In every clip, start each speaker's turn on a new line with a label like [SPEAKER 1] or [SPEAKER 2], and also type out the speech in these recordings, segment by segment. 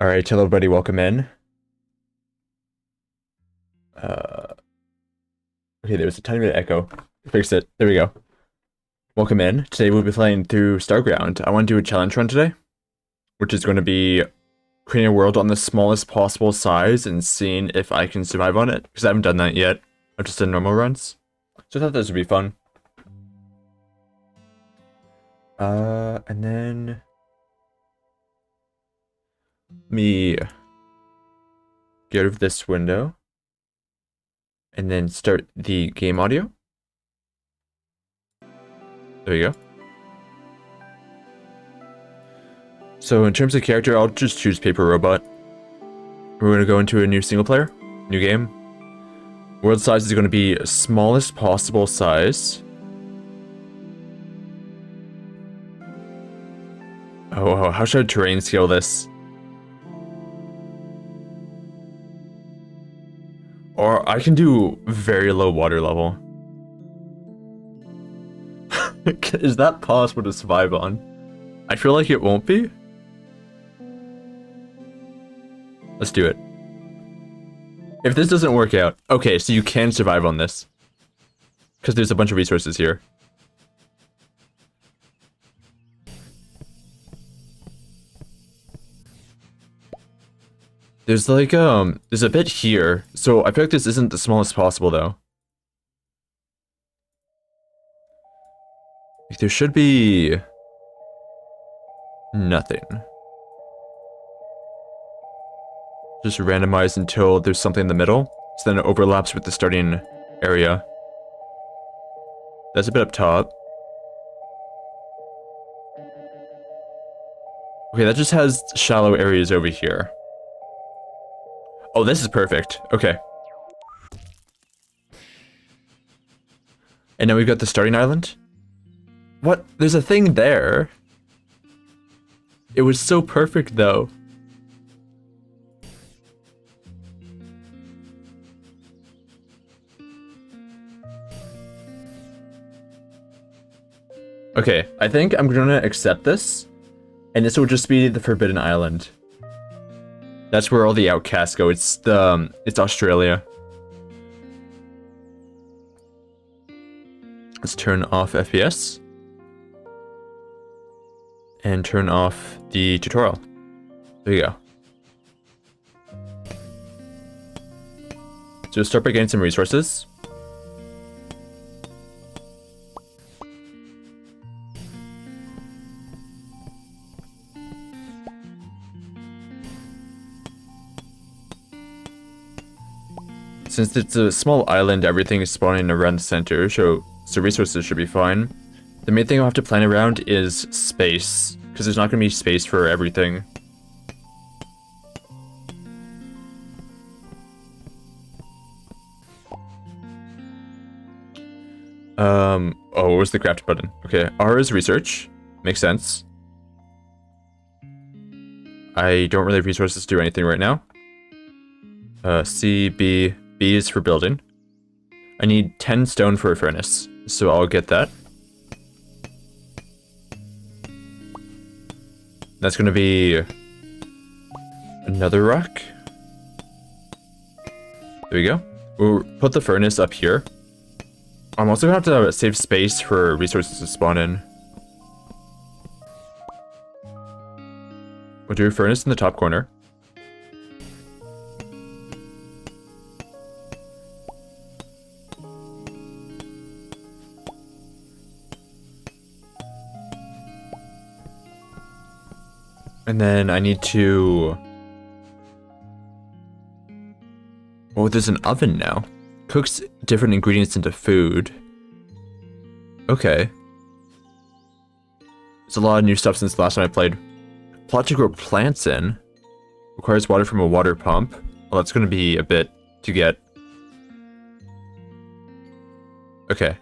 [SPEAKER 1] All right, hello everybody, welcome in. Okay, there was a tiny bit of echo. Fixed it. There we go. Welcome in. Today we'll be playing through Starground. I want to do a challenge run today, which is going to be creating a world on the smallest possible size and seeing if I can survive on it, because I haven't done that yet. I've just done normal runs. So I thought this would be fun. And then let me get rid of this window and then start the game audio. There you go. So in terms of character, I'll just choose Paper Robot. We're going to go into a new single player, new game. World size is going to be smallest possible size. Oh, how should I terrain scale this? Or I can do very low water level. Is that possible to survive on? I feel like it won't be. Let's do it. If this doesn't work out, okay, so you can survive on this. Because there's a bunch of resources here. There's like, there's a bit here. So I feel like this isn't the smallest possible though. Like, there should be nothing. Just randomize until there's something in the middle. So then it overlaps with the starting area. That's a bit up top. Okay, that just has shallow areas over here. Oh, this is perfect. Okay. And now we've got the starting island. What? There's a thing there. It was so perfect, though. Okay, I think I'm gonna accept this. And this will just be the Forbidden Island. That's where all the outcasts go. It's Australia. Let's turn off FPS. And turn off the tutorial. There you go. So start by getting some resources. Since it's a small island, everything is spawning around the center, so resources should be fine. The main thing I'll have to plan around is space, because there's not going to be space for everything. Oh, where's the craft button? Okay, R is research. Makes sense. I don't really have resources to do anything right now. C, B is for building. I need 10 stone for a furnace, so I'll get that. That's gonna be another rock. There we go. We'll put the furnace up here. I'm also gonna have to save space for resources to spawn in. We'll do a furnace in the top corner. And then I need to... Oh, there's an oven now. Cooks different ingredients into food. Okay. There's a lot of new stuff since the last time I played. Plot to grow plants in. Requires water from a water pump. Well, that's going to be a bit to get. Okay.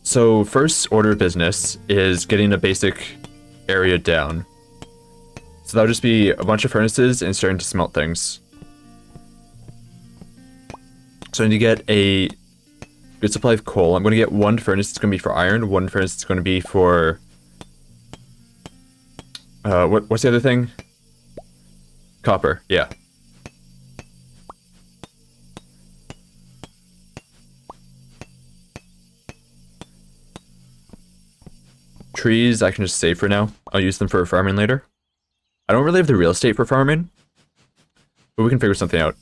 [SPEAKER 1] So first order of business is getting a basic area down. So that'll just be a bunch of furnaces and starting to smelt things. So I need to get a good supply of coal. I'm going to get one furnace that's going to be for iron, one furnace that's going to be for... what's the other thing? Copper, yeah. Trees I can just save for now. I'll use them for farming later. I don't really have the real estate for farming, but we can figure something out.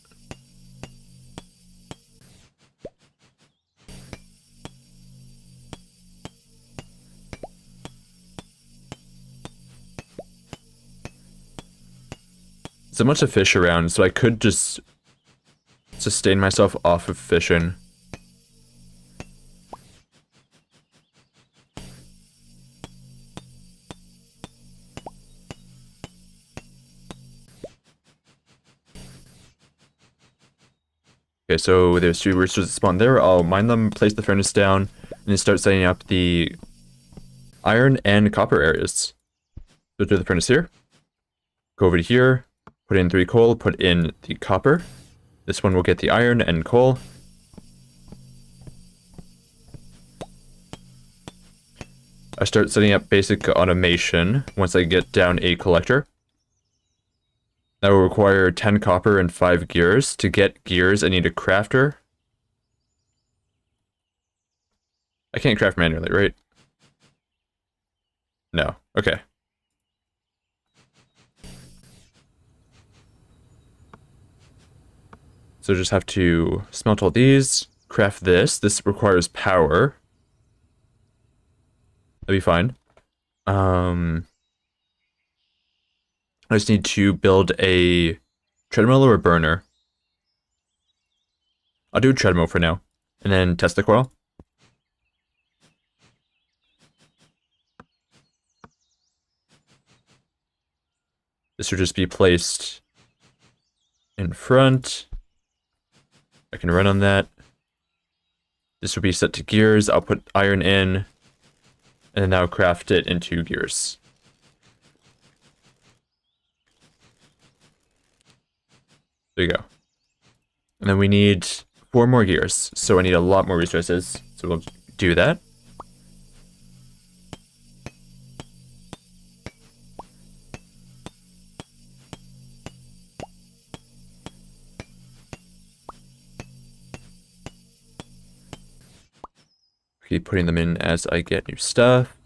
[SPEAKER 1] There's a bunch of fish around, so I could just sustain myself off of fishing. Okay, so there's 3 roosters that spawn there. I'll mine them, place the furnace down, and then start setting up the iron and copper areas. So do the furnace here. Go over to here, put in 3 coal, put in the copper. This one will get the iron and coal. I start setting up basic automation once I get down a collector. That will require 10 copper and 5 gears. To get gears, I need a crafter. I can't craft manually, right? No. Okay. So just have to smelt all these, craft this. This requires power. That'd be fine. I just need to build a treadmill or a burner. I'll do a treadmill for now. And then test the coil. This would just be placed in front. I can run on that. This will be set to gears. I'll put iron in. And then now craft it into gears. There you go. And then we need 4 more gears. So I need a lot more resources. So we'll do that. Keep putting them in as I get new stuff.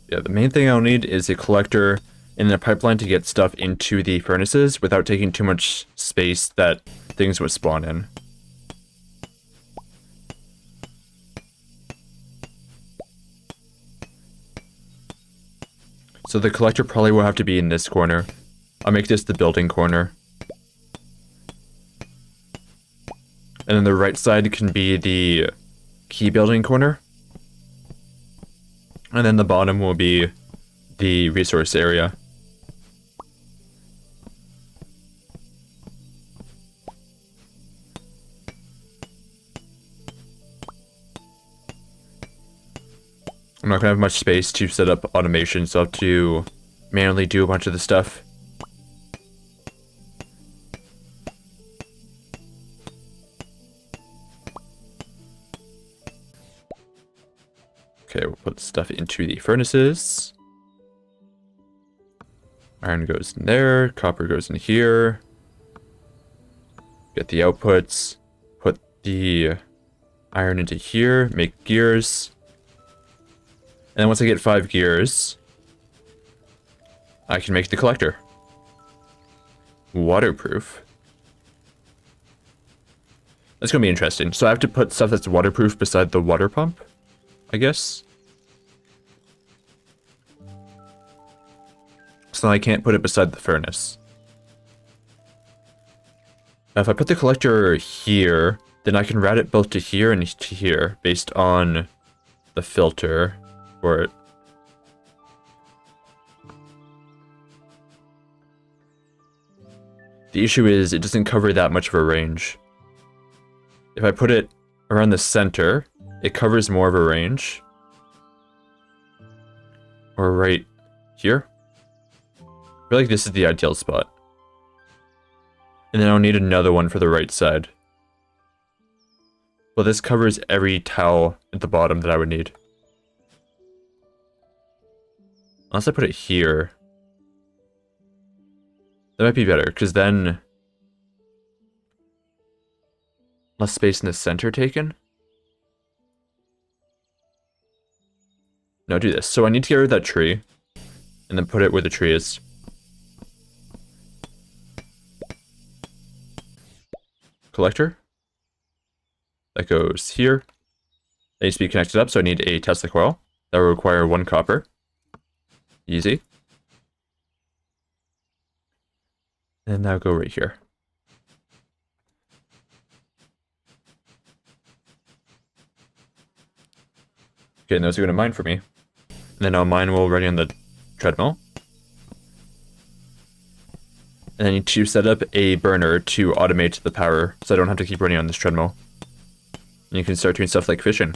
[SPEAKER 1] Yeah, the main thing I'll need is a collector and a pipeline to get stuff into the furnaces without taking too much space that things would spawn in. So the collector probably will have to be in this corner. I'll make this the building corner. And then the right side can be the key building corner. And then the bottom will be the resource area. I'm not going to have much space to set up automation, so I'll have to manually do a bunch of the stuff. Okay, we'll put stuff into the furnaces. Iron goes in there, copper goes in here. Get the outputs, put the iron into here, make gears. And then once I get 5 gears, I can make the collector. Waterproof. That's gonna be interesting. So I have to put stuff that's waterproof beside the water pump, I guess. So I can't put it beside the furnace. Now if I put the collector here, then I can route it both to here and to here based on the filter for it. The issue is it doesn't cover that much of a range. If I put it around the center, it covers more of a range. Or right here. I feel like this is the ideal spot. And then I'll need another one for the right side. Well, this covers every tile at the bottom that I would need. Unless I put it here. That might be better, because then less space in the center taken. No, do this. So I need to get rid of that tree, and then put it where the tree is. Collector. That goes here. It needs to be connected up, so I need a Tesla coil. That will require 1 copper. Easy. And now go right here. Okay, now it's going to mine for me. And then I'll mine while ready on the treadmill. And I need to set up a burner to automate the power, so I don't have to keep running on this treadmill. And you can start doing stuff like fishing.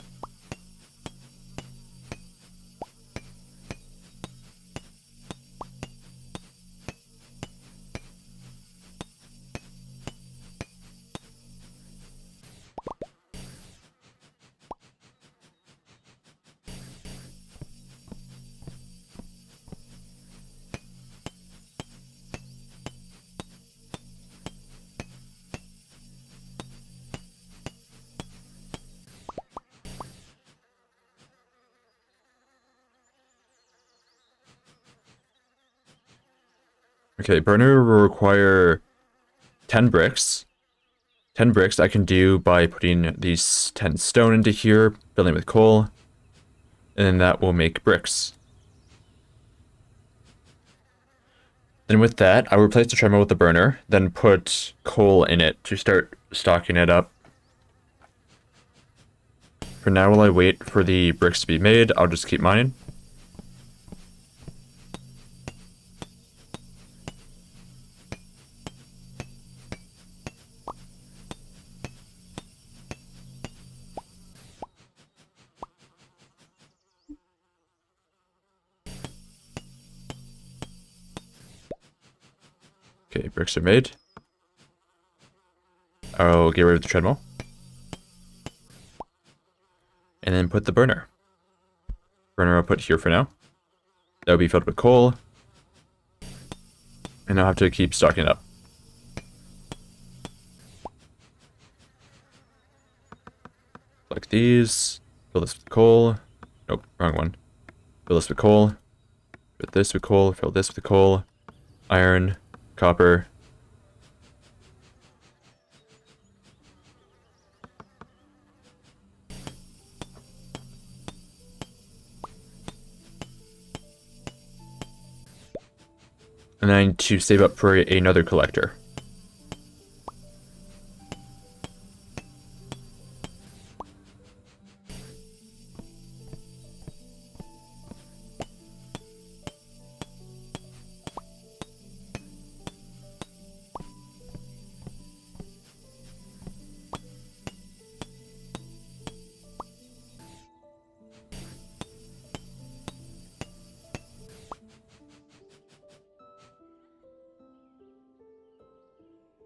[SPEAKER 1] Okay, burner will require 10 bricks. 10 bricks I can do by putting these 10 stone into here, filling with coal, and then that will make bricks. Then with that, I'll replace the treadmill with the burner, then put coal in it to start stocking it up. For now, while I wait for the bricks to be made, I'll just keep mining. Okay, bricks are made. I'll get rid of the treadmill. And then put the burner. Burner I'll put here for now. That will be filled with coal. And I'll have to keep stocking it up. Like these. Fill this with coal. Nope, wrong one. Fill this with coal. Fill this with coal. Fill this with coal. Iron. Copper. And I need to save up for another collector.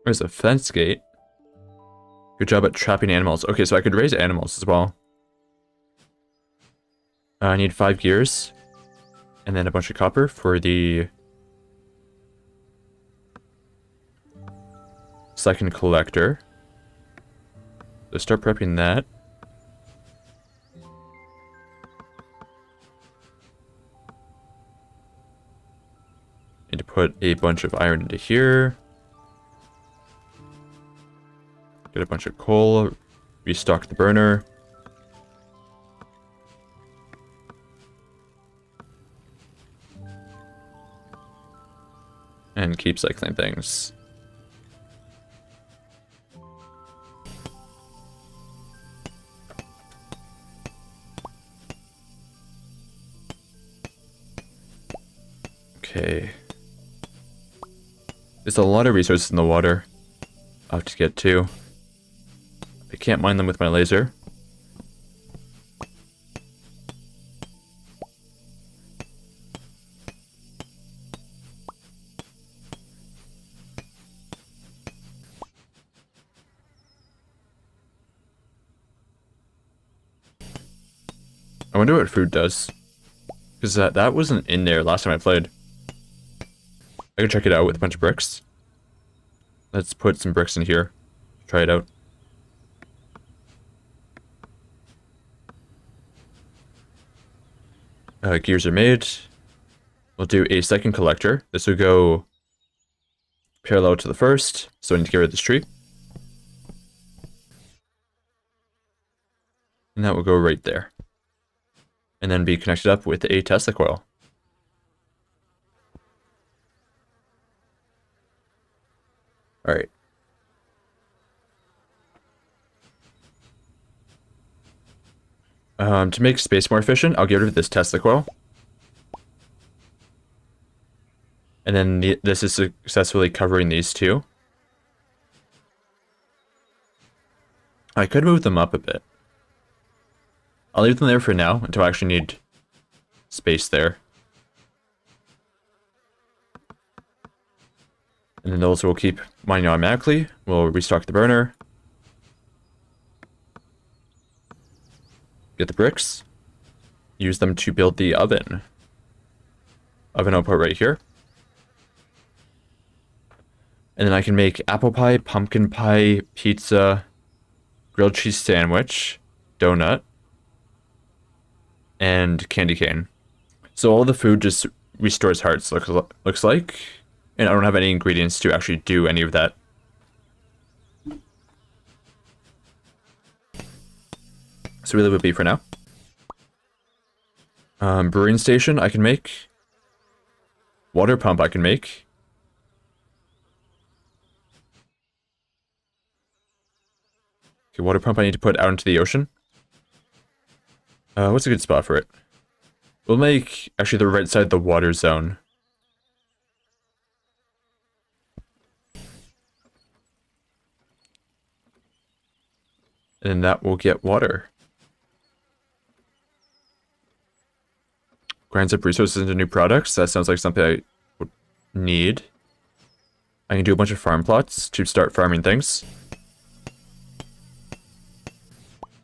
[SPEAKER 1] There's a fence gate. Good job at trapping animals. Okay, so I could raise animals as well. I need 5 gears. And then a bunch of copper for the second collector. So start prepping that. Need to put a bunch of iron into here. Get a bunch of coal. Restock the burner. And keep cycling things. Okay. There's a lot of resources in the water I'll have to get to. I can't mine them with my laser. I wonder what food does. Because that wasn't in there last time I played. I can check it out with a bunch of bricks. Let's put some bricks in here. Try it out. Gears are made. We'll do a second collector. This will go parallel to the first, so I need to get rid of this tree. And that will go right there. And then be connected up with a Tesla coil. Alright. To make space more efficient, I'll get rid of this Tesla coil. And then this is successfully covering these two. I could move them up a bit. I'll leave them there for now until I actually need space there. And then those will keep mining automatically. We'll restock the burner. Get the bricks. Use them to build the oven. Oven output right here. And then I can make apple pie, pumpkin pie, pizza, grilled cheese sandwich, donut, and candy cane. So all the food just restores hearts, looks like. And I don't have any ingredients to actually do any of that. So really would be for now. Brewing station I can make. Water pump I can make. Okay, water pump I need to put out into the ocean. What's a good spot for it? We'll make actually the right side of the water zone. And that will get water. Grinds up resources into new products. That sounds like something I would need. I can do a bunch of farm plots to start farming things.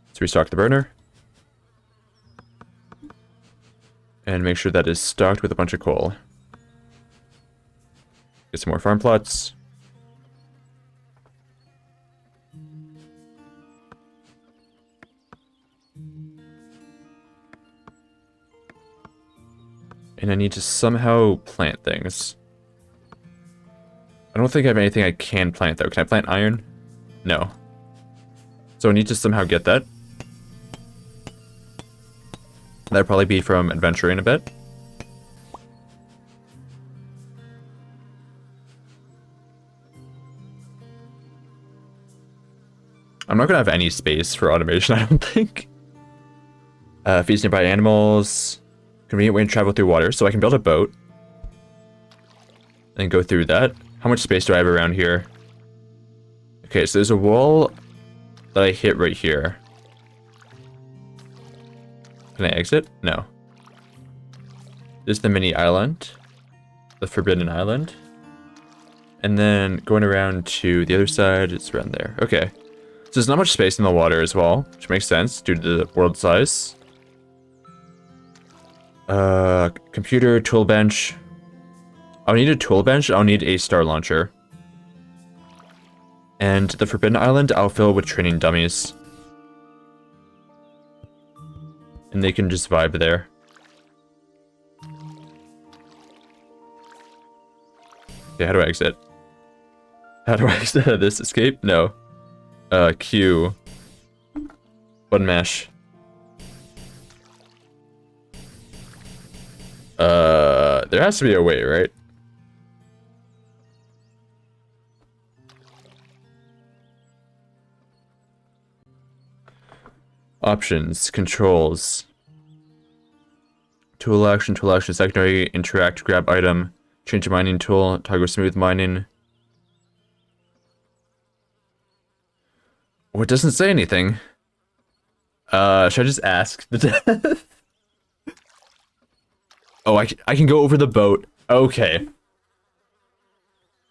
[SPEAKER 1] Let's restock the burner. And make sure that is stocked with a bunch of coal. Get some more farm plots. And I need to somehow plant things. I don't think I have anything I can plant though. Can I plant iron? No. So I need to somehow get that. That'd probably be from adventuring a bit. I'm not gonna have any space for automation, I don't think. Feeds nearby animals. Convenient way to travel through water, so I can build a boat. And go through that. How much space do I have around here? Okay, so there's a wall that I hit right here. Can I exit? No. There's the mini island. The Forbidden Island. And then going around to the other side, it's around there. Okay. So there's not much space in the water as well, which makes sense due to the world size. Computer, tool bench. I'll need a tool bench, I'll need a star launcher. And the Forbidden Island, I'll fill with training dummies. And they can just vibe there. Okay, how do I exit? How do I exit out of this? Escape? No. Q. Button mash. There has to be a way, right? Options, controls. Tool action, secondary, interact, grab item, change to mining tool, toggle smooth mining. Oh, it doesn't say anything. Should I just ask the death? Oh, I can go over the boat. Okay.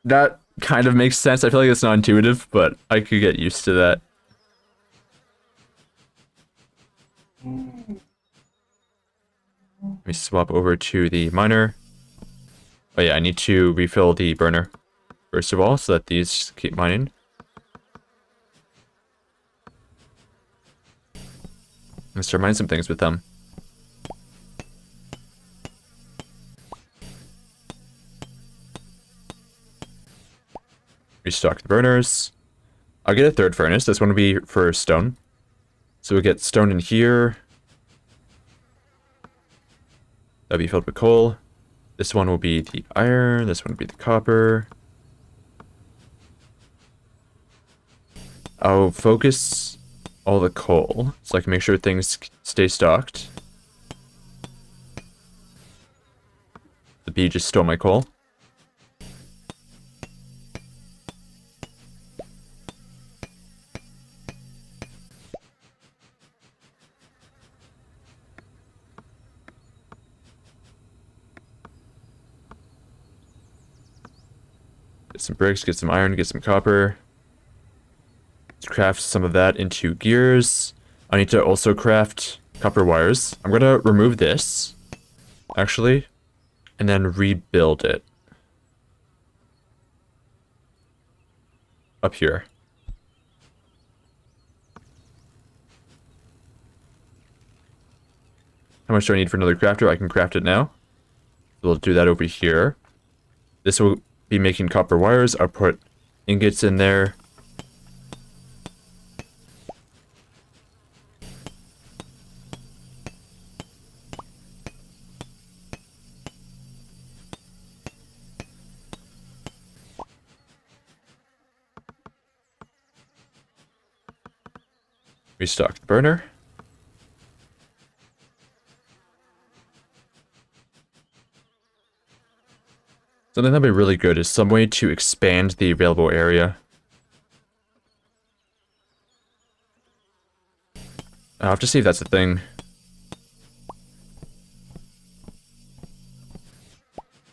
[SPEAKER 1] That kind of makes sense. I feel like it's not intuitive, but I could get used to that. Let me swap over to the miner. Oh yeah, I need to refill the burner, first of all, so that these keep mining. Let's start mining some things with them. Restock the burners. I'll get a third furnace. This one will be for stone. So we'll get stone in here. That'll be filled with coal. This one will be the iron. This one will be the copper. I'll focus all the coal so I can make sure things stay stocked. The bee just stole my coal. Get some bricks, get some iron, get some copper. Let's craft some of that into gears. I need to also craft copper wires. I'm gonna remove this, actually, and then rebuild it. Up here. How much do I need for another crafter? I can craft it now. We'll do that over here. This will be making copper wires. I'll put ingots in there. Restock the burner. Something that'd be really good is some way to expand the available area. I'll have to see if that's a thing.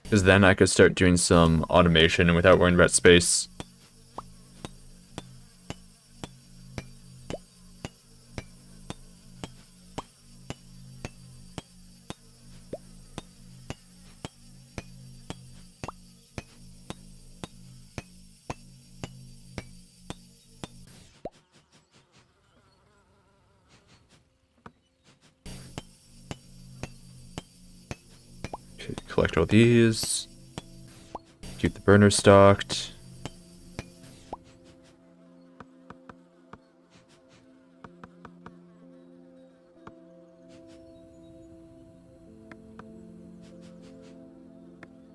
[SPEAKER 1] Because then I could start doing some automation without worrying about space. Collect all these. Keep the burner stocked.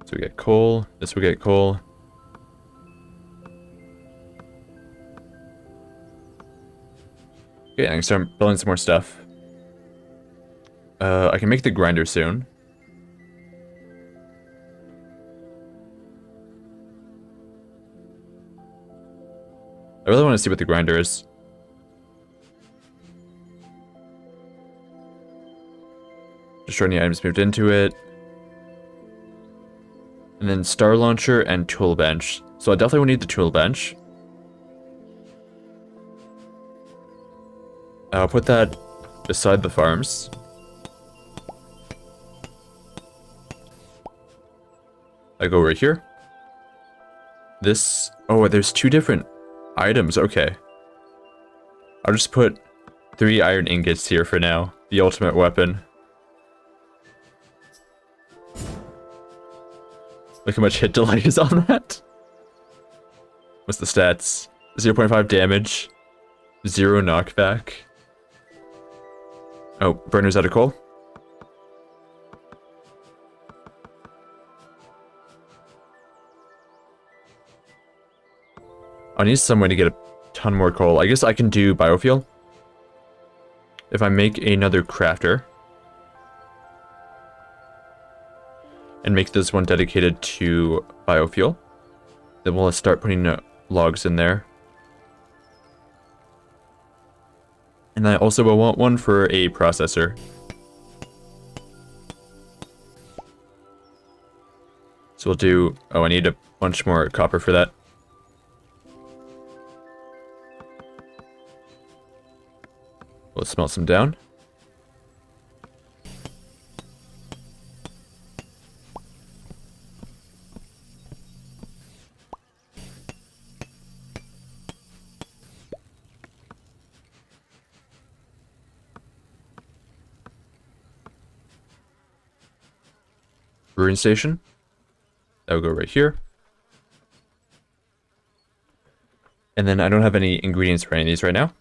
[SPEAKER 1] So we get coal. This will get coal. Okay, I can start building some more stuff. I can make the grinder soon. I really want to see what the grinder is. Destroy any items moved into it. And then star launcher and tool bench. So I definitely will need the tool bench. I'll put that beside the farms. I go right here. This, oh, there's 2 different items, okay. I'll just put 3 iron ingots here for now. The ultimate weapon. Look how much hit delay is on that. What's the stats? 0.5 damage. 0 knockback. Oh, burner's out of coal. I need some way to get a ton more coal. I guess I can do biofuel. If I make another crafter. And make this one dedicated to biofuel. Then we'll start putting logs in there. And I also will want one for a processor. So we'll do... Oh, I need a bunch more copper for that. We'll smelt some down. Brewing station. That will go right here. And then I don't have any ingredients for any of these right now.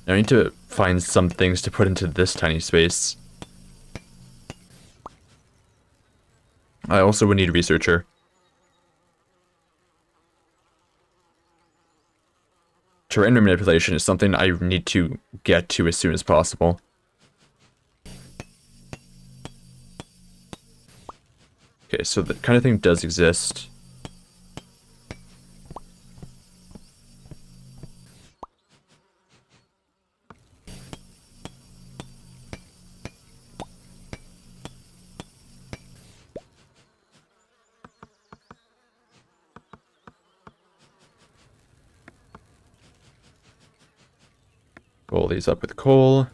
[SPEAKER 1] Now I need to find some things to put into this tiny space. I also would need a researcher. Terrain manipulation is something I need to get to as soon as possible. Okay, so that kind of thing does exist. Roll these up with coal.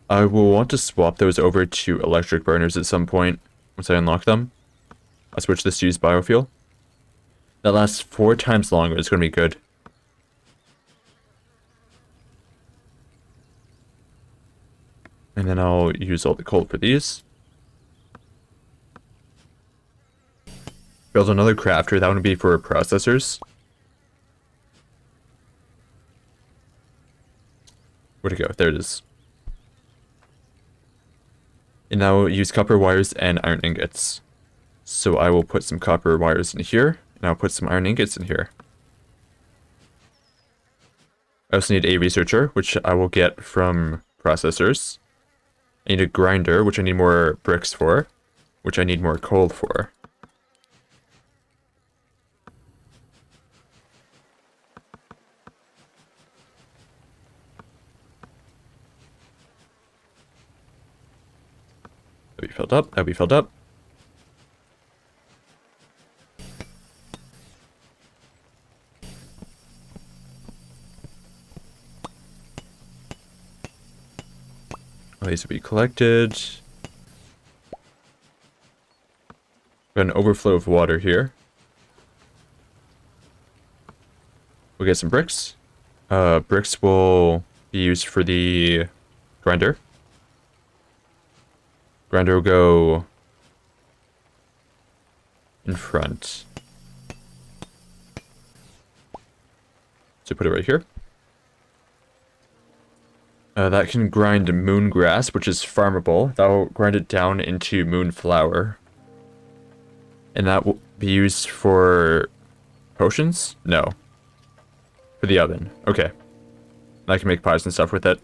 [SPEAKER 1] I will want to swap those over to electric burners at some point once I unlock them. I'll switch this to use biofuel. That lasts 4 times longer. It's going to be good. And then I'll use all the coal for these. Build another crafter. That would be for processors. Where'd it go? There it is. And now we'll use copper wires and iron ingots. So I will put some copper wires in here, and I'll put some iron ingots in here. I also need a researcher, which I will get from processors. I need a grinder, which I need more bricks for, which I need more coal for. That'll be filled up, that'll be filled up. All these will be collected. Got an overflow of water here. We'll get some bricks. Bricks will be used for the grinder. Grinder will go in front. So put it right here. That can grind moon grass, which is farmable. That will grind it down into moonflower. And that will be used for potions? No. For the oven. Okay. I can make pies and stuff with it.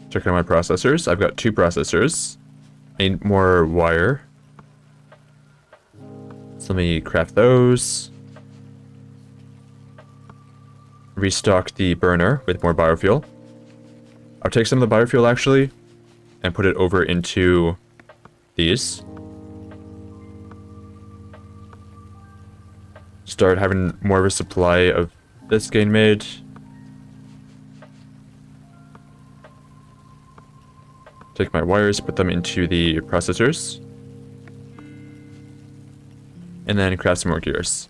[SPEAKER 1] Check out my processors. I've got 2 processors. I need more wire. So let me craft those. Restock the burner with more biofuel. I'll take some of the biofuel actually and put it over into these. start having more of a supply of this getting made. Take my wires, put them into the processors. And then craft some more gears.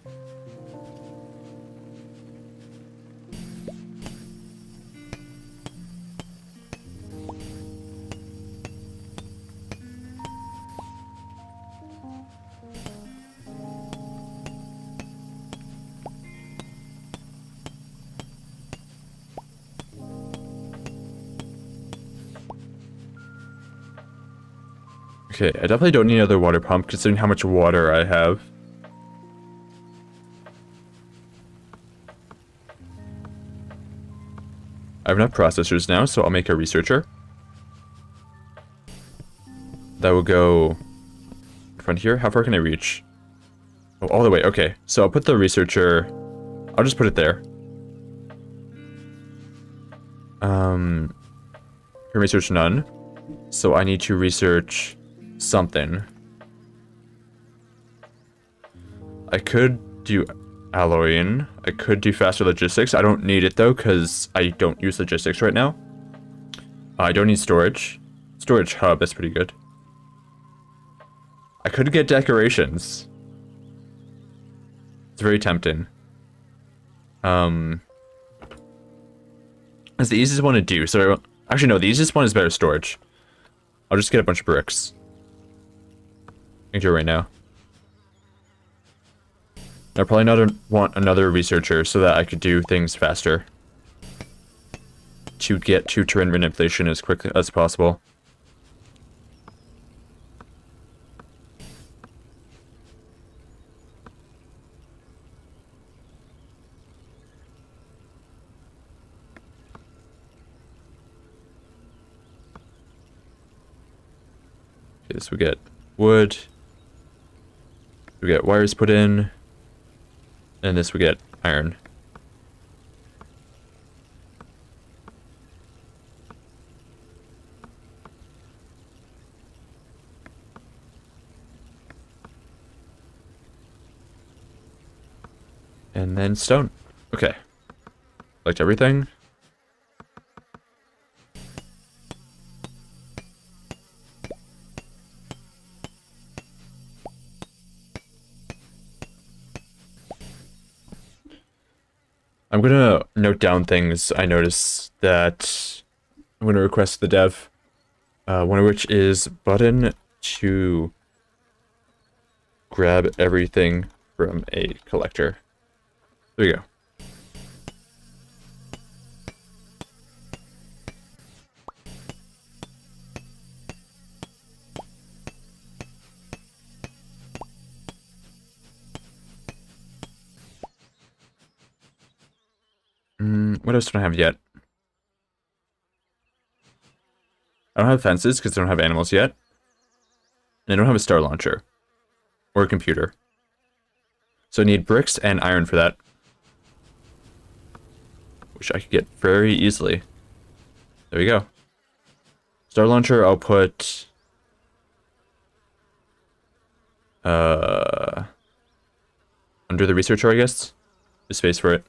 [SPEAKER 1] Okay, I definitely don't need another water pump considering how much water I have. I have enough processors now, so I'll make a researcher. That will go in front here. How far can I reach? Oh, all the way. Okay, so I'll put the researcher... I'll just put it there. Can research none. So I need to research something. I could do alloying. I could do faster logistics. I don't need it though, because I don't use logistics right now. I don't need storage. Storage hub, that's pretty good. I could get decorations. It's very tempting. It's the easiest one to do, so actually no, the easiest one is better storage. I'll just get a bunch of bricks. I can do it right now. I probably not want another researcher so that I could do things faster. To get to terrain manipulation as quickly as possible. Okay, so we get wood. We get wires put in. And this we get iron. And then stone. Okay. Collect everything. I'm gonna note down things I notice that I'm gonna request the dev. One of which is button to grab everything from a collector. There you go. What else do I have yet? I don't have fences because I don't have animals yet. And I don't have a star launcher. Or a computer. So I need bricks and iron for that. Which I could get very easily. There we go. Star launcher, I'll put... under the researcher, I guess. There's space for it.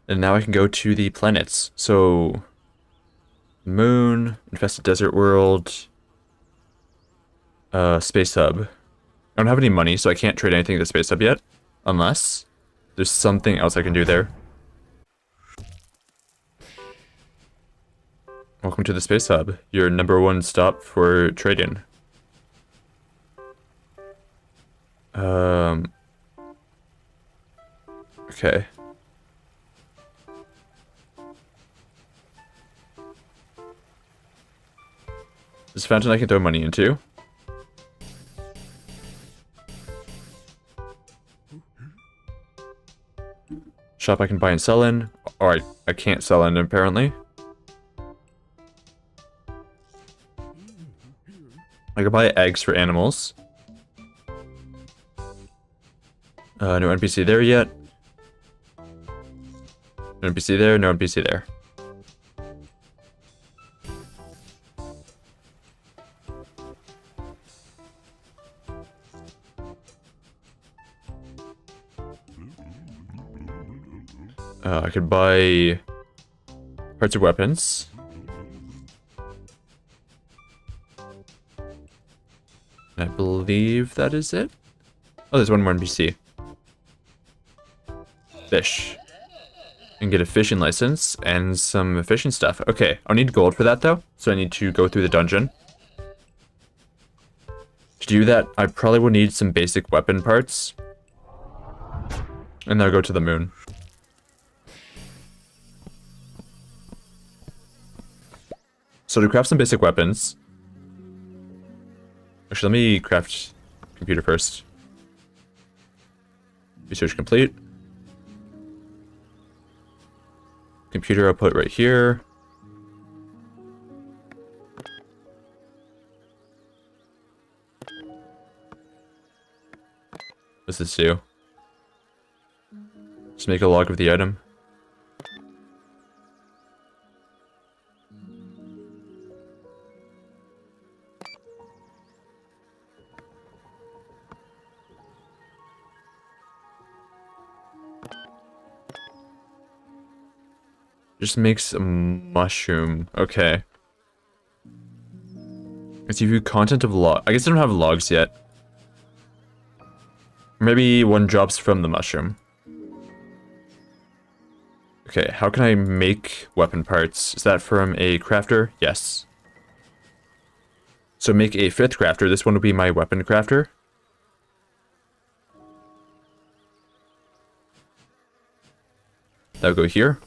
[SPEAKER 1] And now I can go to the planets. So, moon, infested desert world, space hub. I don't have any money, so I can't trade anything to space hub yet, unless there's something else I can do there. Welcome to the space hub, your #1 stop for trading. Okay. This fountain I can throw money into. Shop I can buy and sell in. Or I can't sell in, apparently. I can buy eggs for animals. No NPC there yet. No NPC there, no NPC there. I could buy parts of weapons. I believe that is it. Oh, there's one more NPC. Fish. And get a fishing license and some fishing stuff. Okay, I'll need gold for that though, so I need to go through the dungeon. To do that, I probably will need some basic weapon parts. And then I'll go to the moon. So to craft some basic weapons... Actually, let me craft computer first. Research complete. Computer I'll put right here. What's this do? Just make a log of the item. Just makes a mushroom. Okay. Let's view content of log. I guess I don't have logs yet. Maybe one drops from the mushroom. Okay, how can I make weapon parts? Is that from a crafter? Yes. So make a 5th crafter. This one will be my weapon crafter. That'll go here.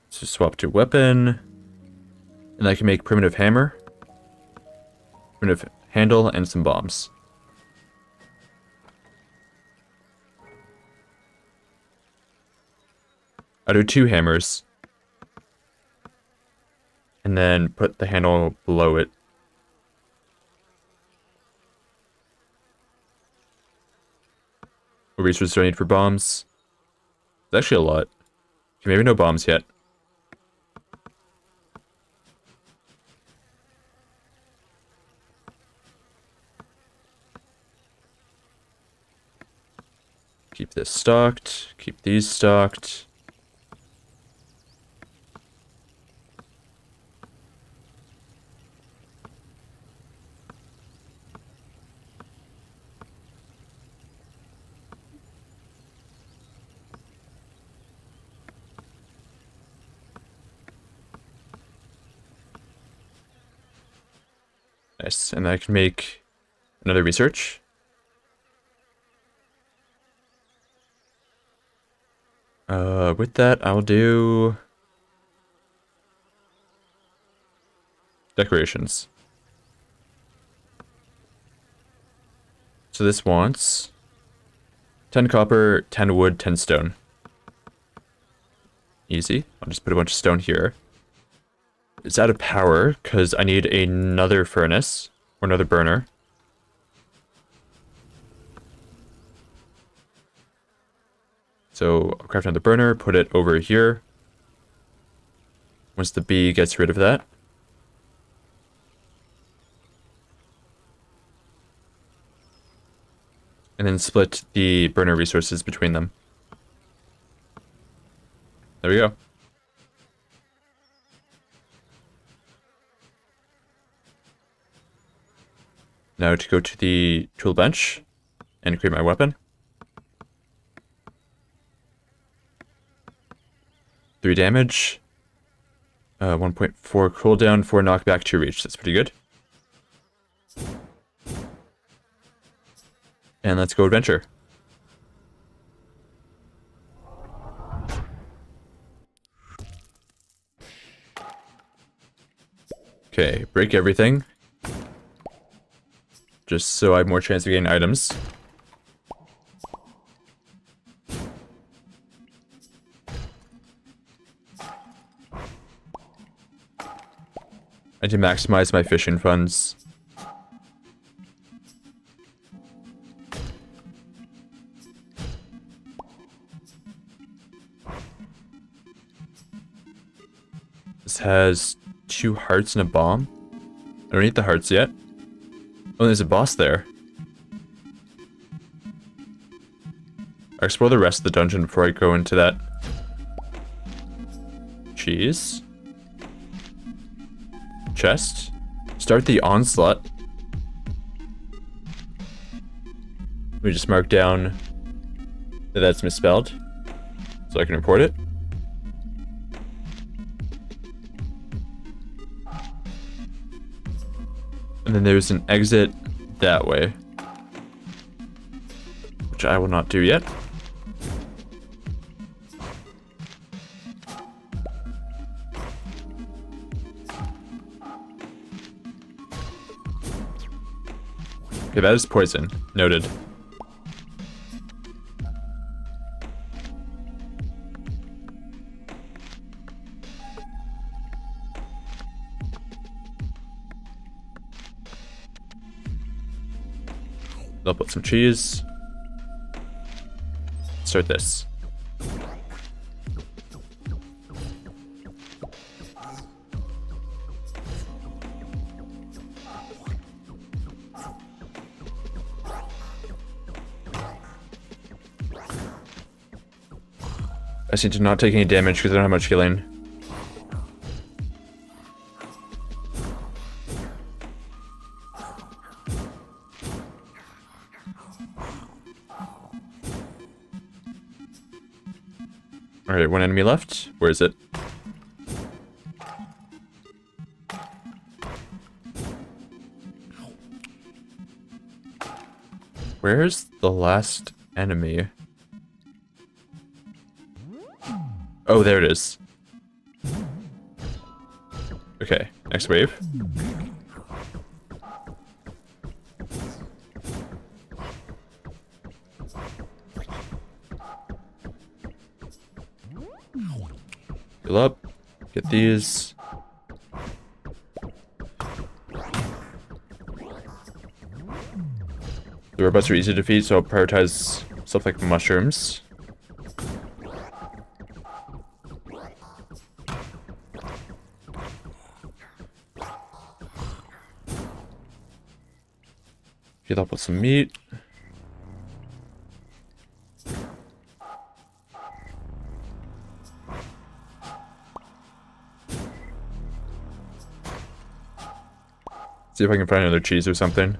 [SPEAKER 1] So swap to weapon. And I can make primitive hammer. Primitive handle and some bombs. I'll do 2 hammers. And then put the handle below it. What resources do I need for bombs? It's actually a lot. Okay, maybe no bombs yet. Keep this stocked. Keep these stocked. Nice, and I can make another research. With that, I'll do decorations. So this wants 10 copper, 10 wood, 10 stone. Easy. I'll just put a bunch of stone here. It's out of power because I need another furnace or another burner. So I'll craft another burner, put it over here. Once the bee gets rid of that. And then split the burner resources between them. There we go. Now to go to the tool bench and create my weapon. 3 damage. 1.4 cooldown, 4 knockback, 2 reach. That's pretty good. And let's go adventure. Okay, break everything. Just so I have more chance of getting items. I need to maximize my fishing funds. This has 2 hearts and a bomb. I don't need the hearts yet. Oh, there's a boss there. I'll explore the rest of the dungeon before I go into that. Cheese. Chest. Start the onslaught. We just mark down that that's misspelled, so I can report it. And then there's an exit that way, which I will not do yet. Okay, that is poison. Noted. I'll put some cheese. Start this. I seem to not take any damage because I don't have much healing. Alright, one enemy left. Where is it? Where's the last enemy? Oh, there it is. Okay, next wave. Heal up. Get these. The robots are easy to defeat, so I'll prioritize stuff like mushrooms. Heal up with some meat. See if I can find another cheese or something.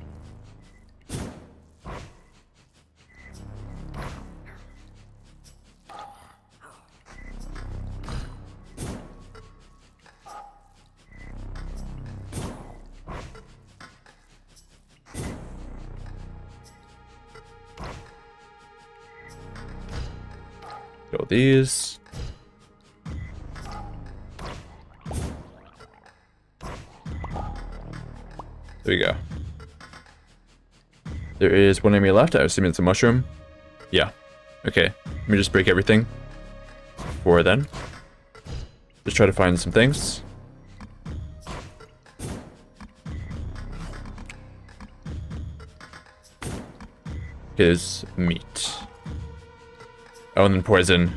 [SPEAKER 1] Kill these. There we go. There is one enemy left. I assume it's a mushroom. Yeah. Okay. Let me just break everything. Before then. Just try to find some things. His meat. Oh, and then poison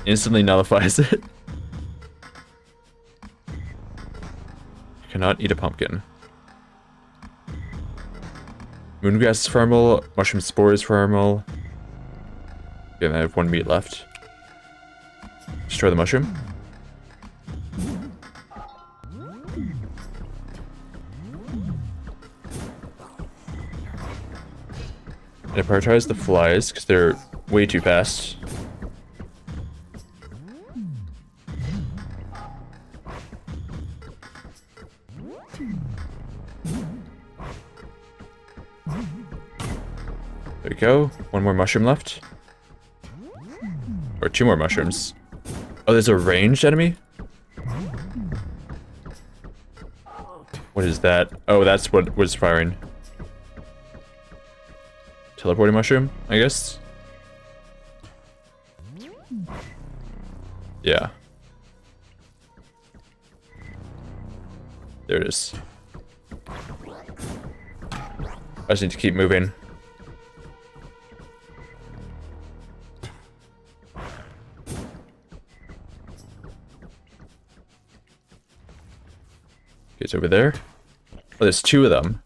[SPEAKER 1] instantly nullifies it. Cannot eat a pumpkin. Moongrass is farmable, mushroom spores farmable. Okay, I have one meat left. Destroy the mushroom. And I prioritize the flies because they're way too fast. There we go. One more mushroom left. Or two more mushrooms. Oh, there's a ranged enemy? What is that? Oh, that's what was firing. Teleporting mushroom, I guess? Yeah. There it is. I just need to keep moving. It's over there. Oh, there's two of them.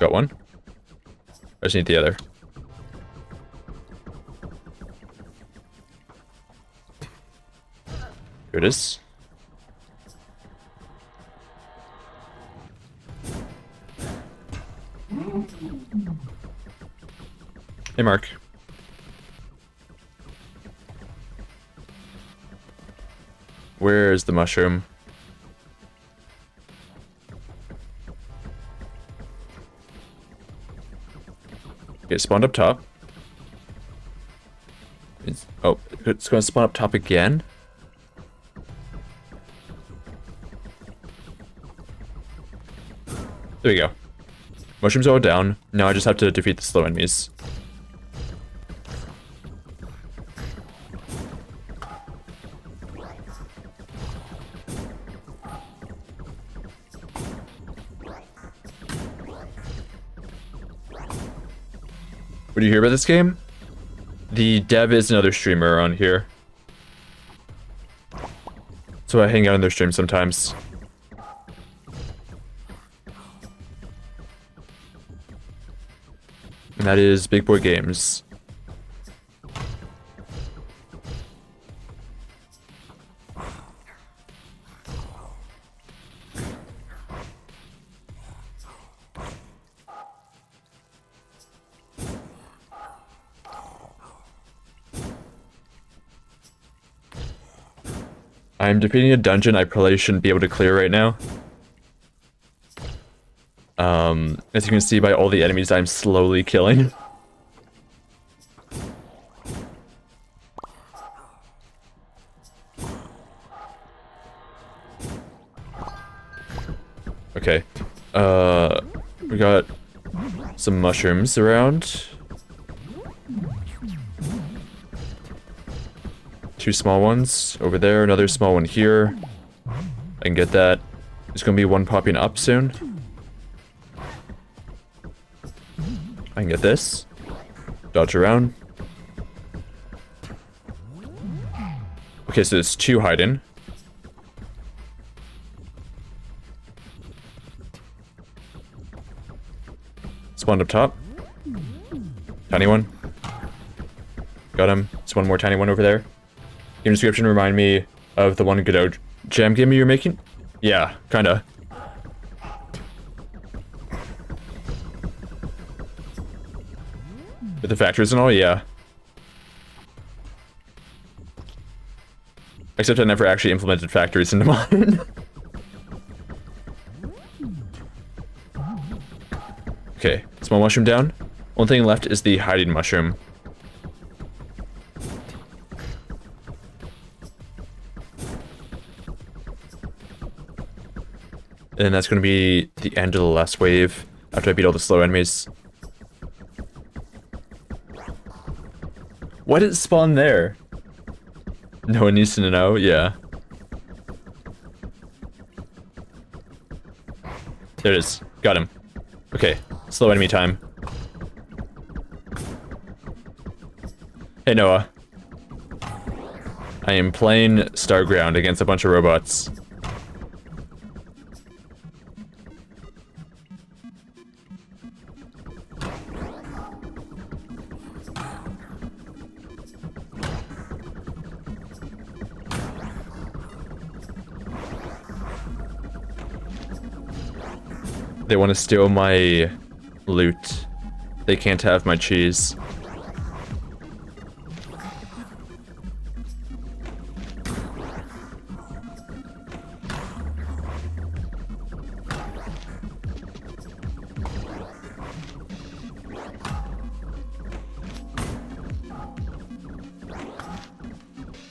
[SPEAKER 1] Got one. I just need the other. Here it is. Hey, Mark. Where's the mushroom? Okay, spawned up top. Oh, it's going to spawn up top again? There we go. Mushrooms are all down. Now I just have to defeat the slow enemies. What do you hear about this game? The dev is another streamer on here. So I hang out in their stream sometimes. And that is Big Boy Games. I'm defeating a dungeon I probably shouldn't be able to clear right now. As you can see by all the enemies I'm slowly killing. Okay. We got some mushrooms around. Two small ones over there, another small one here. I can get that. There's gonna be one popping up soon. I can get this. Dodge around. Okay, so there's two hiding. Spawned up top. Tiny one. Got him. There's one more tiny one over there. Game description remind me of the one Godot jam game you were making? Yeah, kinda. With the factories and all, yeah. Except I never actually implemented factories into mine. Okay, small mushroom down. One thing left is the hiding mushroom. And that's going to be the end of the last wave after I beat all the slow enemies. Why did it spawn there? No one needs to know, yeah. There it is. Got him. Okay, slow enemy time. Hey Noah. I am playing Starground against a bunch of robots. They want to steal my loot. They can't have my cheese.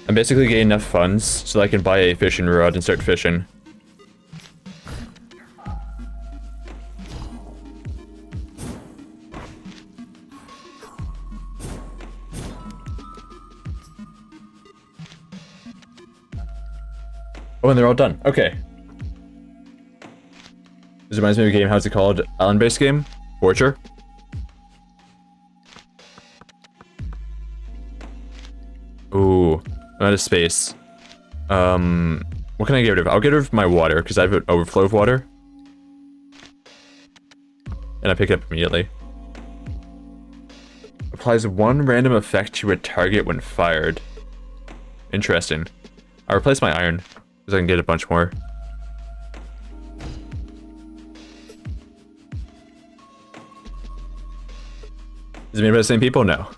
[SPEAKER 1] I'm basically getting enough funds so I can buy a fishing rod and start fishing. Oh, and they're all done. Okay. This reminds me of a game, how's it called? Island-based game? Forger? Ooh. I'm out of space. What can I get rid of? I'll get rid of my water, because I have an overflow of water. And I pick it up immediately. Applies one random effect to a target when fired. Interesting. I replace my iron, because I can get a bunch more. Is it made by the same people? No.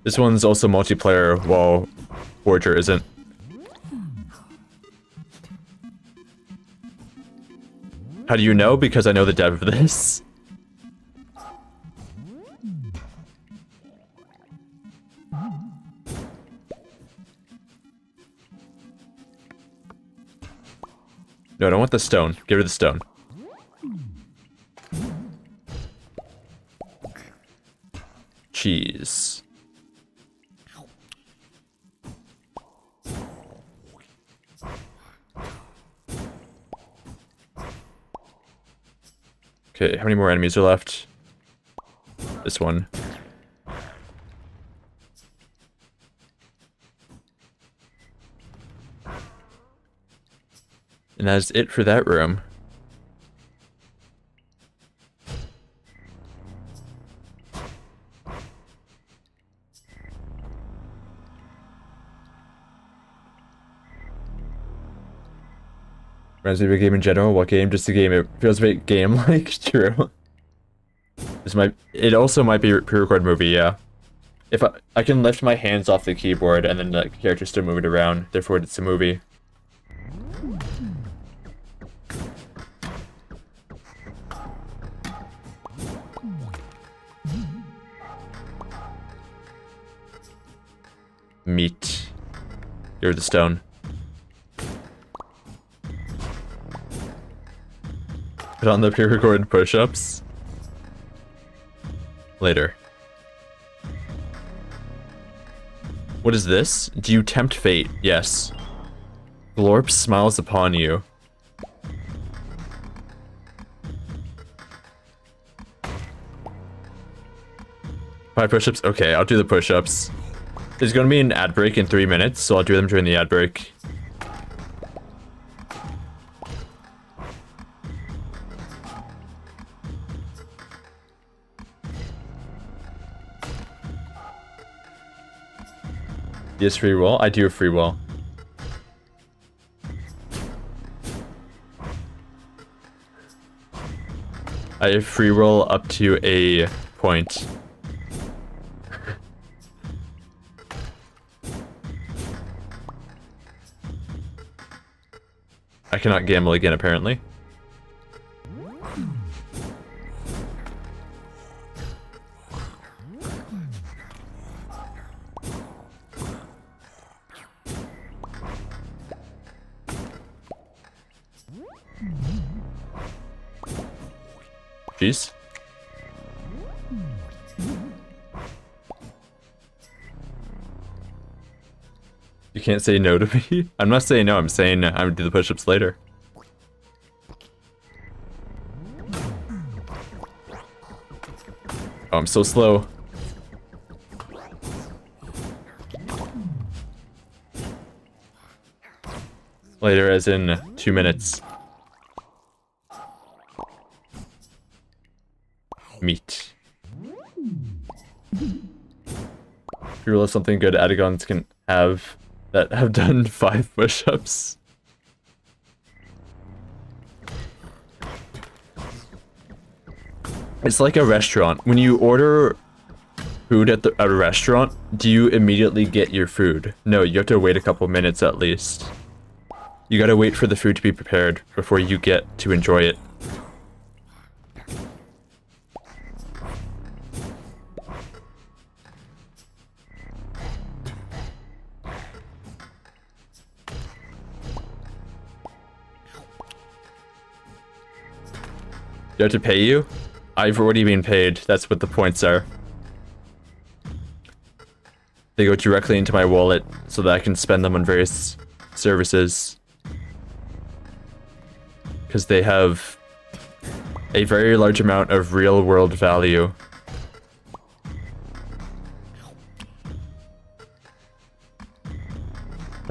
[SPEAKER 1] This one's also multiplayer, while Forger isn't. How do you know? Because I know the dev of this. No, I don't want the stone. Get rid of the stone. Cheese. Okay, how many more enemies are left? This one. And that's it for that room. Reminds me of a game in general. What game? Just a game. It feels a bit game-like. True. It also might be a pre-recorded movie. Yeah. If I can lift my hands off the keyboard and then the character still move it around. Therefore, it's a movie. Meat. You're the stone. Put on the pre-recorded push-ups. Later. What is this? Do you tempt fate? Yes. Glorp smiles upon you. 5 push-ups? Okay, I'll do the push-ups. There's gonna be an ad break in 3 minutes, so I'll do them during the ad break. Yes, free roll? I do a free roll. I have free roll up to a point. I cannot gamble again, apparently. Jeez. You can't say no to me. I'm not saying no, I'm saying I would do the push-ups later. Oh, I'm so slow. Later, as in 2 minutes. Meat. If you realize something good Adagons can have that have done 5 push-ups. It's like a restaurant. When you order food at a restaurant, do you immediately get your food? No, you have to wait a couple minutes at least. You gotta wait for the food to be prepared before you get to enjoy it. Do I have to pay you? I've already been paid. That's what the points are. They go directly into my wallet so that I can spend them on various services. Because they have a very large amount of real-world value.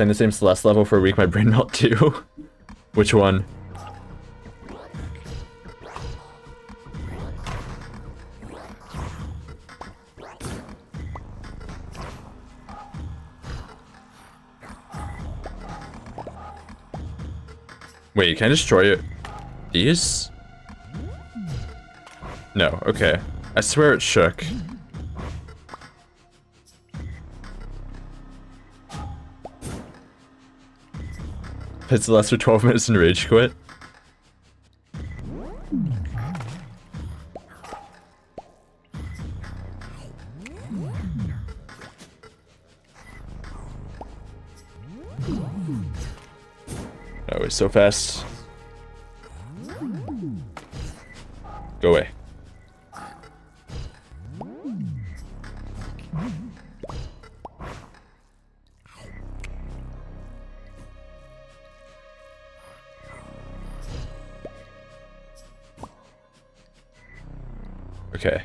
[SPEAKER 1] Playing the same Celeste level for a week, my brain melt too. Which one? Wait, can I destroy it? These? No, okay. I swear it shook. Hit Celeste for 12 minutes and rage quit. Oh, he's so fast. Go away. Okay.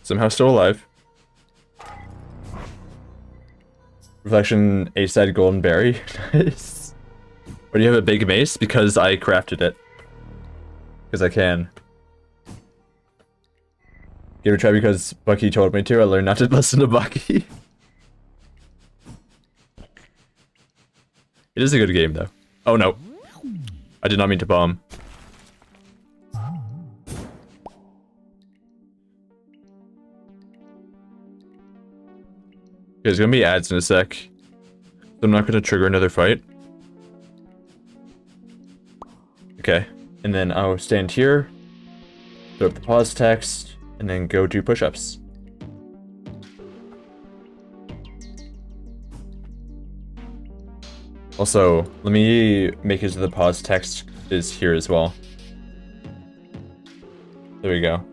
[SPEAKER 1] Somehow still alive. Reflection, A-side golden berry. Nice. Why do you have a big mace? Because I crafted it. Because I can. Give it a try because Bucky told me to. I learned not to listen to Bucky. It is a good game though. Oh no. I did not mean to bomb. There's gonna be ads in a sec. So I'm not gonna trigger another fight. Okay. And then I'll stand here, throw up the pause text, and then go do push-ups. Also, let me make it so the pause text is here as well. There we go.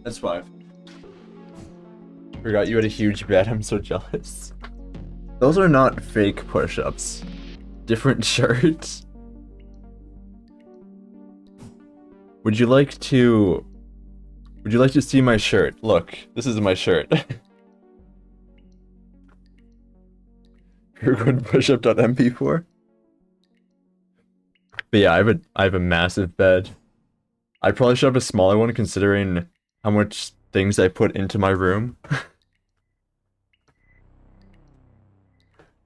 [SPEAKER 1] That's 5. Forgot you had a huge bed, I'm so jealous. Those are not fake push-ups. Different shirts. Would you like to see my shirt? Look, this is my shirt. You're going to pushup.mp4? But yeah, I have a massive bed. I probably should have a smaller one considering how much things I put into my room.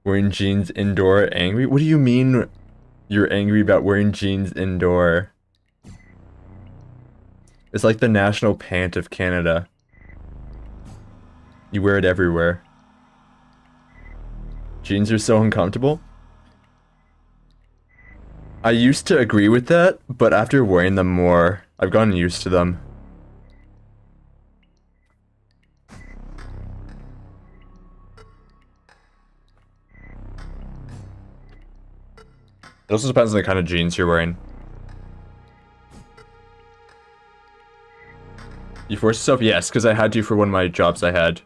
[SPEAKER 1] Wearing jeans indoor, angry? What do you mean you're angry about wearing jeans indoor? It's like the national pant of Canada. You wear it everywhere. Jeans are so uncomfortable. I used to agree with that, but after wearing them more, I've gotten used to them. It also depends on the kind of jeans you're wearing. You forced yourself? Yes, because I had to for one of my jobs I had.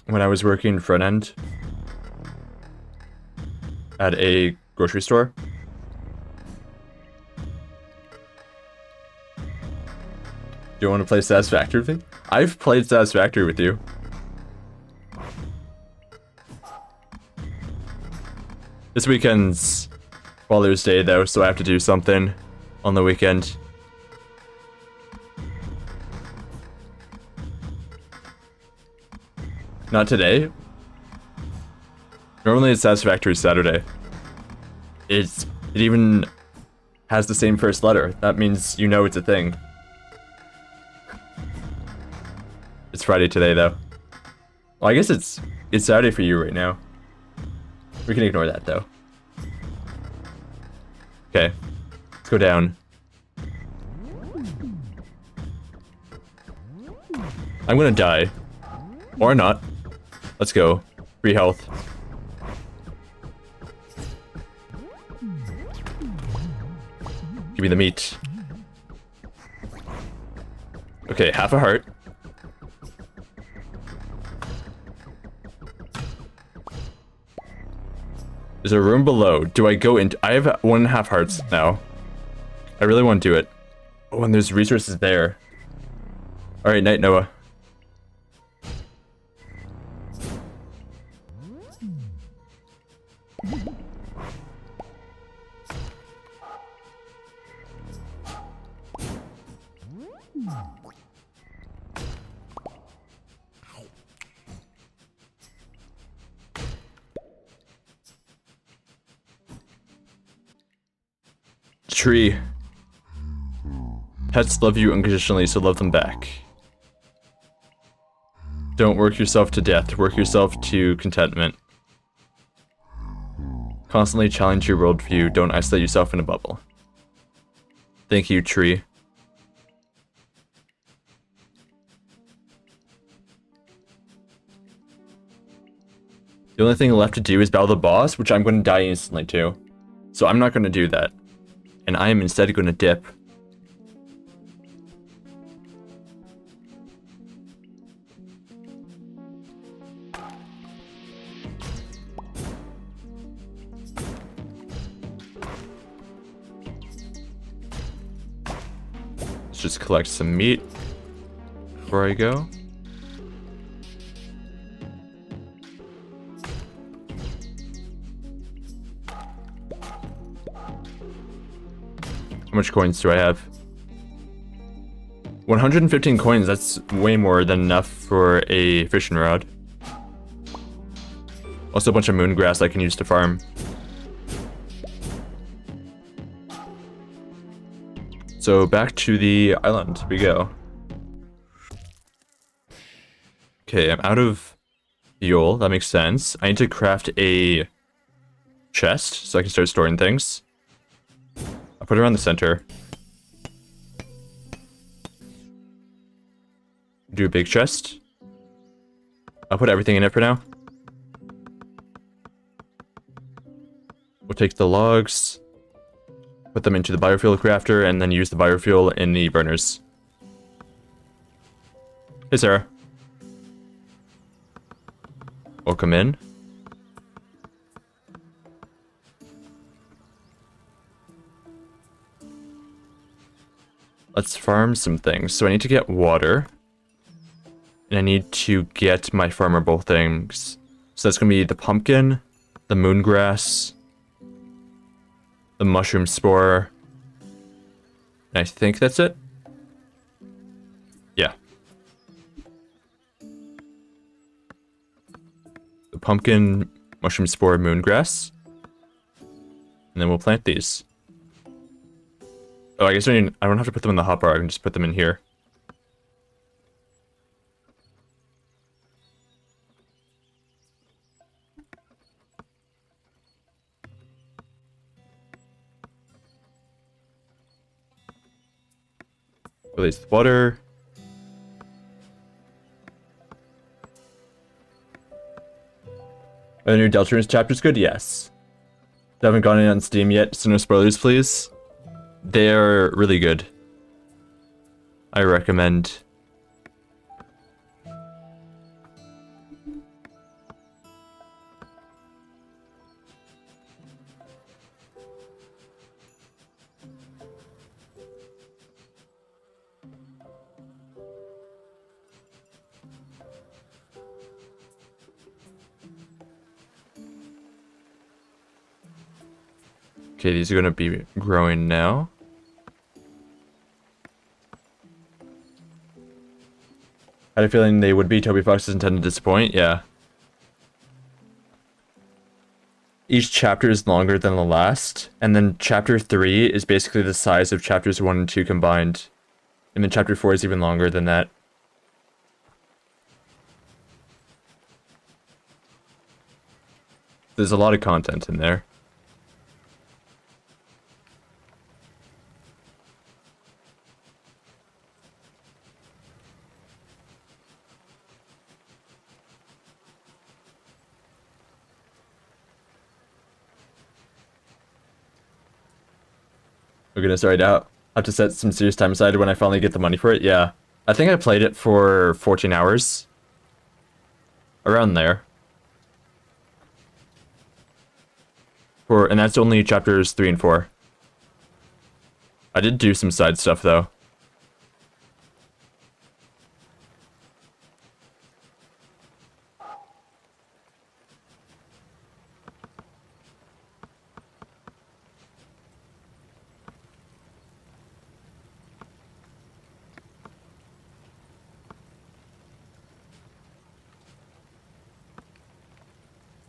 [SPEAKER 1] When I was working front end at a grocery store. Do you want to play Satisfactory with me? I've played Satisfactory with you. This weekend's Father's Day though, so I have to do something on the weekend. Not today. Normally it's Satisfactory Saturday. It even has the same first letter. That means you know it's a thing. It's Friday today though. Well, I guess it's Saturday for you right now. We can ignore that though. Okay. Let's go down. I'm gonna die. Or not. Let's go. Free health. Give me the meat. Okay, half a heart. There's a room below. Do I go into... I have 1.5 hearts now. I really want to do it. Oh, and there's resources there. Alright, night, Noah. Tree. Pets love you unconditionally, so love them back. Don't work yourself to death, work yourself to contentment. Constantly challenge your worldview, don't isolate yourself in a bubble. Thank you, tree. The only thing left to do is battle the boss, which I'm going to die instantly to. So I'm not going to do that. And I am instead going to dip. Let's just collect some meat before I go. How much coins do I have? 115 coins, that's way more than enough for a fishing rod. Also a bunch of moon grass I can use to farm. So back to the island we go. Okay, I'm out of fuel, that makes sense. I need to craft a chest so I can start storing things. I'll put it around the center. Do a big chest. I'll put everything in it for now. We'll take the logs, put them into the biofuel crafter, and then use the biofuel in the burners. Hey, Sarah. Welcome in. Let's farm some things. So I need to get water. And I need to get my farmable things. So that's going to be the pumpkin, the moongrass, the mushroom spore. And I think that's it. Yeah. The pumpkin, mushroom spore, moongrass. And then we'll plant these. Oh, I guess I don't have to put them in the hotbar, I can just put them in here. Release the water. Are the new Deltarune chapters good? Yes. They haven't gone in on Steam yet, so no spoilers, please. They're really good. I recommend. Okay, these are going to be growing now. I had a feeling they would be. Toby Fox doesn't tend to disappoint. Yeah. Each chapter is longer than the last, and then chapter 3 is basically the size of chapters 1 and 2 combined. And then chapter 4 is even longer than that. There's a lot of content in there. We're gonna start it out. I have to set some serious time aside when I finally get the money for it. Yeah. I think I played it for 14 hours. Around there. And that's only chapters 3 and 4. I did do some side stuff though.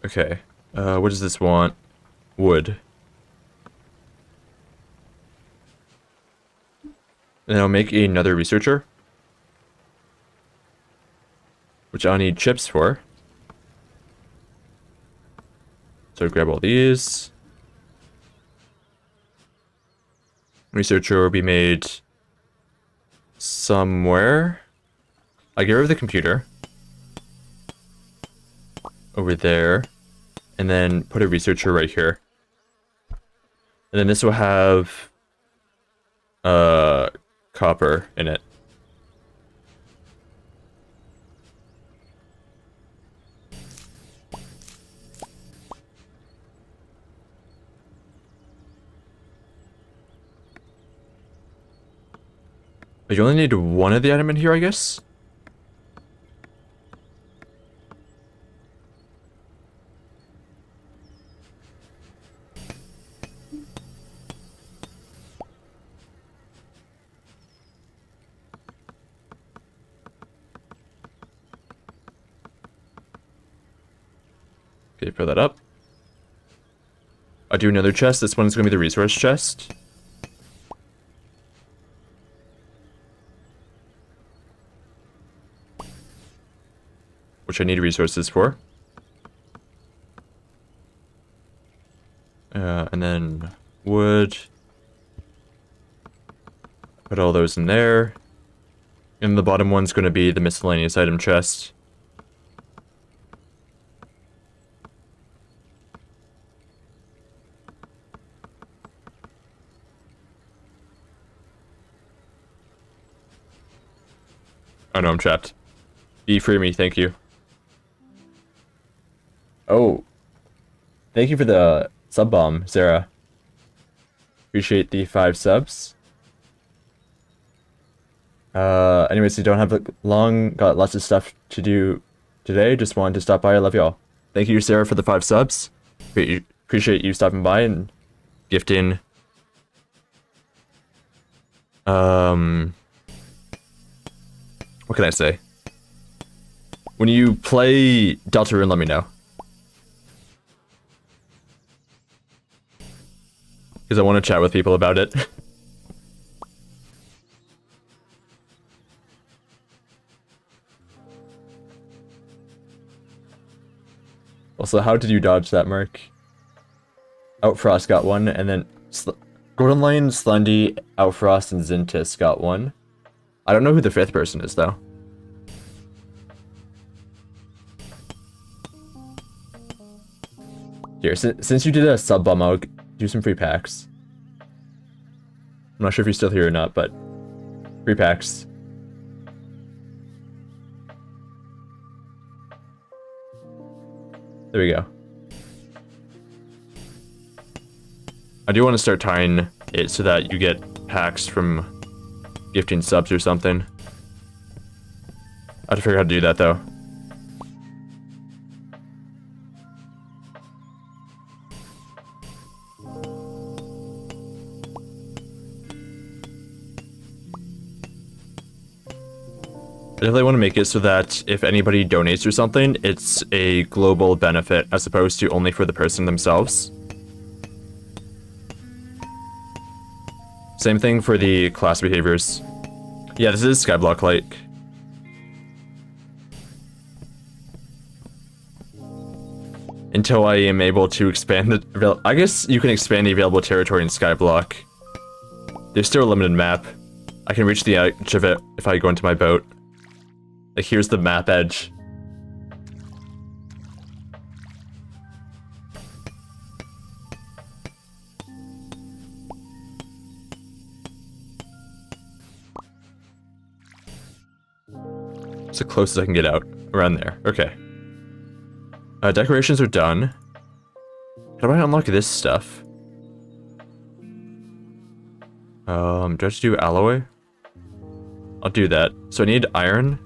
[SPEAKER 1] Okay. What does this want? Wood. And I'll make another researcher. Which I'll need chips for. So grab all these. Researcher will be made somewhere. I get rid of the computer. Over there. And then put a researcher right here. And then this will have copper in it. But you only need one of the item in here, I guess? Okay, fill that up. I'll do another chest. This one's gonna be the resource chest. Which I need resources for. And then wood. Put all those in there. And the bottom one's gonna be the miscellaneous item chest. Oh no, I'm trapped. Be free me, thank you. Oh. Thank you for the sub bomb, Sarah. Appreciate the 5 subs. Anyways, you don't have long, got lots of stuff to do today. Just wanted to stop by. I love y'all. Thank you, Sarah, for the 5 subs. Appreciate you stopping by and gifting. What can I say? When you play Deltarune, let me know. Because I want to chat with people about it. Also, how did you dodge that, Mark? Outfrost got one, and then Golden Lion, Slendy, Outfrost, and Zintis got one. I don't know who the 5th person is, though. Here, since you did a sub bomb, I'll do some free packs. I'm not sure if you're still here or not, but free packs. There we go. I do want to start tying it so that you get packs from gifting subs or something. I have to figure out how to do that though. I definitely want to make it so that if anybody donates or something, it's a global benefit as opposed to only for the person themselves. Same thing for the class behaviors. Yeah, this is Skyblock-like. Until I am able to expand the... I guess you can expand the available territory in Skyblock. There's still a limited map. I can reach the edge of it if I go into my boat. Like, here's the map edge. closest I can get out. Around there. Okay. Decorations are done. How do I unlock this stuff? Do I have to do alloy? I'll do that. So I need iron,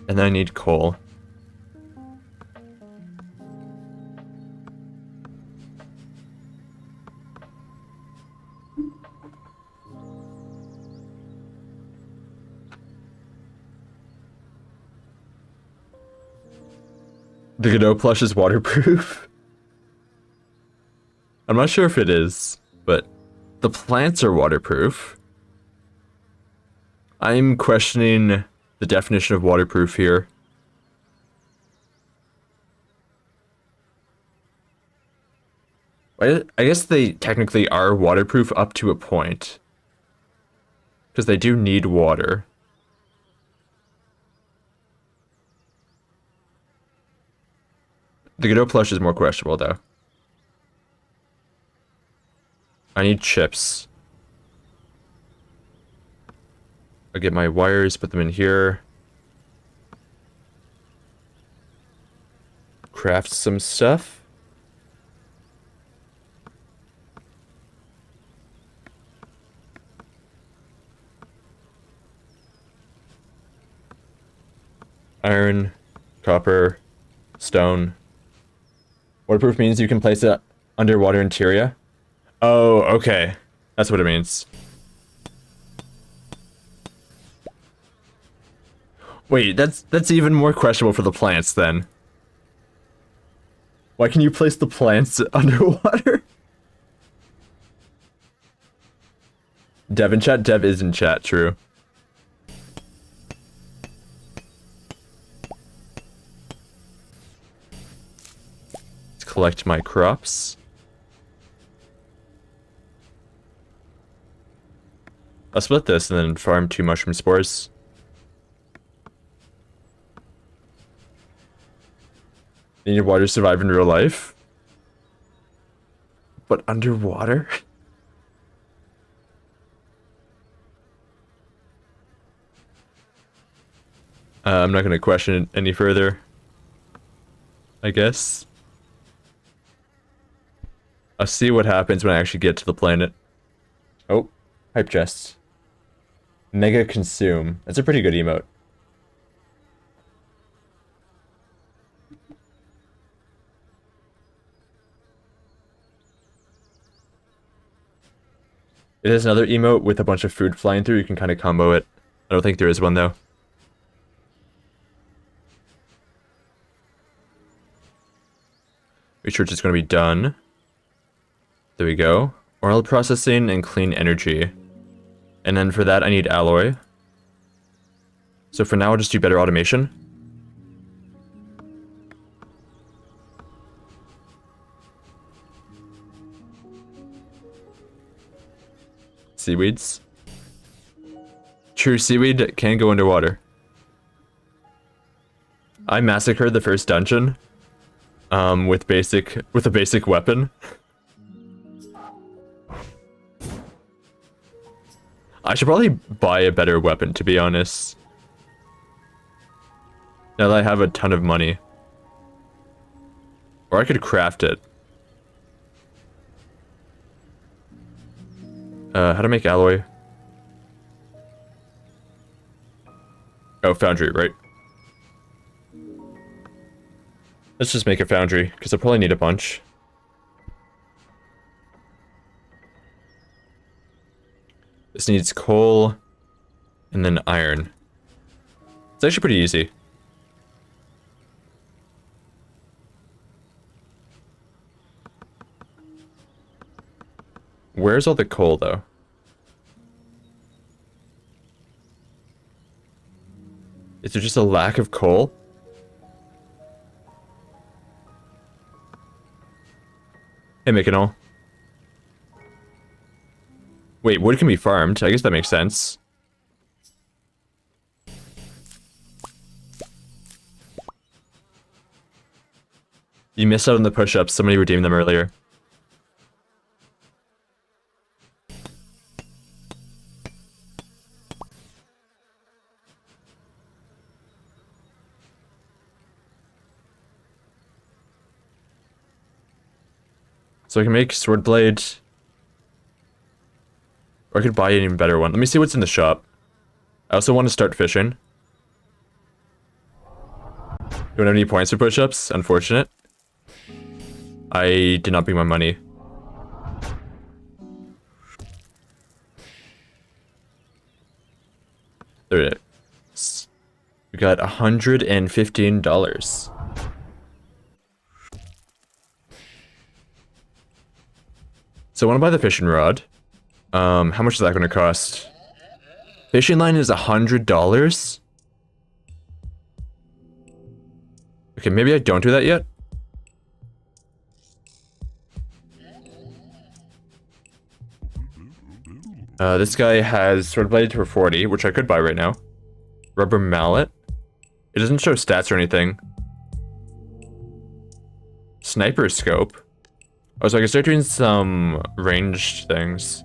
[SPEAKER 1] and then I need coal. The Godot plush is waterproof? I'm not sure if it is, but the plants are waterproof. I'm questioning the definition of waterproof here. I guess they technically are waterproof up to a point. Because they do need water. The Godot plush is more questionable, though. I need chips. I'll get my wires, put them in here. Craft some stuff. Iron, copper, stone. Waterproof means you can place it underwater interior. Oh, okay. That's what it means. Wait, that's even more questionable for the plants then. Why can you place the plants underwater? Dev in chat? Dev is in chat, true. Let's collect my crops. I'll split this and then farm 2 mushroom spores. You need water to survive in real life? But underwater? I'm not going to question it any further, I guess. I'll see what happens when I actually get to the planet. Oh, hype chest. Mega consume. That's a pretty good emote. It is another emote with a bunch of food flying through. You can kind of combo it. I don't think there is one though. Research is going to be done. There we go. Oil processing and clean energy. And then for that I need alloy. So for now I'll just do better automation. Seaweeds. True, seaweed can go underwater. I massacred the first dungeon with a basic weapon. I should probably buy a better weapon, to be honest. Now that I have a ton of money. Or I could craft it. How to make alloy? Oh, foundry, right? Let's just make a foundry, because I'll probably need a bunch. This needs coal, and then iron. It's actually pretty easy. Where's all the coal, though? Is there just a lack of coal? Hey, Mykonol. Wait, wood can be farmed. I guess that makes sense. You missed out on the push-ups. Somebody redeemed them earlier. So I can make sword blade. Or I could buy an even better one. Let me see what's in the shop. I also want to start fishing. Don't have any points for push-ups. Unfortunate. I did not bring my money. There it is. We got $115. So I want to buy the fishing rod. How much is that going to cost? Fishing line is $100? Okay, maybe I don't do that yet. This guy has sword blade for 40, which I could buy right now. Rubber mallet. It doesn't show stats or anything. Sniper scope. Oh, so I can start doing some ranged things.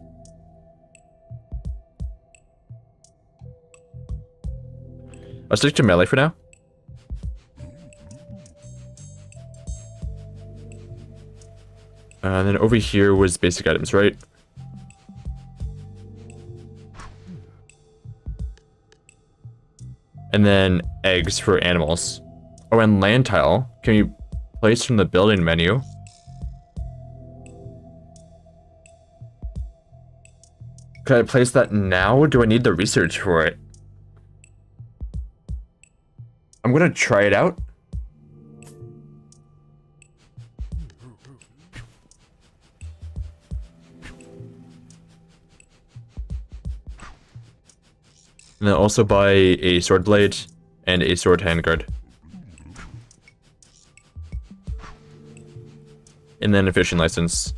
[SPEAKER 1] I'll stick to melee for now. And then over here was basic items, right? And then eggs for animals. Oh, and land tile can be placed from the building menu. Can I place that now, or do I need the research for it? I'm gonna try it out. And then also buy a sword blade and a sword handguard. And then a fishing license.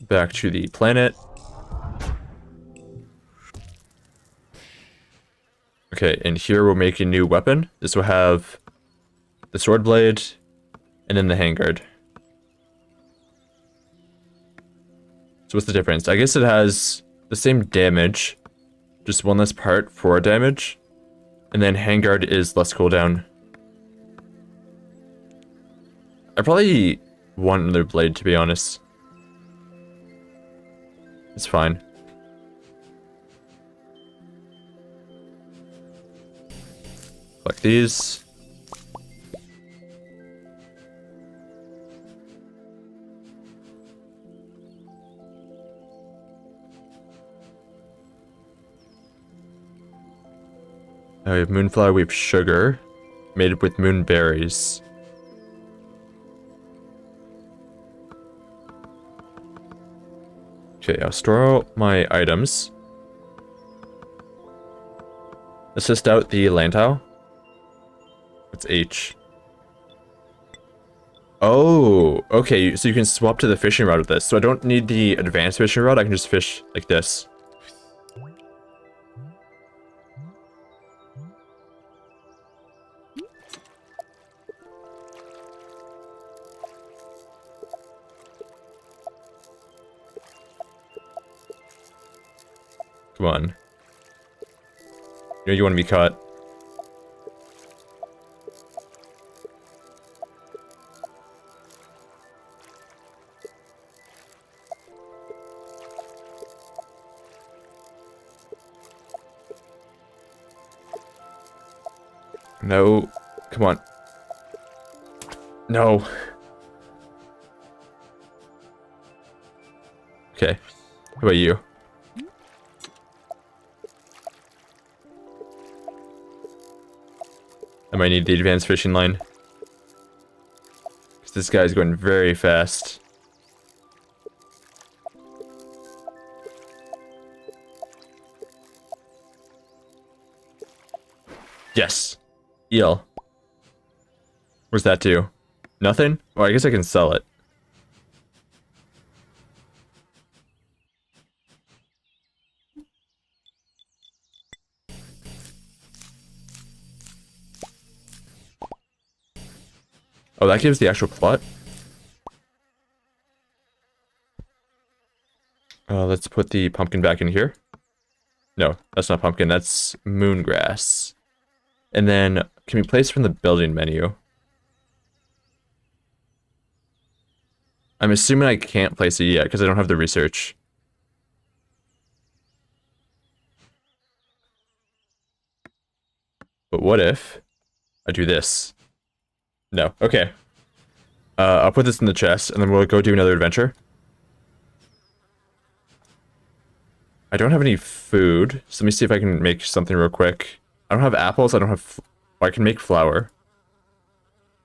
[SPEAKER 1] Back to the planet. Okay, and here we'll make a new weapon. This will have the sword blade, and then the handguard. So what's the difference? I guess it has the same damage, just one less part for damage, and then handguard is less cooldown. I probably want another blade, to be honest. It's fine. Like these. We have moonflower, we have sugar, made with moonberries. Okay, I'll store out my items. Assist out the land tile. What's H? Oh, okay, so you can swap to the fishing rod with this. So I don't need the advanced fishing rod, I can just fish like this. Come on. You know you want to be caught. No. Come on. No. Okay. How about you? I might need the advanced fishing line. Because this guy's going very fast. Yes. Eel. Where's that do? Nothing? Oh, I guess I can sell it. Oh, that gives the actual plot? Let's put the pumpkin back in here. No, that's not pumpkin. That's moongrass. And then, can we place from the building menu? I'm assuming I can't place it yet because I don't have the research. But what if I do this? No. Okay. I'll put this in the chest, and then we'll go do another adventure. I don't have any food, so let me see if I can make something real quick. I don't have apples, I don't have... I can make flour.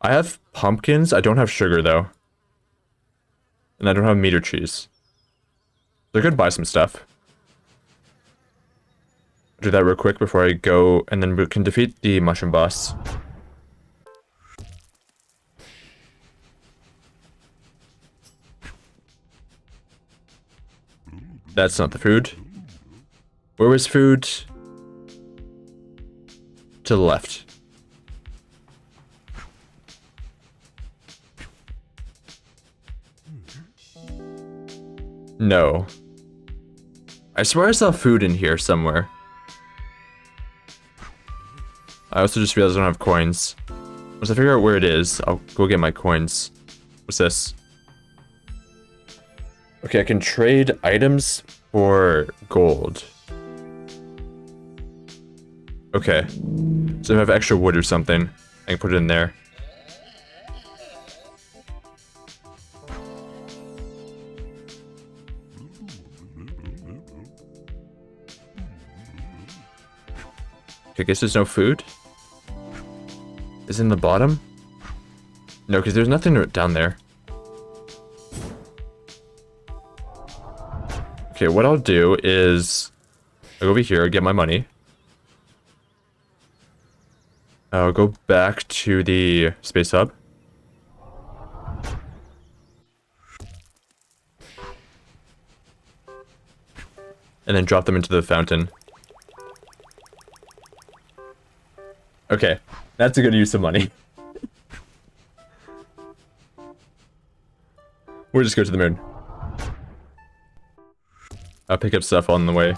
[SPEAKER 1] I have pumpkins, I don't have sugar, though. And I don't have meat or cheese. So I could buy some stuff. I'll do that real quick before I go, and then we can defeat the mushroom boss. That's not the food. Where was food? To the left. No. I swear I saw food in here somewhere. I also just realized I don't have coins. Once I figure out where it is, I'll go get my coins. What's this? Okay, I can trade items for gold. Okay. So if I have extra wood or something, I can put it in there. Okay, I guess there's no food? Is it in the bottom? No, because there's nothing down there. Okay, what I'll do is... I'll go over here, get my money. I'll go back to the space hub. And then drop them into the fountain. Okay, that's a good use of money. We'll just go to the moon. I'll pick up stuff on the way.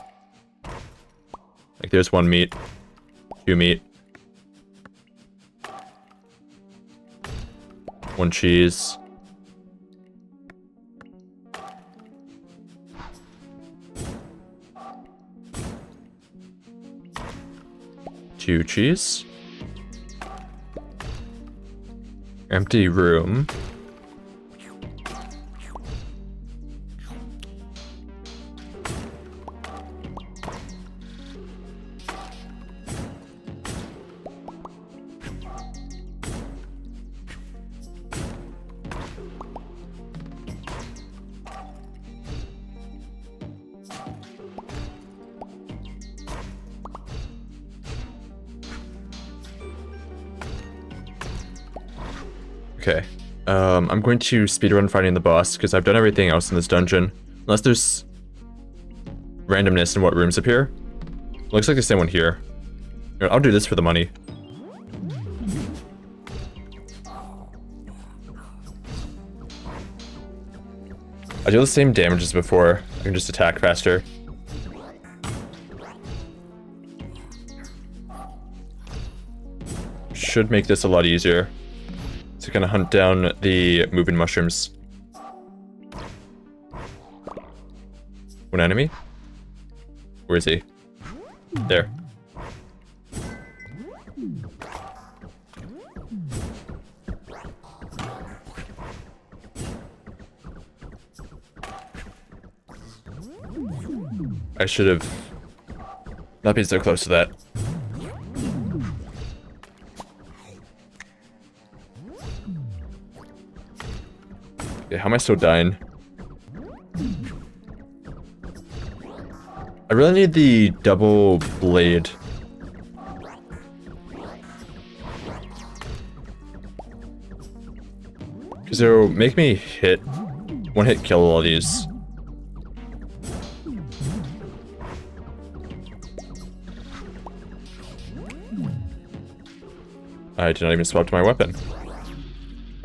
[SPEAKER 1] Like there's 1 meat, 2 meat, 1 cheese. Two cheese. Empty room. Okay. I'm going to speedrun finding the boss, because I've done everything else in this dungeon. Unless there's randomness in what rooms appear. Looks like the same one here. I'll do this for the money. I do the same damage as before. I can just attack faster. Should make this a lot easier. To kind of hunt down the moving mushrooms. One enemy? Where is he? There. I should have not been so close to that. Okay, how am I still dying? I really need the double blade. Because it'll make me hit, one hit kill all these. I did not even swap to my weapon.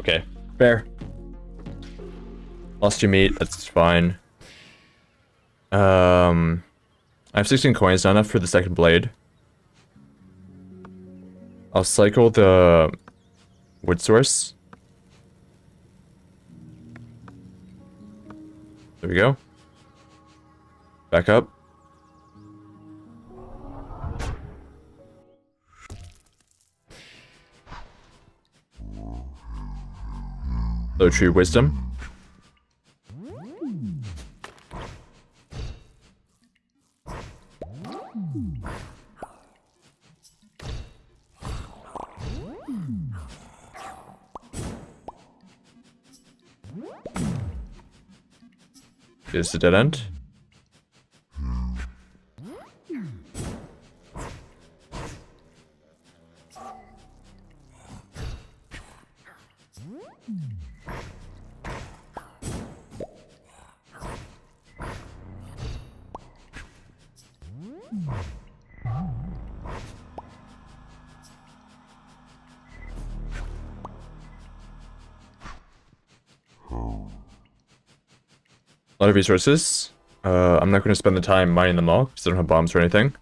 [SPEAKER 1] Okay, fair. Lost your meat, that's fine. I have 16 coins, not enough for the second blade. I'll cycle the wood source. There we go. Back up. Low tree wisdom. Is the dead end? A lot of resources. I'm not going to spend the time mining them all because I don't have bombs or anything.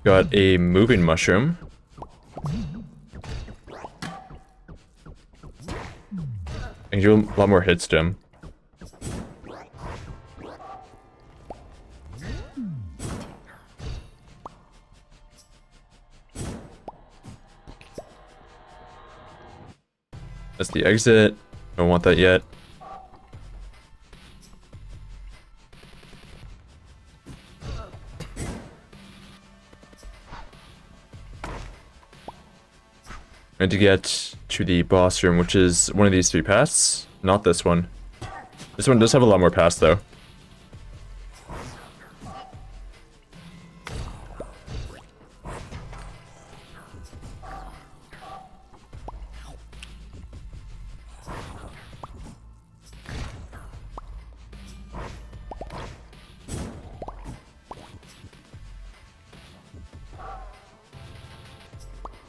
[SPEAKER 1] Got a moving mushroom. I can do a lot more hits to him. That's the exit. Don't want that yet. I need to get to the boss room, which is one of these 3 paths. Not this one. This one does have a lot more paths, though.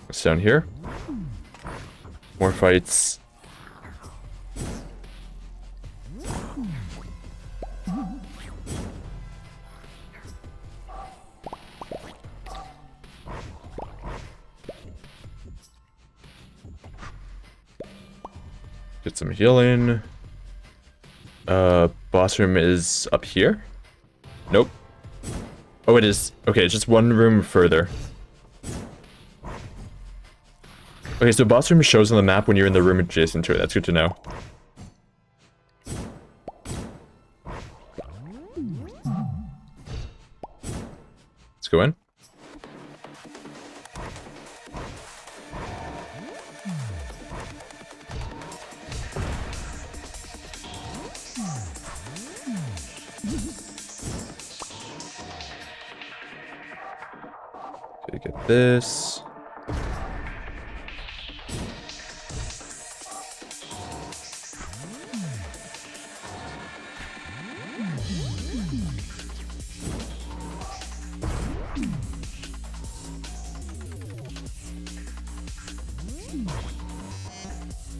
[SPEAKER 1] What's down here? More fights. Get some healing. Boss room is up here? Nope. Oh, it is. Okay, it's just one room further. Okay, so boss room shows on the map when you're in the room adjacent to it. That's good to know. Let's go in. Okay, get this.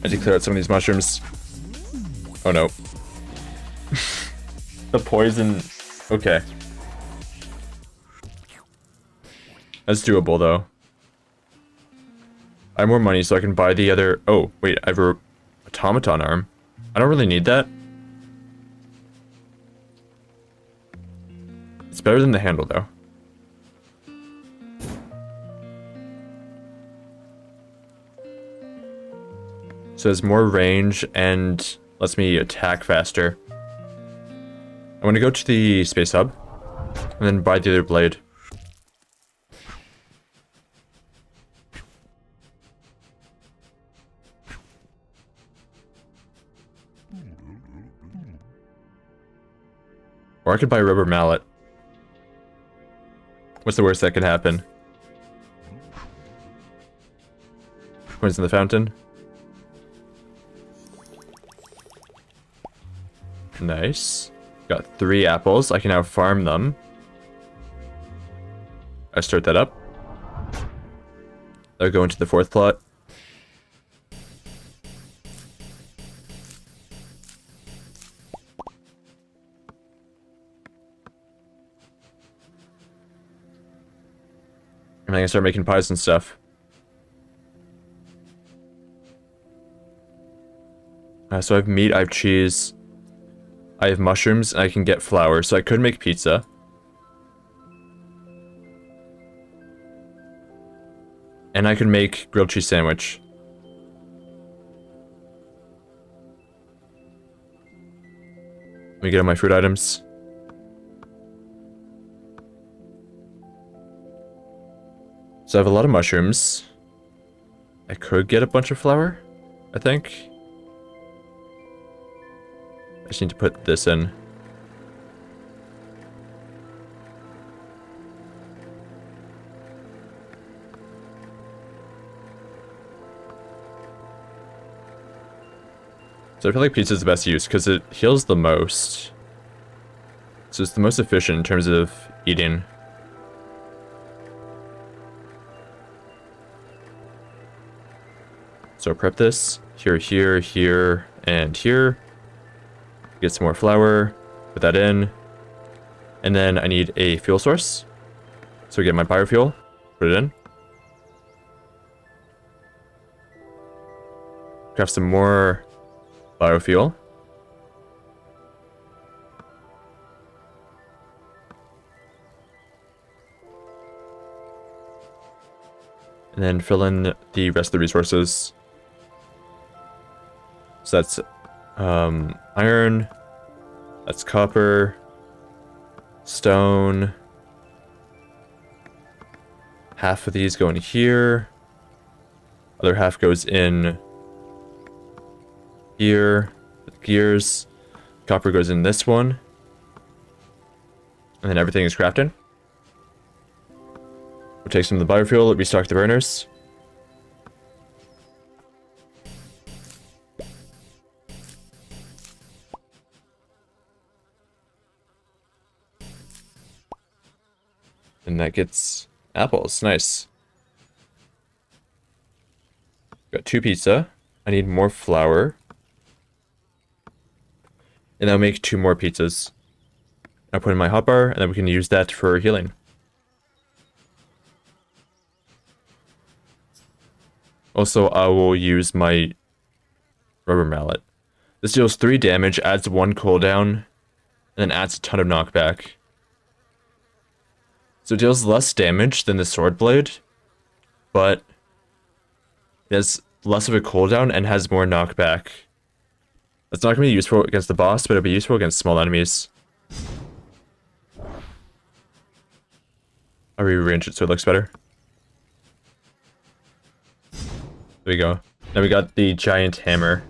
[SPEAKER 1] I need to clear out some of these mushrooms. Oh no. The poison. Okay. That's doable though. I have more money so I can buy the other. Oh, wait, I have a automaton arm. I don't really need that. It's better than the handle though. So it has more range and lets me attack faster. I want to go to the space hub and then buy the other blade. Or I could buy a rubber mallet. What's the worst that could happen? Coins in the fountain. Nice. Got 3 apples. I can now farm them. I start that up. I'll go into the 4th plot. I can start making pies and stuff. So I have meat, I have cheese, I have mushrooms, and I can get flour, so I could make pizza. And I could make grilled cheese sandwich. Let me get on my food items. So I have a lot of mushrooms. I could get a bunch of flour, I think. I just need to put this in. So I feel like pizza is the best use because it heals the most. So it's the most efficient in terms of eating. So prep this here, here, here, and here. Get some more flour, put that in. And then I need a fuel source. So get my biofuel, put it in. Craft some more biofuel. And then fill in the rest of the resources. So that's iron, that's copper, stone. Half of these go in here. Other half goes in here, with gears. Copper goes in this one. And then everything is crafted. We'll take some of the biofuel, restock the burners. And that gets apples, nice. Got 2 pizza. I need more flour. And I'll make 2 more pizzas. I'll put in my hotbar, and then we can use that for healing. Also, I will use my rubber mallet. This deals 3 damage, adds 1 cooldown, and then adds a ton of knockback. So it deals less damage than the sword blade, but it has less of a cooldown and has more knockback. That's not going to be useful against the boss, but it'll be useful against small enemies. I'll rearrange it so it looks better. There we go. Now we got the giant hammer.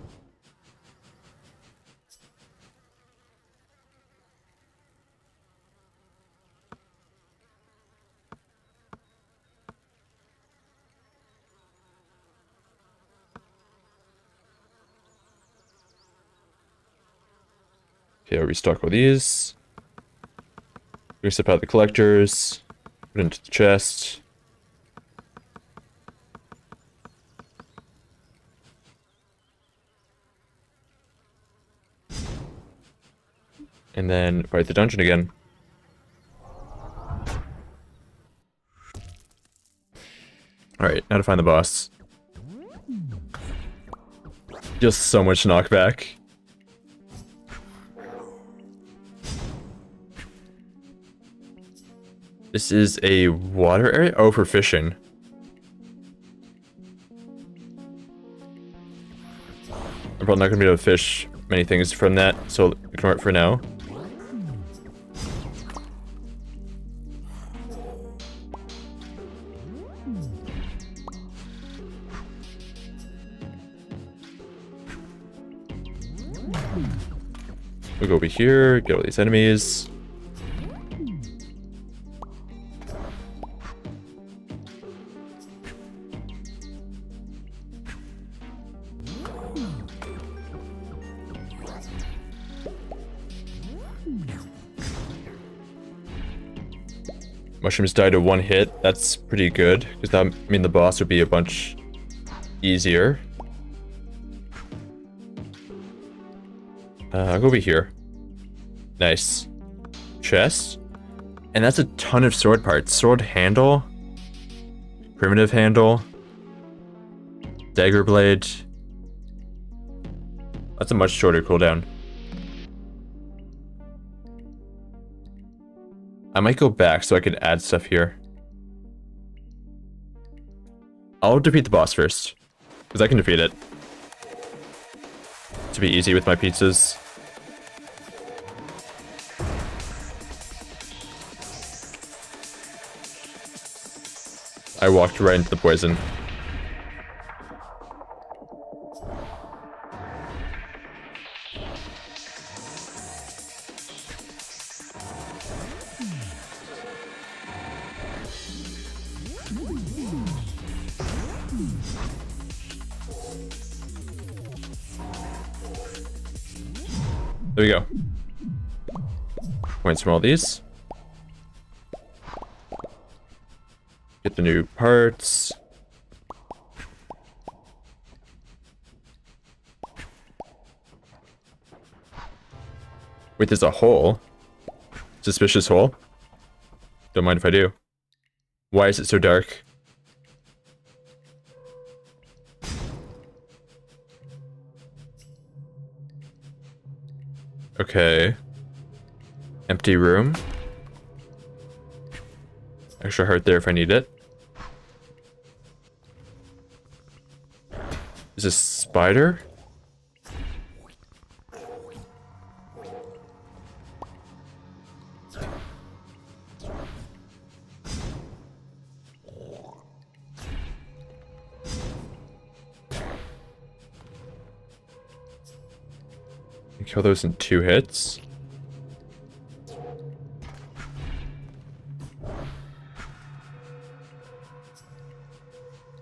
[SPEAKER 1] Okay, I'll restock all these. Reset out the collectors. Put it into the chest. And then fight the dungeon again. Alright, now to find the boss. Just so much knockback. This is a water area? Oh, for fishing. I'm probably not going to be able to fish many things from that, so ignore it for now. We'll go over here, get all these enemies. Mushrooms die to 1 hit. That's pretty good, because that mean the boss would be a bunch easier. I'll go over here. Nice. Chest. And that's a ton of sword parts. Sword handle. Primitive handle. Dagger blade. That's a much shorter cooldown. I might go back so I could add stuff here. I'll defeat the boss first, because I can defeat it. To be easy with my pizzas. I walked right into the poison. There we go. Points from all these. Get the new parts. Wait, there's a hole. Suspicious hole. Don't mind if I do. Why is it so dark? Okay. Empty room. Extra heart there if I need it. Is this spider? Kill those in 2 hits.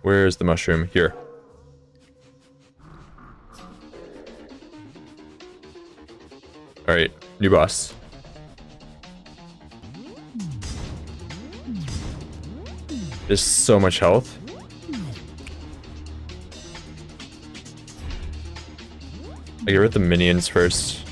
[SPEAKER 1] Where's the mushroom? Here. Alright, new boss. There's so much health. I get rid of the minions first.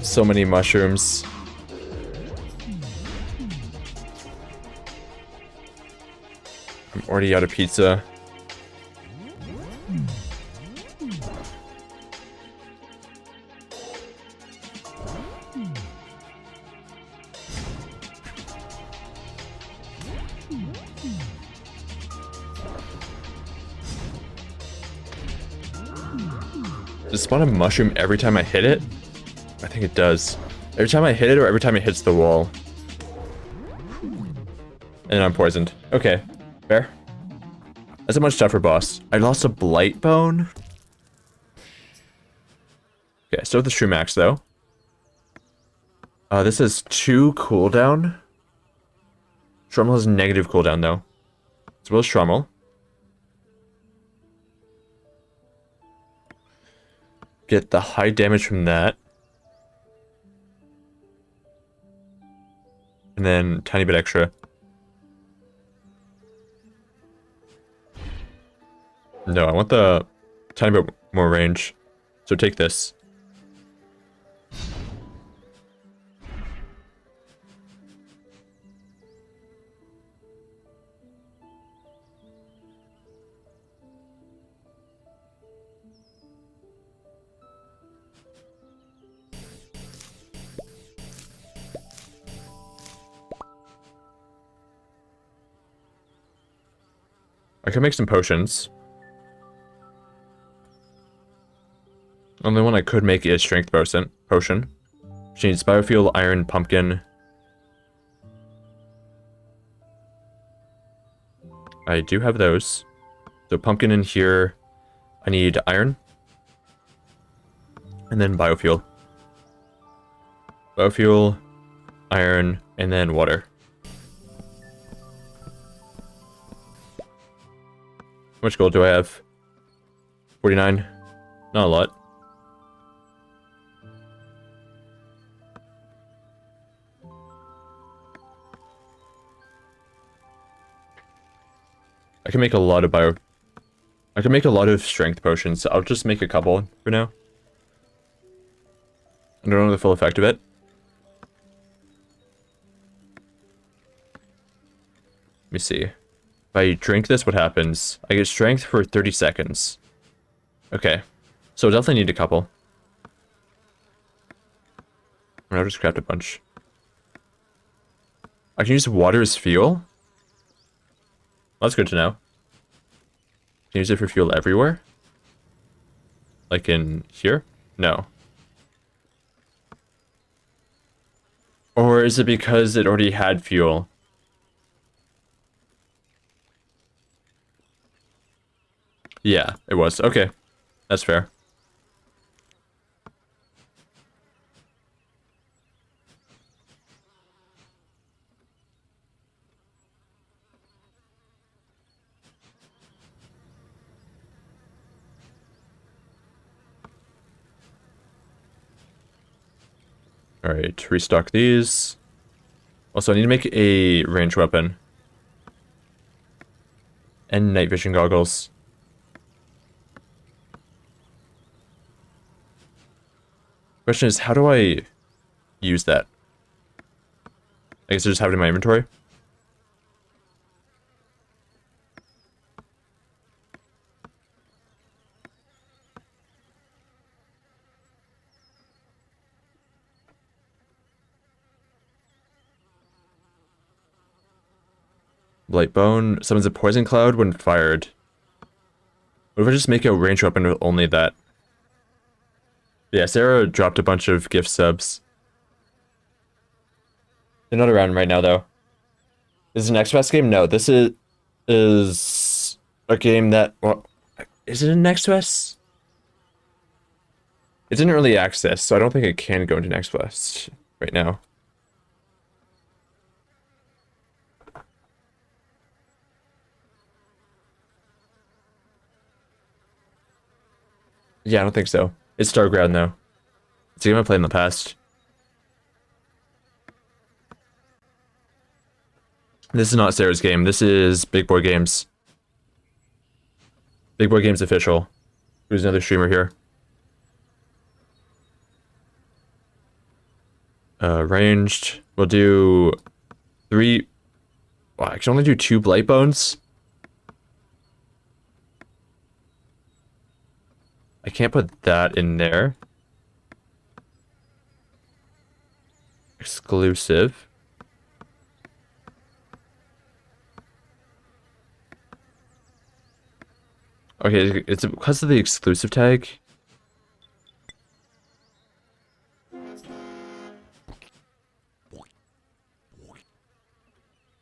[SPEAKER 1] So many mushrooms. I'm already out of pizza. Does it spawn a mushroom every time I hit it? I think it does. Every time I hit it or every time it hits the wall? And I'm poisoned. Okay, fair. That's a much tougher boss. I lost a blight bone. Okay, still with the shroom axe though. This has 2 cooldown. Shrummel has negative cooldown though. As well as Shrummel. Get the high damage from that. And then tiny bit extra. No, I want the tiny bit more range. So take this. I can make some potions. Only one I could make is strength potion. Which needs biofuel, iron, pumpkin. I do have those. So pumpkin in here. I need iron. And then biofuel. Biofuel, iron, and then water. much gold do I have? 49. Not a lot. I can make a lot of I can make a lot of strength potions, so I'll just make a couple for now. I don't know the full effect of it. Let me see. If I drink this, what happens? I get strength for 30 seconds. Okay. So I definitely need a couple. I'll just craft a bunch. I can use water as fuel? That's good to know. Can you use it for fuel everywhere? Like in here? No. Or is it because it already had fuel? Yeah, it was. Okay. That's fair. Alright, restock these. Also, I need to make a ranged weapon. And night vision goggles. Question is, how do I use that? I guess I just have it in my inventory. Light bone summons a poison cloud when fired. What if I just make a ranged weapon with only that? Yeah, Sarah dropped a bunch of gift subs. They're not around right now, though. This is an Next game? No, this is a game that... Well, is it in Next? It's in early access, so I don't think it can go into Next right now. Yeah, I don't think so. It's Starground, though. It's a game I played in the past. This is not Sarah's game. This is Big Boy Games. Big Boy Games official. Who's another streamer here? Ranged. We'll do 3... Well, I can only do 2 blight bones. I can't put that in there. Exclusive. Okay, it's because of the exclusive tag.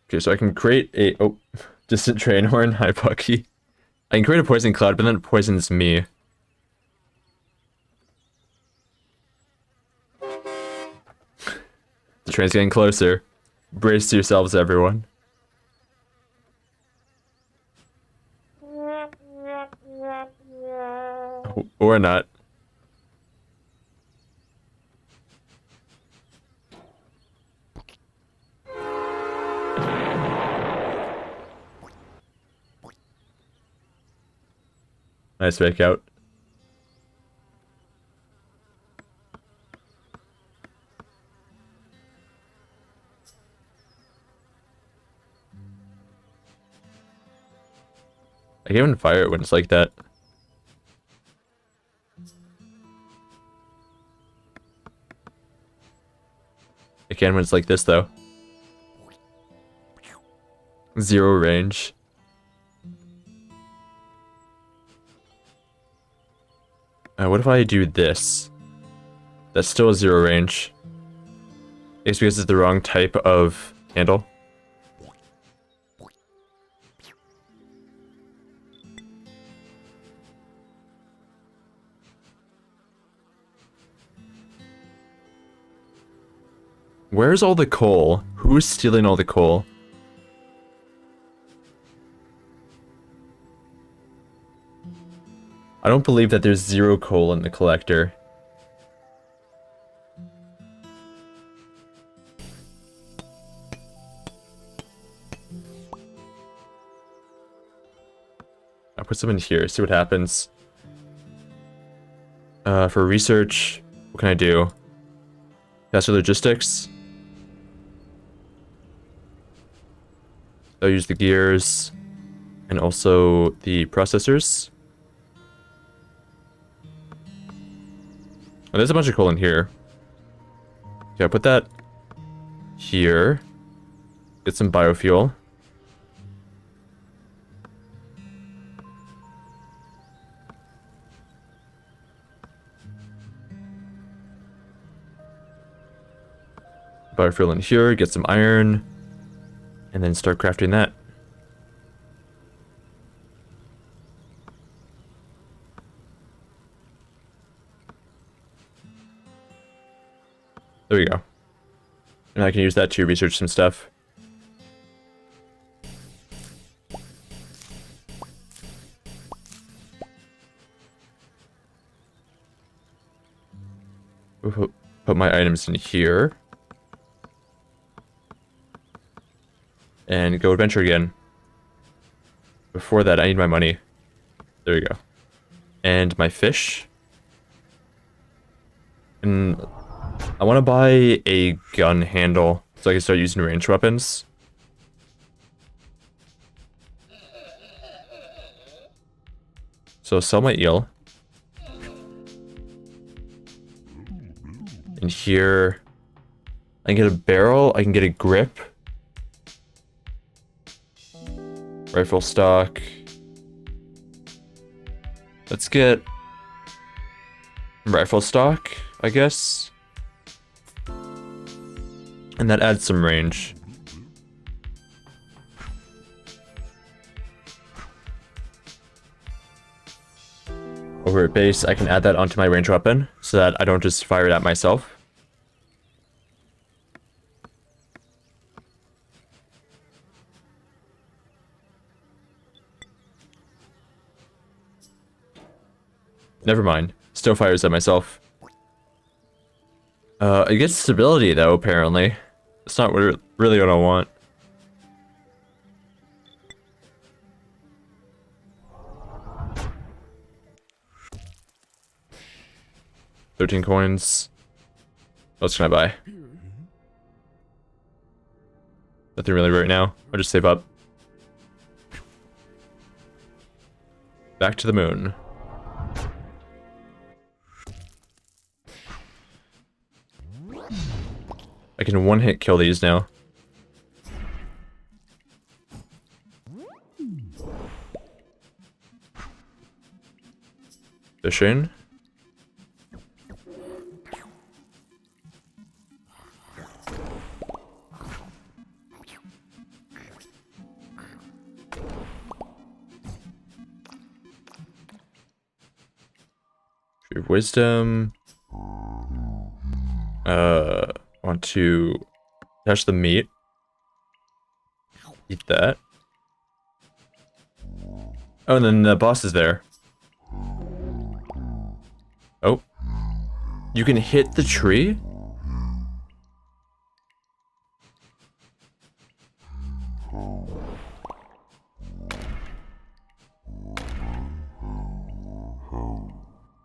[SPEAKER 1] Okay, so I can create a... Oh, distant train horn. Hi, Bucky. I can create a poison cloud, but then it poisons me. The train's getting closer. Brace yourselves, everyone. Or not. Nice fake out. I can't even fire it when it's like that. I can when it's like this, though. 0 range. What if I do this? That's still a 0 range. It's because it's the wrong type of handle. Where's all the coal? Who's stealing all the coal? I don't believe that there's 0 coal in the collector. I'll put some in here, see what happens. For research, what can I do? Faster logistics. I'll use the gears and also the processors. Oh, there's a bunch of coal in here. Okay, I'll put that here. Get some biofuel. Biofuel in here, get some iron, and then start crafting that. There we go. And I can use that to research some stuff. Put my items in here. And go adventure again. Before that, I need my money. There we go. And my fish. And I want to buy a gun handle so I can start using ranged weapons. So sell my eel. And here, I can get a barrel, I can get a grip. Rifle stock. Let's get rifle stock, I guess. And that adds some range. Over at base, I can add that onto my ranged weapon so that I don't just fire it at myself. Never mind. Still fires at myself. It gets stability though, apparently. That's not really what I want. $13 coins. What else can I buy? Nothing really right now. I'll just save up. Back to the moon. I can one-hit kill these now. Fishing. Tree of Wisdom. Want to touch the meat. Eat that. Oh, and then the boss is there. Oh. You can hit the tree?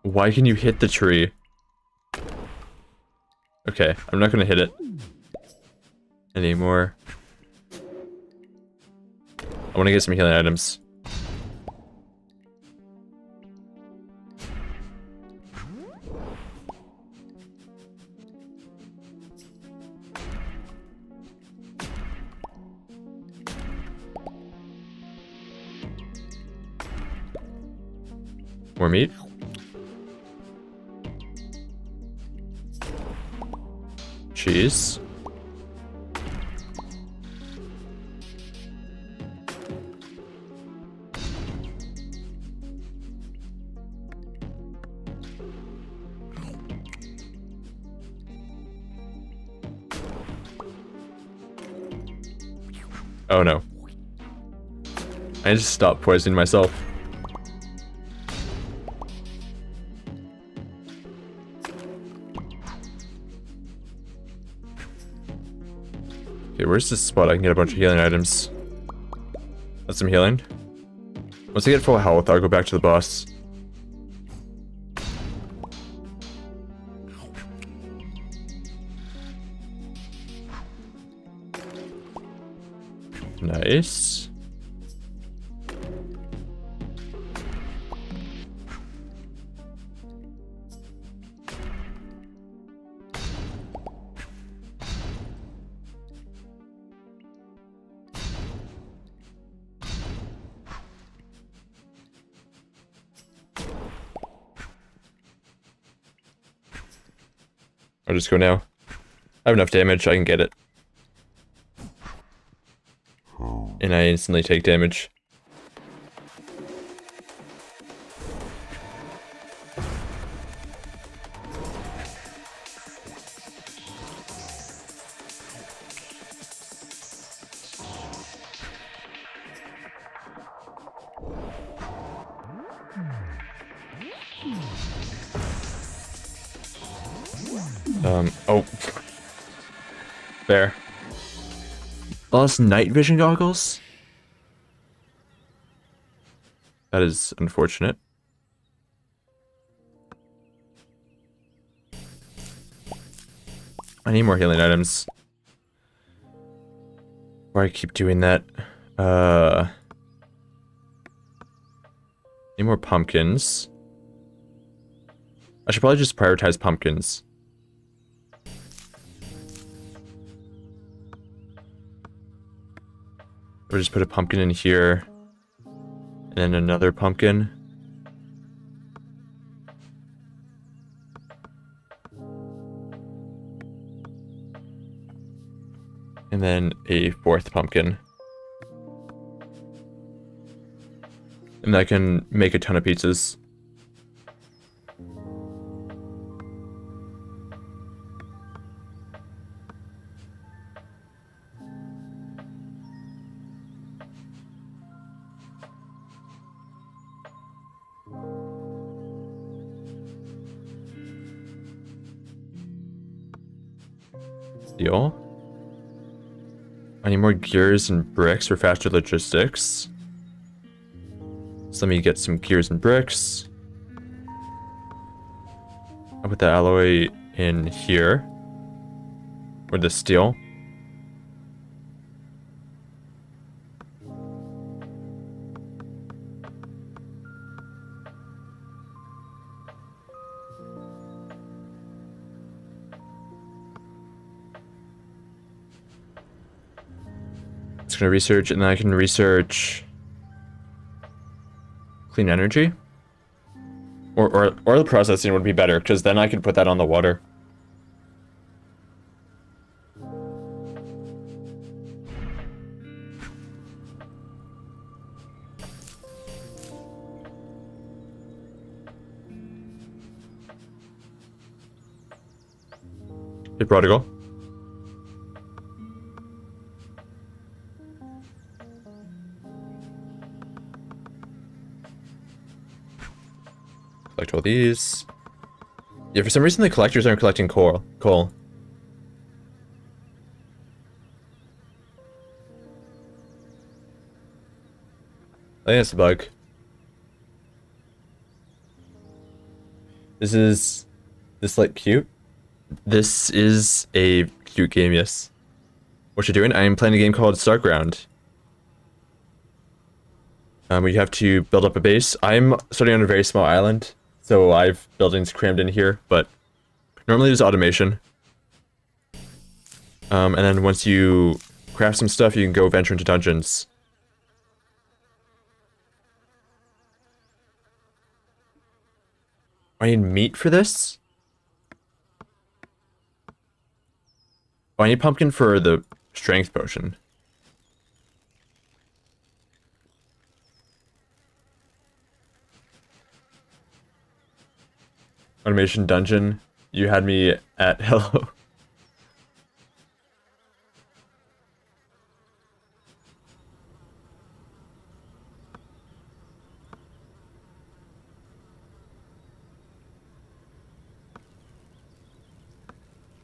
[SPEAKER 1] Why can you hit the tree? Okay, I'm not gonna hit it anymore. I want to get some healing items. More meat. Cheese. Oh no. I just stopped poisoning myself. Okay, where's this spot I can get a bunch of healing items? That's some healing. Once I get full health, I'll go back to the boss. Nice. I'll just go now. I have enough damage, I can get it. And I instantly take damage. Oh. There. Lost night vision goggles? That is unfortunate. I need more healing items. Why I keep doing that? Need more pumpkins. I should probably just prioritize pumpkins. We'll just put a pumpkin in here. And then another pumpkin. And then a fourth pumpkin. And I can make a ton of pizzas. Deal. I need more gears and bricks for faster logistics. So let me get some gears and bricks. I'll put the alloy in here. Or the steel. It's gonna research, and then I can research clean energy. Or the processing would be better, because then I could put that on the water. Hey, prodigal. Collect all these. Yeah, for some reason the collectors aren't collecting coal. I think that's a bug. Is this like cute? This is a cute game, yes. What you're doing? I'm playing a game called Starground. Where you have to build up a base. I'm starting on a very small island, so I've buildings crammed in here, but normally there's automation. And then once you craft some stuff, you can go venture into dungeons. I need meat for this? Oh, I need pumpkin for the strength potion. Automation dungeon. You had me at hello.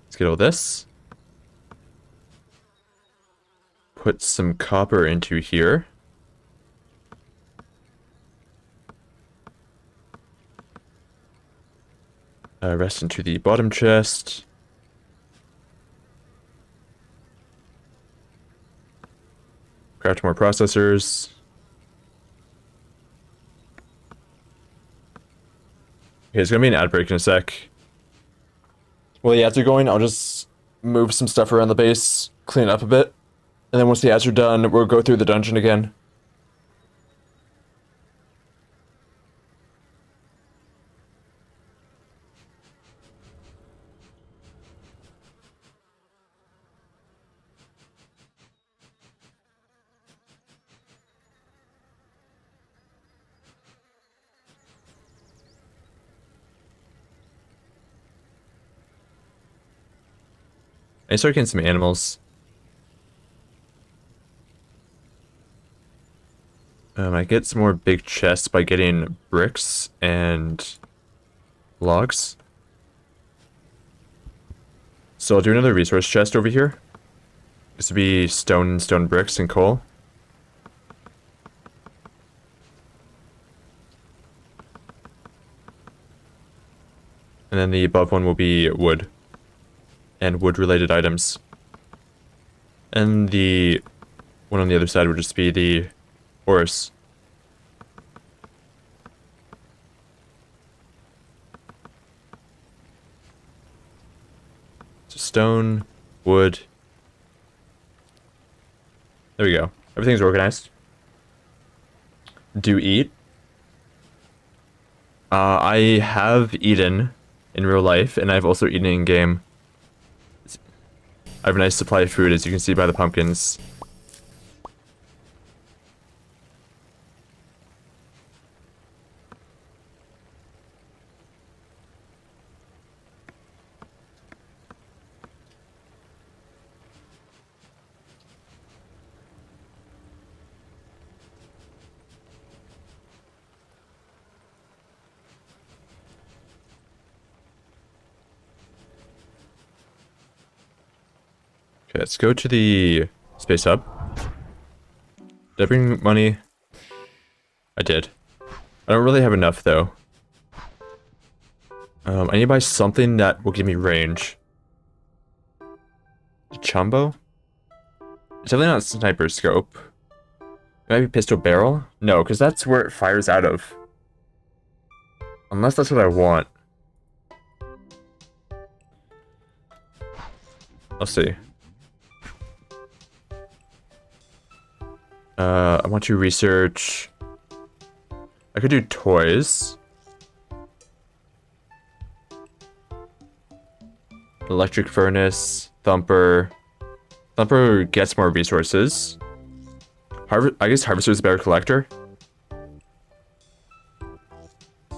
[SPEAKER 1] Let's get all this. put some copper into here. Rest into the bottom chest. Craft more processors. Okay, it's gonna be an ad break in a sec. While the ads are going, I'll just move some stuff around the base, clean it up a bit, and then once the ads are done, we'll go through the dungeon again. I start getting some animals. I get some more big chests by getting bricks and logs. So I'll do another resource chest over here. This would be stone bricks and coal. And then the above one will be wood. And wood-related items. And the one on the other side would just be the horse. So stone, wood. There we go. Everything's organized. Do eat. I have eaten in real life, and I've also eaten in game. I have a nice supply of food, as you can see by the pumpkins. Okay, let's go to the space hub. Did I bring money? I did. I don't really have enough, though. I need to buy something that will give me range. Chumbo? It's definitely not a sniper scope. Maybe pistol barrel? No, because that's where it fires out of. Unless that's what I want. I'll see. I want to research. I could do toys. Electric furnace, thumper. Thumper gets more resources. I guess harvester is a better collector. And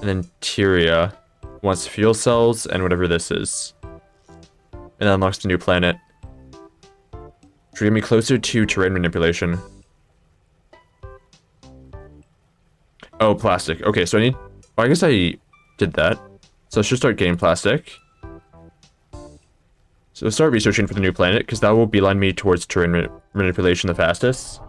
[SPEAKER 1] then Tyria wants fuel cells and whatever this is. And that unlocks the new planet. Which will get me closer to terrain manipulation. Oh, plastic. Okay, so I need... Oh, I guess I did that. So I should start getting plastic. So I'll start researching for the new planet, because that will beeline me towards terrain manipulation the fastest.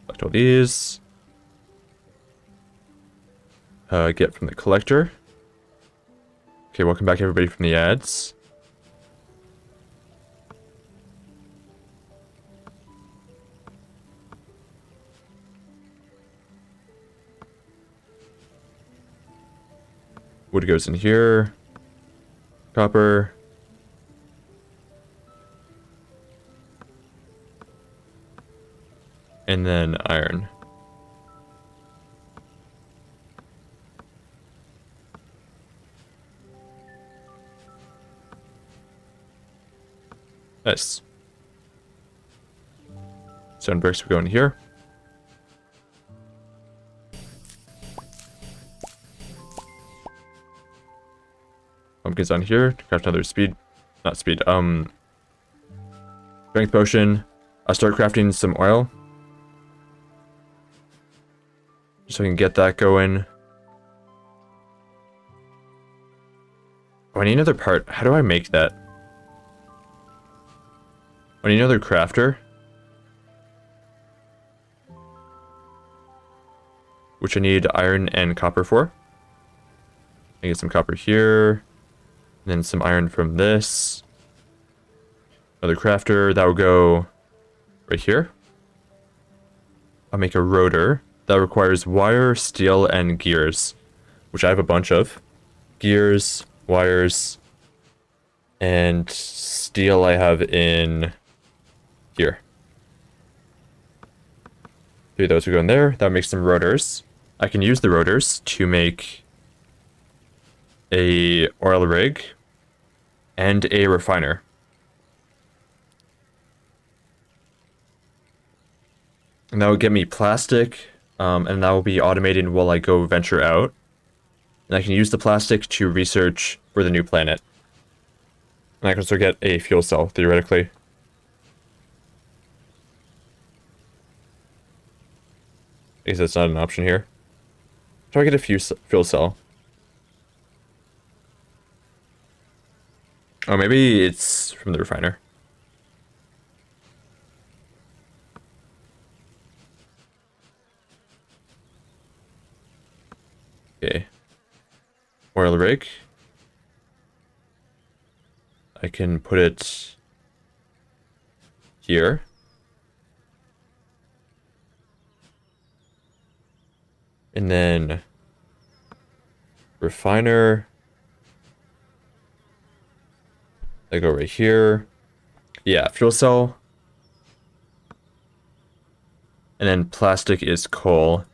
[SPEAKER 1] Collect all these. Get from the collector. Okay, welcome back everybody from the ads. Wood goes in here. Copper. And then iron. Nice. Stone bricks will go in here. tokens on here to craft another strength potion. I'll start crafting some oil. So we can get that going. Oh, I need another part. How do I make that? I need another crafter. Which I need iron and copper for. I get some copper here. And then some iron from this. Another crafter. That will go right here. I'll make a rotor. That requires wire, steel, and gears. Which I have a bunch of. Gears, wires, and steel I have in here. 3 of those will go in there. That makes some rotors. I can use the rotors to make a oil rig and a refiner. And that will get me plastic, and that will be automated while I go venture out. And I can use the plastic to research for the new planet. And I can also get a fuel cell, theoretically. I guess that's not an option here. How do I get a fuel cell? Oh, maybe it's from the refiner. Okay. Oil rig. I can put it here. And then refiner. I go right here. Yeah, fuel cell. And then plastic is coal.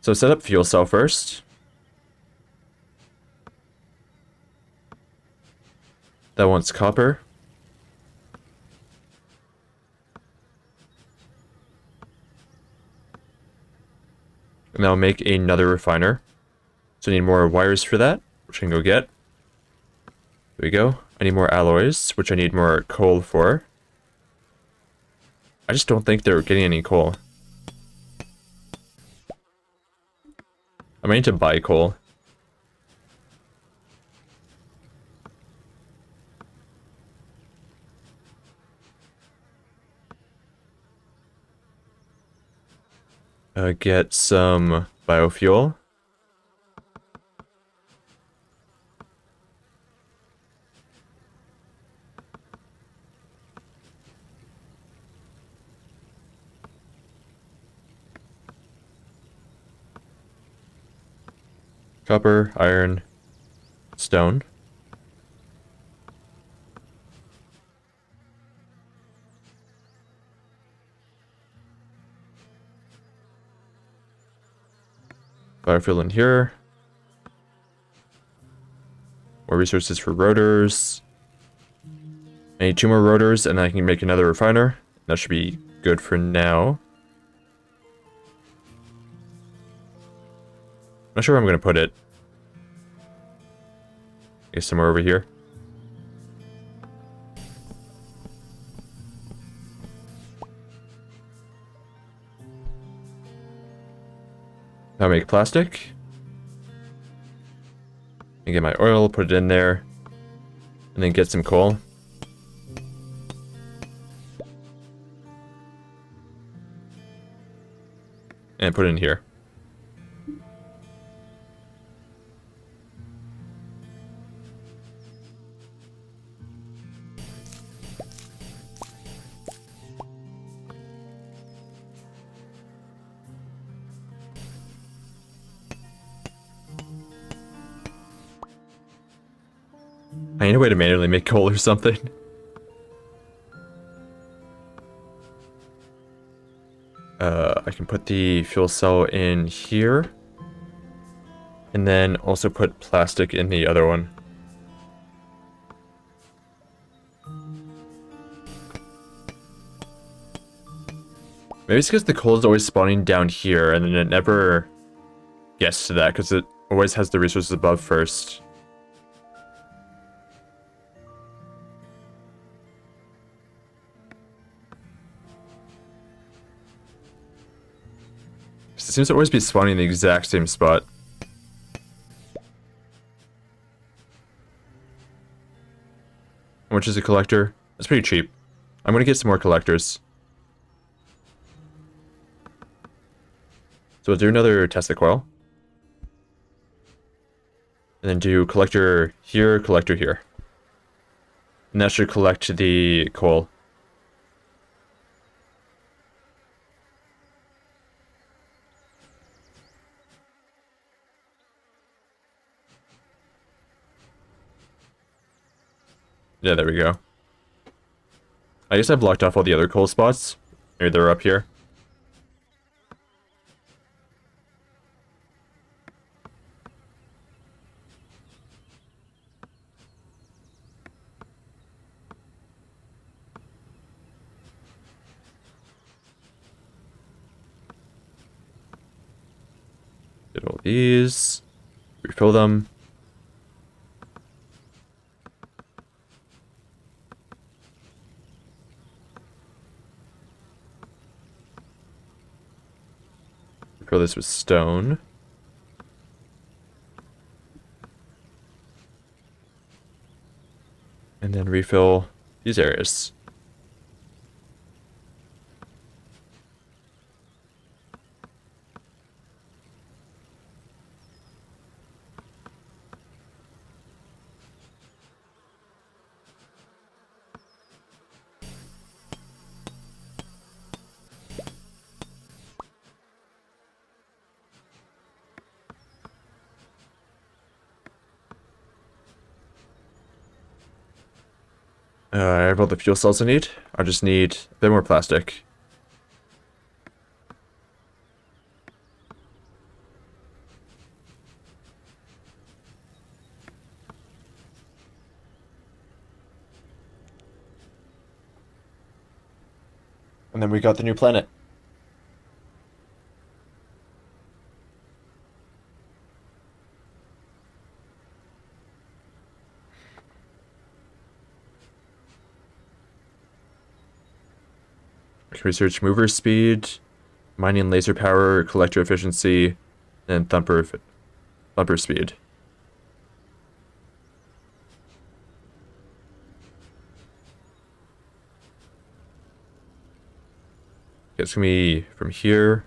[SPEAKER 1] So set up fuel cell first. That wants copper. And I'll make another refiner. So I need more wires for that, which I can go get. There we go. I need more alloys, which I need more coal for. I just don't think they're getting any coal. I might need to buy coal. Get some biofuel. Copper, iron, stone. Biofuel in here. More resources for rotors. I need 2 more rotors and I can make another refiner. That should be good for now. Not sure where I'm going to put it. I guess somewhere over here. Now make plastic. And get my oil, put it in there. And then get some coal. And put it in here. I need a way to manually make coal or something. I can put the fuel cell in here. And then also put plastic in the other one. Maybe it's because the coal is always spawning down here and then it never gets to that because it always has the resources above first. 'Cause it seems to always be spawning in the exact same spot. How much is a collector? That's pretty cheap. I'm gonna get some more collectors. So we'll do another Tesla coil. And then do collector here, collector here. And that should collect the coal. Yeah, there we go. I guess I blocked off all the other coal spots. Maybe they're up here. Get all these. Refill them. Refill this with stone. And then refill these areas. I have all the fuel cells I need. I just need a bit more plastic. And then we got the new planet. Research mover speed, mining laser power, collector efficiency, and thumper speed. It's gonna be from here.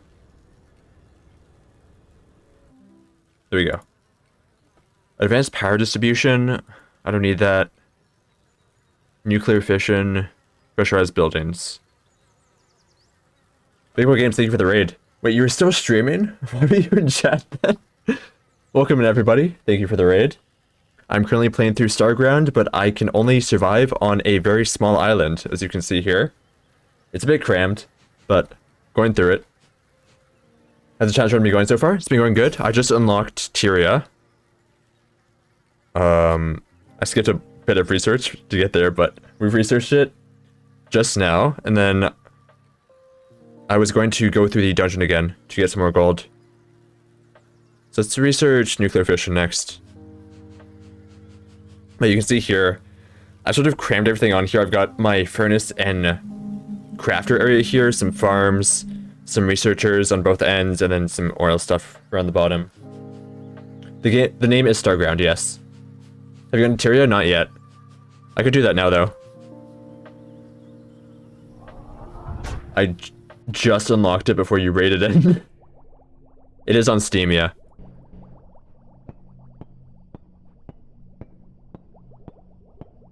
[SPEAKER 1] There we go. Advanced power distribution. I don't need that. Nuclear fission, pressurized buildings. Big Boy Games, thank you for the raid. Wait, you were still streaming? Why were you in chat then? Welcome in, everybody. Thank you for the raid. I'm currently playing through Starground, but I can only survive on a very small island, as you can see here. It's a bit crammed, but going through it. How's the challenge run been going so far? It's been going good. I just unlocked Tyria. I skipped a bit of research to get there, but we've researched it just now, and then I was going to go through the dungeon again to get some more gold. So let's research nuclear fission next. But you can see here, I sort of crammed everything on here. I've got my furnace and crafter area here, some farms, some researchers on both ends, and then some oil stuff around the bottom. The name is Starground, yes. Have you gotten Tyria? Not yet. I could do that now, though. I just unlocked it before you raided it. It is on Steam, yeah.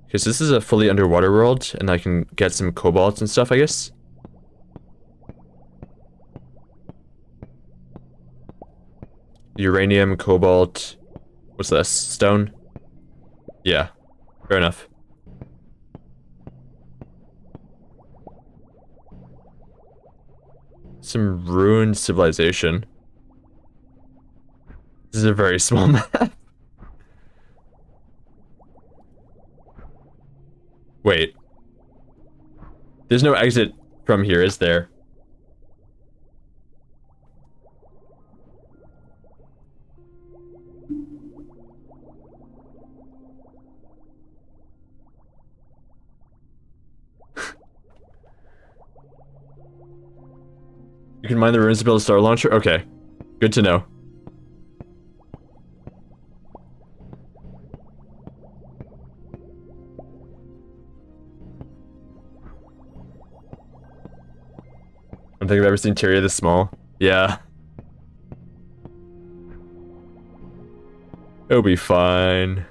[SPEAKER 1] Because this is a fully underwater world, and I can get some cobalt and stuff, I guess. Uranium, cobalt. What's this? Stone? Yeah, fair enough. Some ruined civilization. This is a very small map. Wait. There's no exit from here, is there? You can mine the ruins to build a star launcher? Okay. Good to know. I don't think I've ever seen Tyria this small. Yeah. It'll be fine.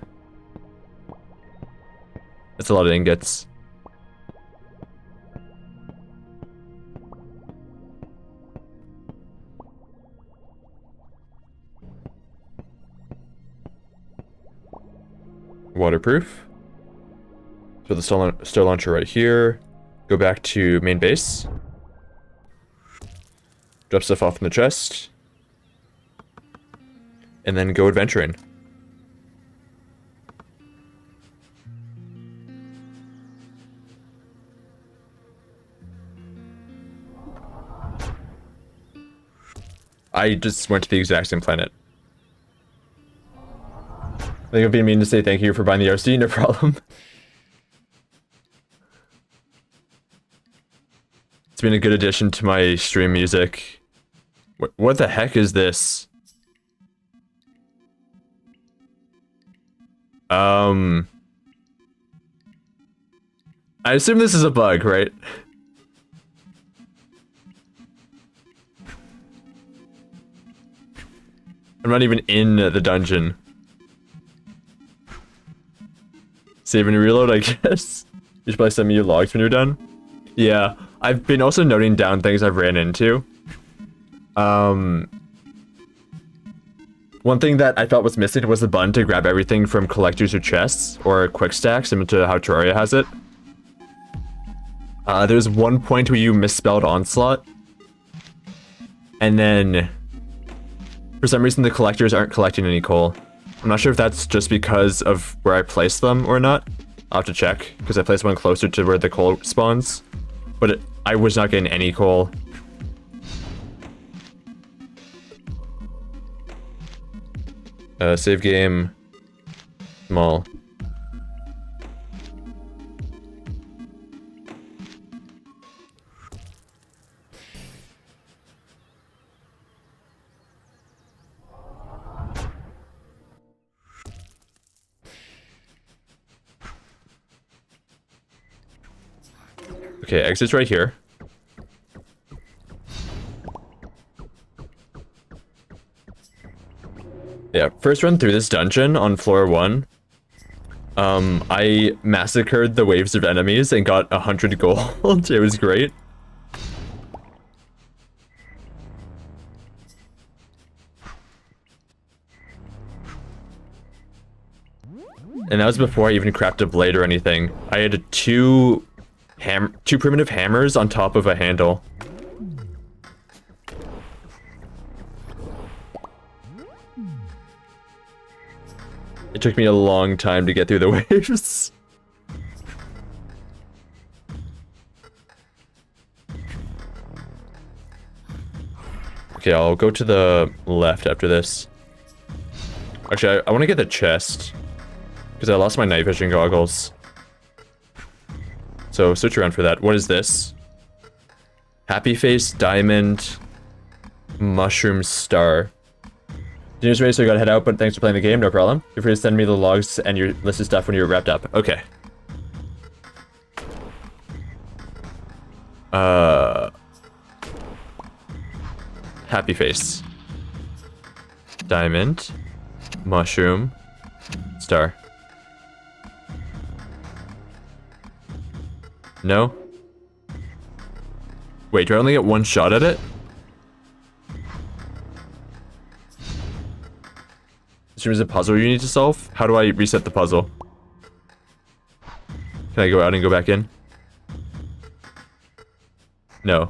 [SPEAKER 1] That's a lot of ingots. Waterproof. So the star launcher right here. Go back to main base. Drop stuff off in the chest. And then go adventuring. I just went to the exact same planet. I think it'd be mean to say thank you for buying the RC, no problem. It's been a good addition to my stream music. What the heck is this? I assume this is a bug, right? I'm not even in the dungeon. Save and reload, I guess. You should probably send me your logs when you're done. Yeah, I've been also noting down things I've ran into. One thing that I thought was missing was the button to grab everything from collectors or chests, or quick stacks, similar to how Terraria has it. There's one point where you misspelled Onslaught. And then, for some reason, the collectors aren't collecting any coal. I'm not sure if that's just because of where I placed them or not. I'll have to check, because I placed one closer to where the coal spawns. But I was not getting any coal. Save game. Small. Okay, exit's right here. Yeah, first run through this dungeon on floor 1. I massacred the waves of enemies and got 100 gold. It was great. And that was before I even crafted a blade or anything. I had two primitive hammers on top of a handle. It took me a long time to get through the waves. Okay, I'll go to the left after this. Actually, I want to get the chest, because I lost my night vision goggles. So search around for that. What is this? Happy face, diamond, mushroom, star. Dinner's ready, so I gotta head out, but thanks for playing the game, no problem. Feel free to send me the logs and your list of stuff when you're wrapped up. Okay. Happy face. Diamond. Mushroom. Star. No? Wait, do I only get one shot at it? Is a puzzle you need to solve? How do I reset the puzzle? Can I go out and go back in? No.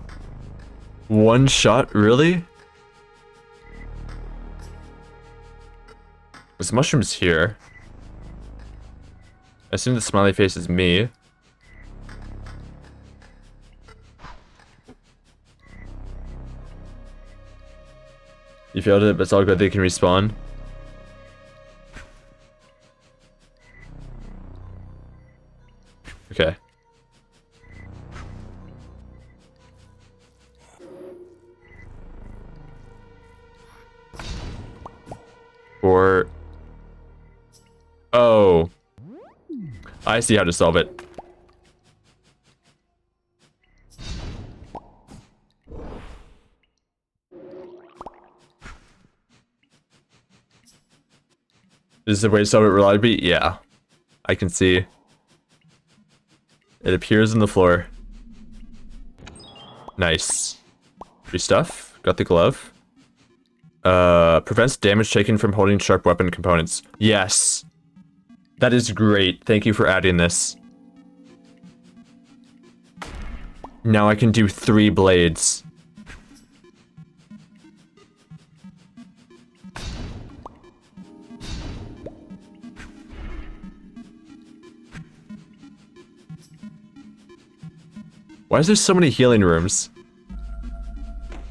[SPEAKER 1] One shot? Really? This mushroom's here. I assume the smiley face is me. You failed it, but it's all good. They can respawn. Okay. for... Oh. I see how to solve it. Is the way to solve it reliably? Yeah. I can see. It appears on the floor. Nice. Free stuff. Got the glove. Prevents damage taken from holding sharp weapon components. Yes. That is great. Thank you for adding this. Now I can do 3 blades. Why is there so many healing rooms?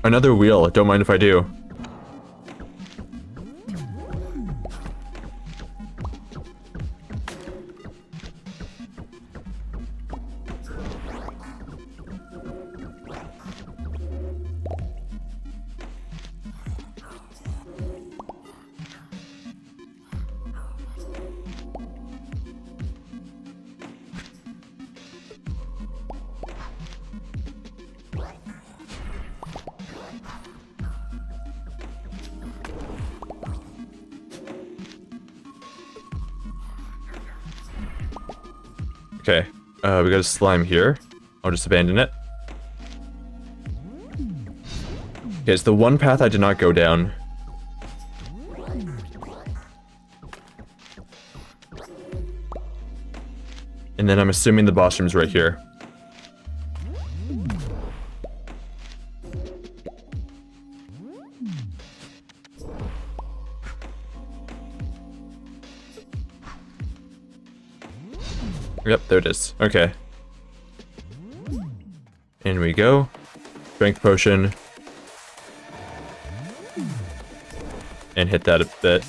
[SPEAKER 1] Another wheel. Don't mind if I do. Okay, we got a slime here. I'll just abandon it. Okay, it's the one path I did not go down. And then I'm assuming the boss room's right here. Yep, there it is. Okay. In we go. Strength potion. And hit that a bit.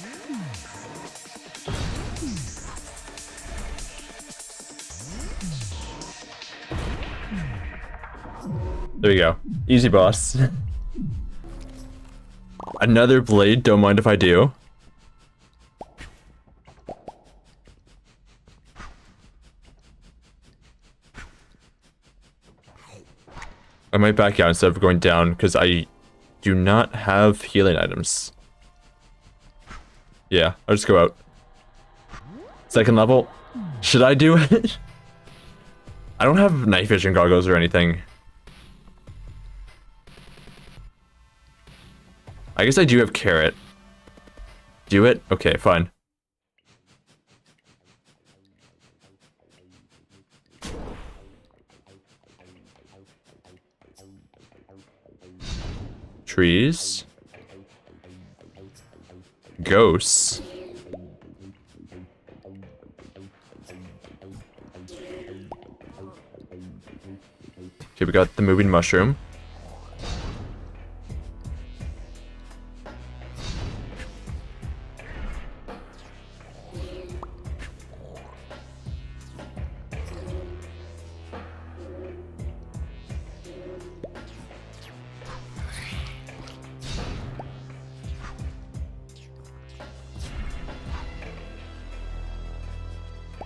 [SPEAKER 1] There you go. Easy boss. Another blade, don't mind if I do. I might back out instead of going down because I do not have healing items. Yeah, I'll just go out. Second level. Should I do it? I don't have night vision goggles or anything. I guess I do have carrot. Do it? Okay, fine. Trees. Ghosts. Okay, we got the moving mushroom.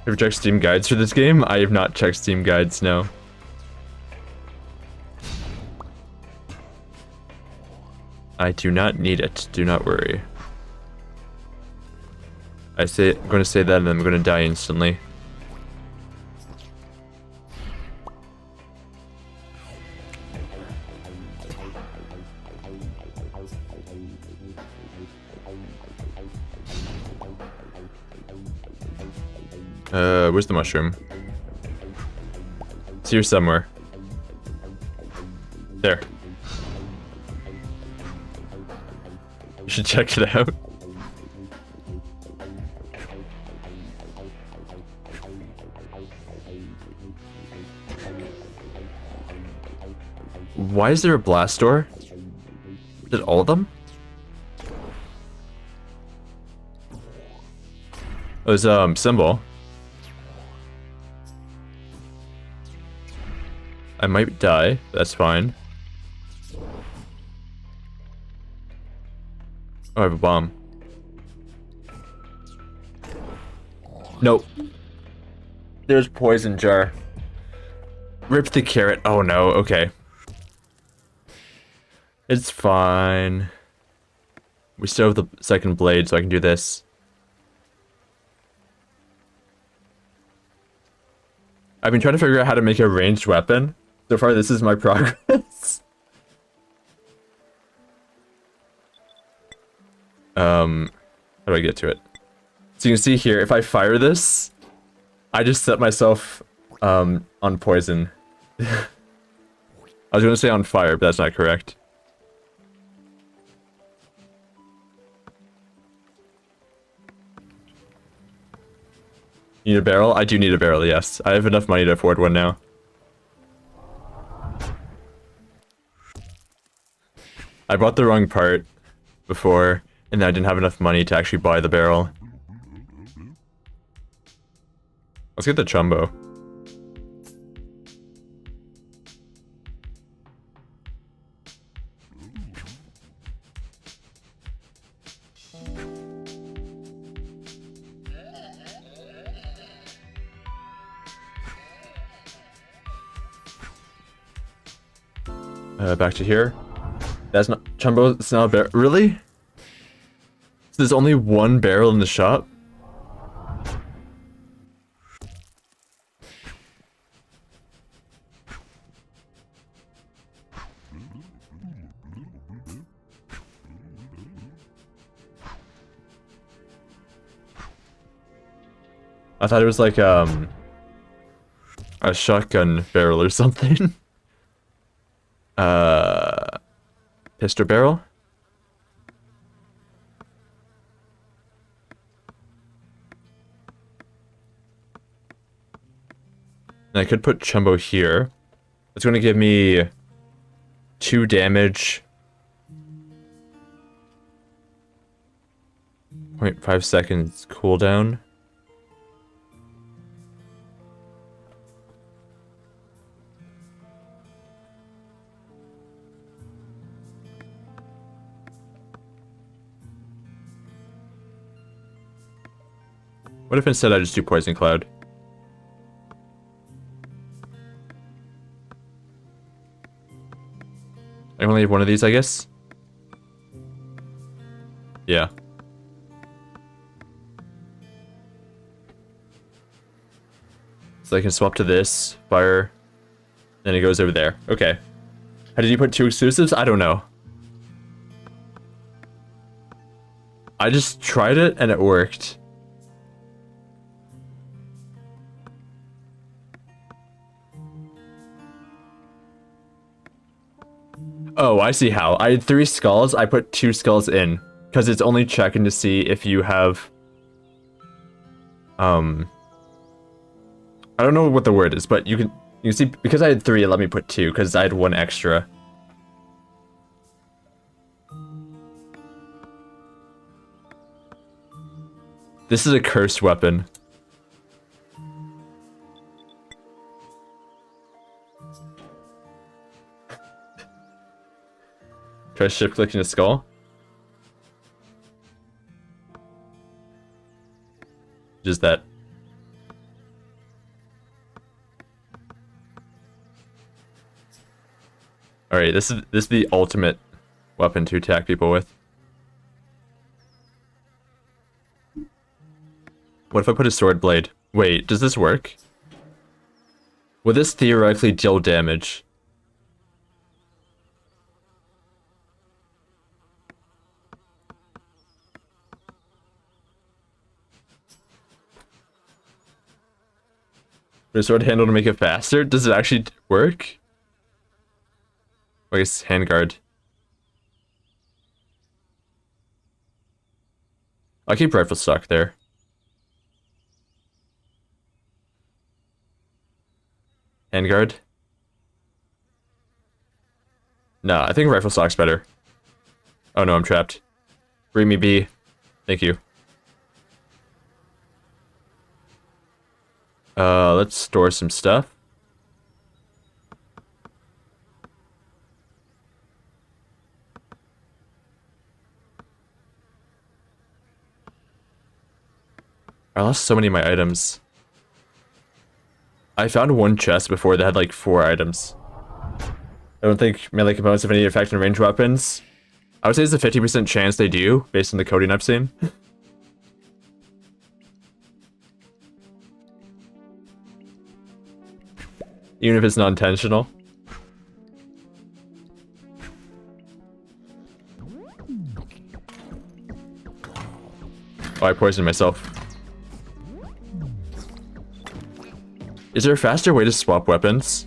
[SPEAKER 1] Have you checked Steam guides for this game? I have not checked Steam guides, no. I do not need it, do not worry. I'm going to say that and I'm going to die instantly. Where's the mushroom? It's here somewhere. There. You should check it out. Why is there a blast door? Is it all of them? Oh, there's symbol. I might die, but that's fine. Oh, I have a bomb. Nope. There's poison jar. Rip the carrot. Oh no, okay. It's fine. We still have the second blade, so I can do this. I've been trying to figure out how to make a ranged weapon. So far, this is my progress. How do I get to it? So you can see here, if I fire this, I just set myself, on poison. I was gonna say on fire, but that's not correct. You need a barrel? I do need a barrel, yes. I have enough money to afford one now. I bought the wrong part before, and then I didn't have enough money to actually buy the barrel. Let's get the chumbo. Back to here. That's not chumbo. It's not a barrel. Really? So there's only one barrel in the shop. I thought it was like a shotgun barrel or something. Pistol barrel. And I could put chumbo here. It's going to give me 2 damage. 0.5 seconds cooldown. What if instead I just do Poison Cloud? I only have one of these, I guess? Yeah. So I can swap to this, fire, then it goes over there. Okay. How did you put 2 exclusives? I don't know. I just tried it and it worked. Oh, I see how. I had 3 skulls, I put 2 skulls in. Because it's only checking to see if you have... I don't know what the word is, but you can see, because I had 3, it let me put 2, because I had 1 extra. This is a cursed weapon. Try shift clicking a skull. Just that. Alright, this is the ultimate weapon to attack people with. What if I put a sword blade? Wait, does this work? Will this theoretically deal damage? Put a sword handle to make it faster? Does it actually work? I guess handguard. I'll keep rifle stock there. Handguard? No, I think rifle stock's better. Oh no, I'm trapped. Bring me B. Thank you. Let's store some stuff. I lost so many of my items. I found one chest before that had like 4 items. I don't think melee components have any effect on ranged weapons. I would say there's a 50% chance they do, based on the coding I've seen. Even if it's not intentional. Oh, I poisoned myself. Is there a faster way to swap weapons?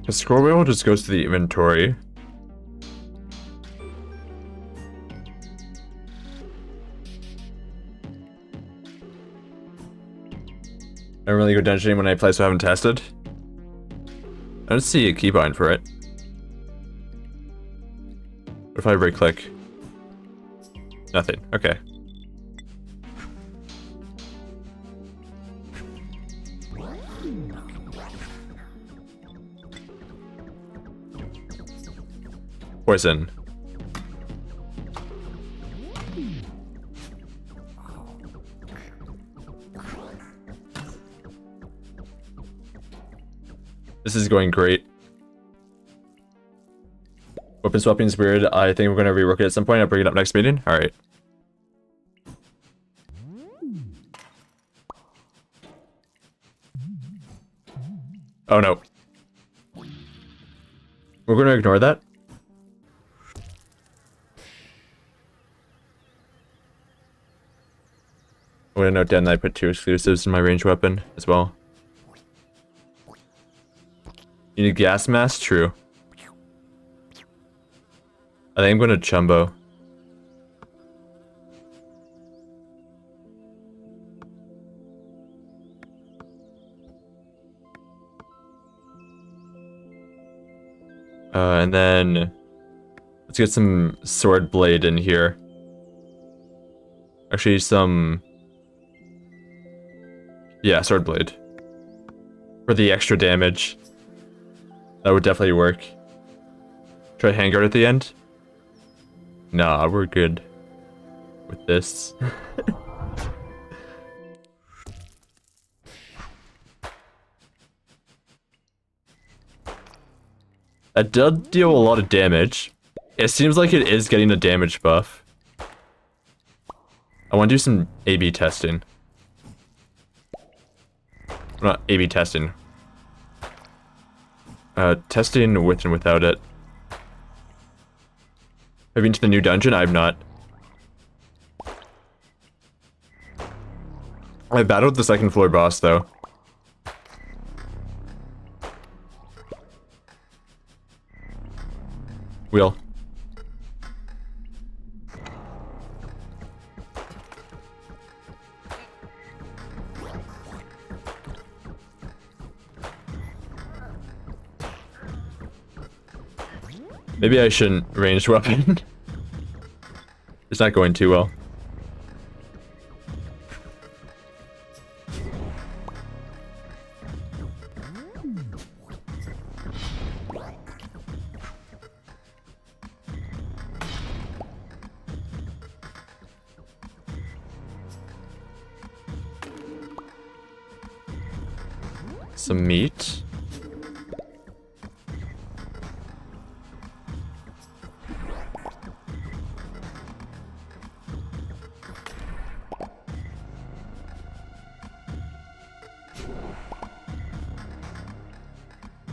[SPEAKER 1] The scroll wheel just goes to the inventory. I don't really go dungeoning when I play, so I haven't tested. I don't see a keybind for it. What if I right click? Nothing. Okay. Poison. This is going great. Weapon swapping is weird. I think we're going to rework it at some point. I'll bring it up next meeting. Alright. Oh no. We're going to ignore that. I'm going to note down that I put 2 exclusives in my ranged weapon as well. You need gas mask? True. I think I'm going to Chumbo. And then let's get some sword blade in here. Actually, some... yeah, sword blade. For the extra damage. That would definitely work. Try handguard at the end? Nah, we're good with this. That does deal a lot of damage. It seems like it is getting a damage buff. I want to do some A/B testing. Not A/B testing. Testing with and without it. Have you been to the new dungeon? I've not. I battled the 2nd floor boss though. Wheel. Maybe I shouldn't ranged weapon. It's not going too well. Some meat.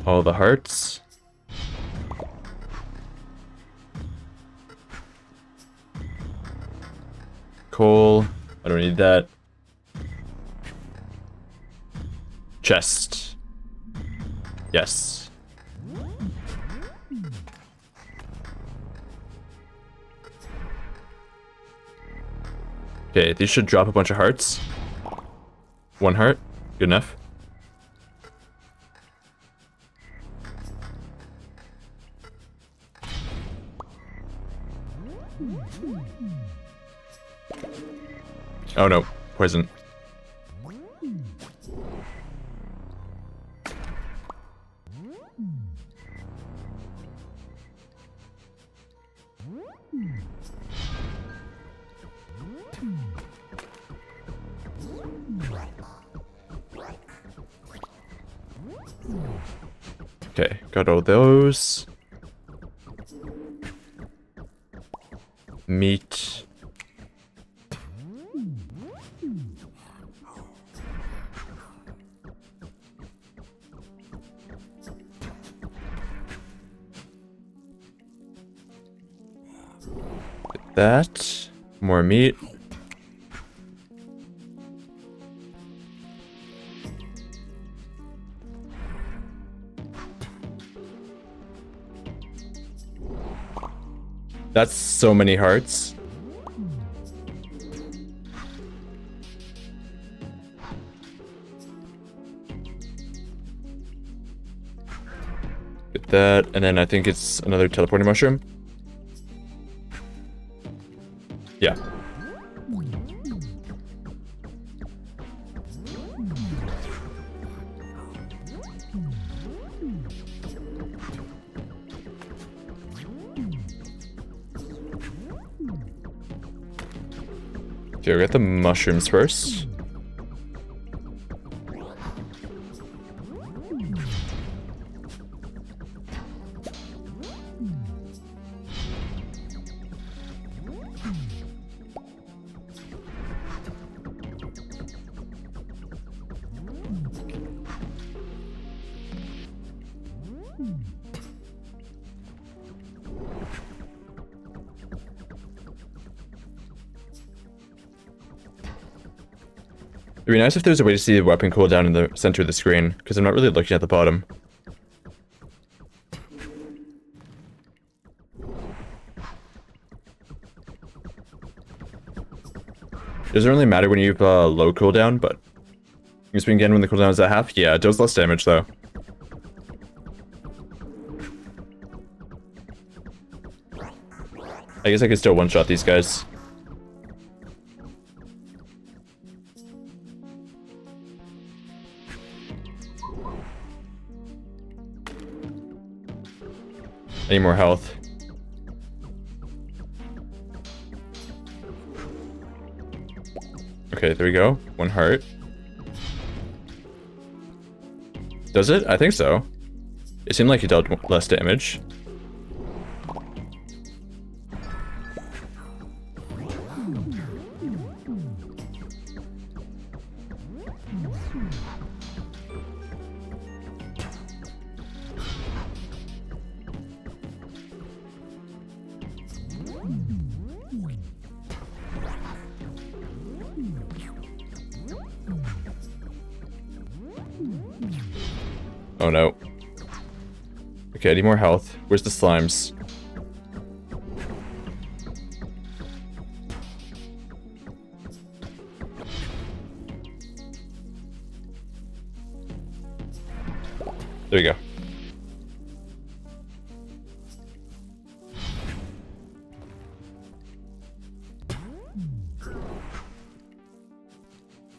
[SPEAKER 1] All the hearts. Coal. I don't need that. Chest. Yes. Okay, these should drop a bunch of hearts. 1 heart. Good enough. Oh no, poison. Okay, got all those. Meat. Get that. More meat. That's so many hearts. Get that, and then I think it's another teleporting mushroom. Yeah. Okay, we'll get the mushrooms first. It'd be nice if there was a way to see the weapon cooldown in the center of the screen, because I'm not really looking at the bottom. It doesn't really matter when you have low cooldown, but you can swing again when the cooldown is at half. Yeah, it does less damage though. I guess I could still one-shot these guys. I need more health. Okay, there we go. One heart. Does it? I think so. It seemed like it dealt less damage. Oh no. Okay, I need more health. Where's the slimes? There we go.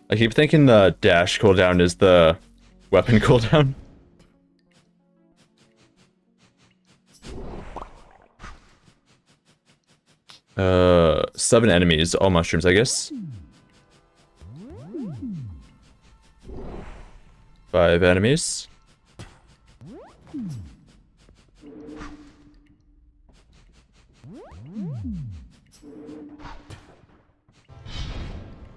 [SPEAKER 1] I keep thinking the dash cooldown is the weapon cooldown. 7 enemies, all mushrooms, I guess. 5 enemies.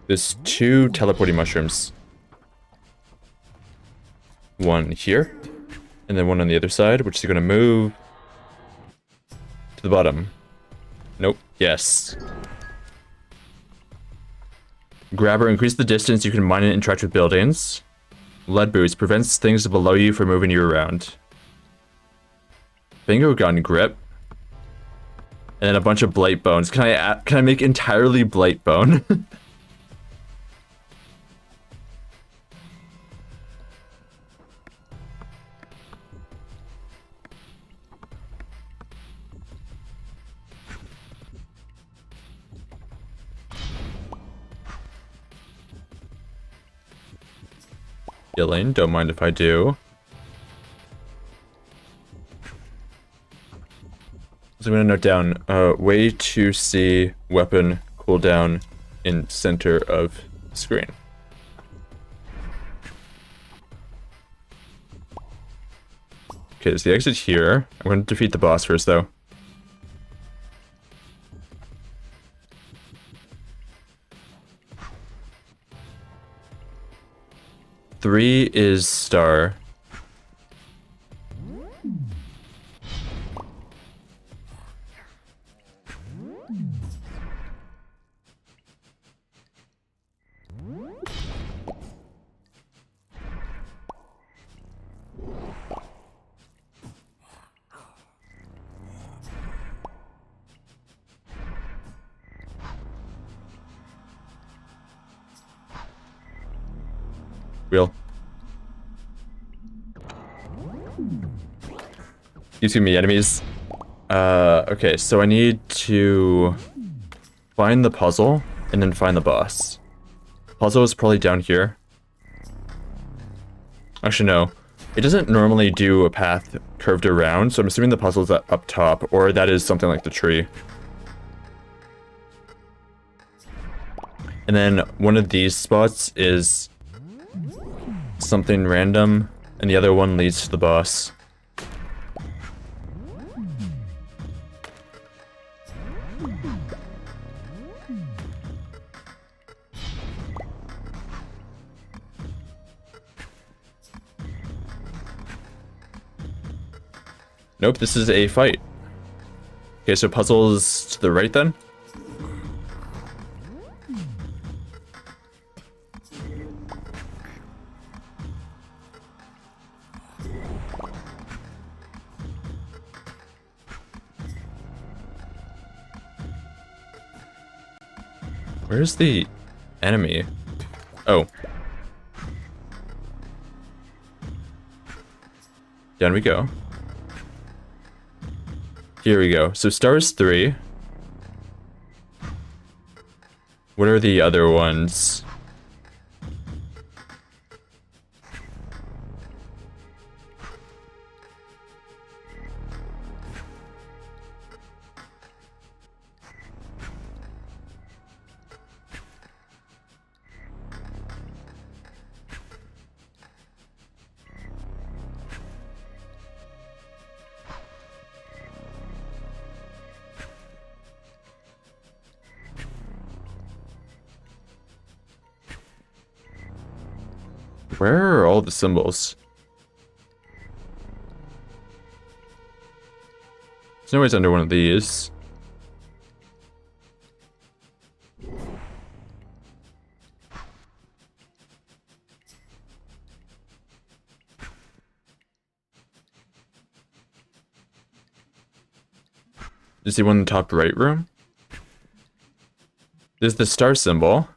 [SPEAKER 1] There's 2 teleporting mushrooms. One here, and then one on the other side, which is going to move to the bottom. Nope. Yes. Grabber, increase the distance you can mine and interact with buildings. Lead boost prevents things below you from moving you around. Bingo gun grip. And then a bunch of blight bones. Can I make entirely blight bone? Healing, don't mind if I do. So I'm gonna note down, way to see weapon cooldown in center of screen. Okay, there's the exit here. I'm gonna defeat the boss first though. Three is star. Real. You see me, enemies. Okay, so I need to find the puzzle and then find the boss. Puzzle is probably down here. Actually, no. It doesn't normally do a path curved around, so I'm assuming the puzzle's up top, or that is something like the tree. And then one of these spots is something random, and the other one leads to the boss. Nope, this is a fight. Okay, so puzzles to the right then? Where's the enemy? Oh. Down we go. Here we go. So stars 3. What are the other ones? Where are all the symbols? There's no way it's under one of these. Is the one in the top right room? There's the star symbol.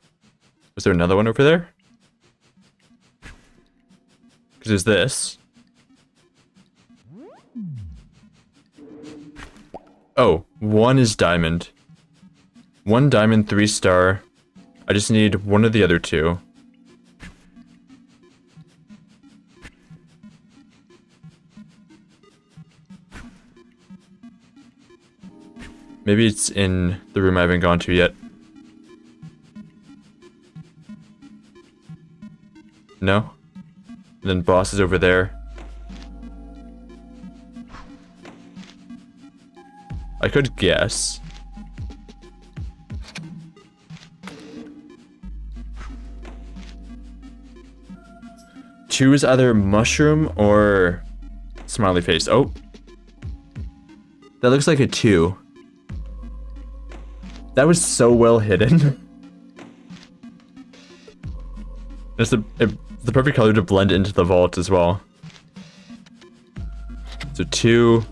[SPEAKER 1] Was there another one over there? Because there's this. Oh, 1 is diamond. 1 diamond, 3 star. I just need one of the other 2. Maybe it's in the room I haven't gone to yet. No? And then boss is over there. I could guess. Two is either mushroom or smiley face. Oh. That looks like a 2. That was so well hidden. It's the perfect color to blend into the vault as well. So 2,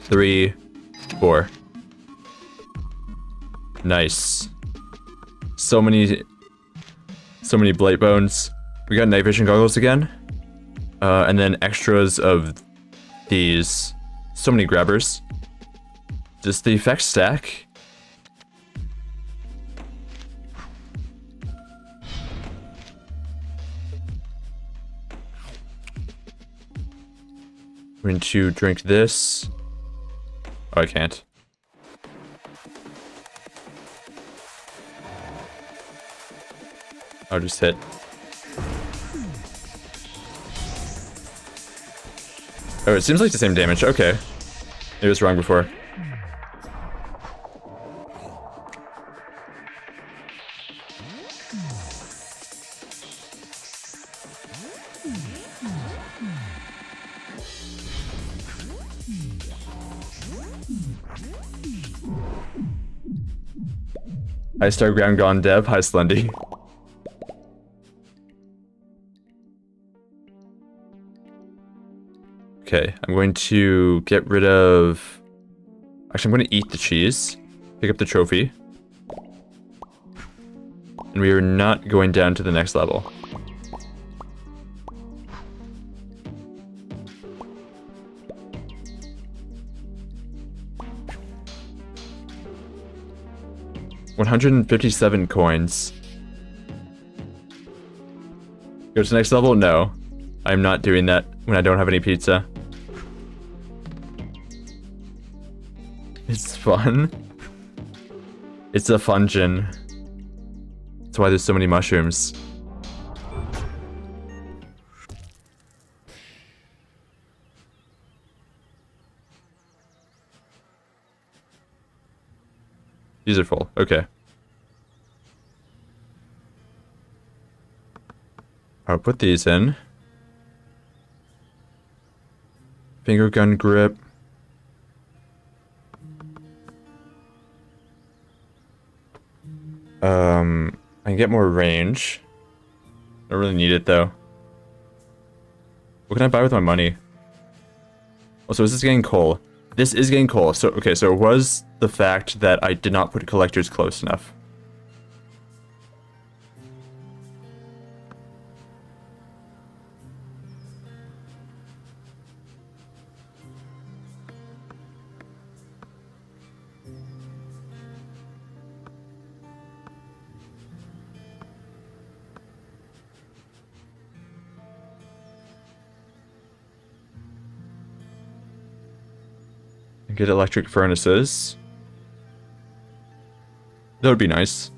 [SPEAKER 1] 3, 4. Nice. So many blight bones. We got night vision goggles again. And then extras of these. So many grabbers. Does the effect stack? going to drink this. Oh, I can't. I'll just hit. Oh, it seems like the same damage. Okay. It was wrong before. Hi, Starground gone dev. Hi, Slendy. Okay, I'm going to get rid of... Actually, I'm going to eat the cheese. Pick up the trophy. And we are not going down to the next level. $157 coins. Go to the next level? No. I'm not doing that when I don't have any pizza. It's fun. It's a fun gin. That's why there's so many mushrooms. These are full. Okay. I'll put these in. Finger gun grip. I can get more range. I don't really need it though. What can I buy with my money? Oh, so is this getting coal? This is getting coal. So, okay, so it was the fact that I did not put collectors close enough. Get electric furnaces. That would be nice.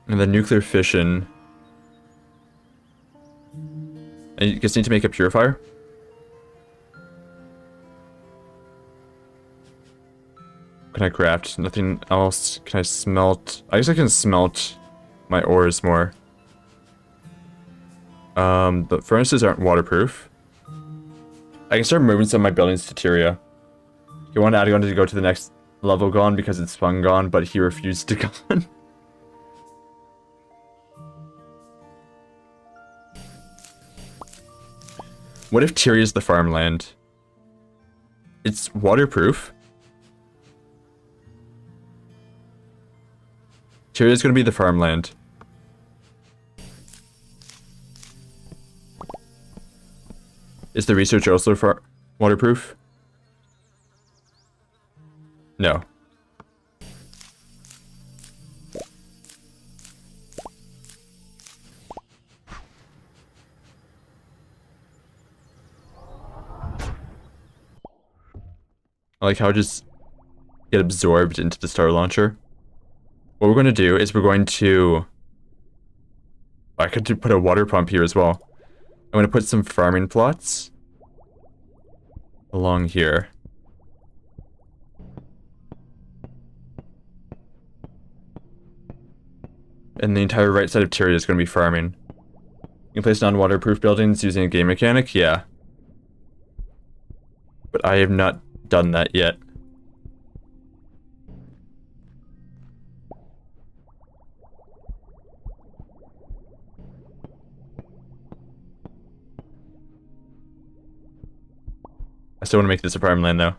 [SPEAKER 1] And then nuclear fission. And you just need to make a purifier? Can I craft? Nothing else. Can I smelt? I guess I can smelt my ores more. The furnaces aren't waterproof. I can start moving some of my buildings to Tyria. He wanted Adagon to go to the next level gone because it's fun gone, but he refused to go on. What if Tyria is the farmland? It's waterproof. Tyria is going to be the farmland. Is the research also waterproof? No. I like how it just get absorbed into the star launcher. What we're going to do is we're going to... I could put a water pump here as well. I'm going to put some farming plots along here. And the entire right side of Tyria is going to be farming. You can place non-waterproof buildings using a game mechanic? Yeah. But I have not done that yet. I still want to make this a farmland though.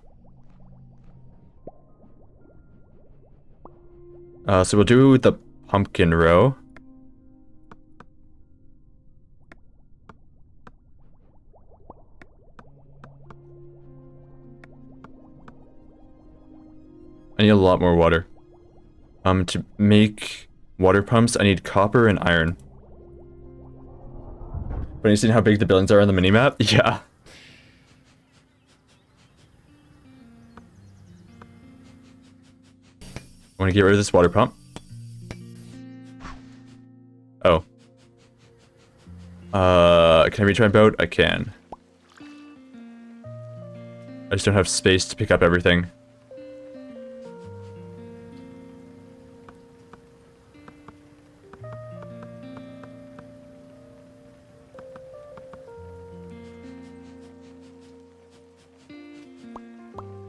[SPEAKER 1] So we'll do the pumpkin row. I need a lot more water. To make water pumps, I need copper and iron. When you seen how big the buildings are on the minimap? Yeah. I want to get rid of this water pump. Oh. Can I reach my boat? I can. I just don't have space to pick up everything.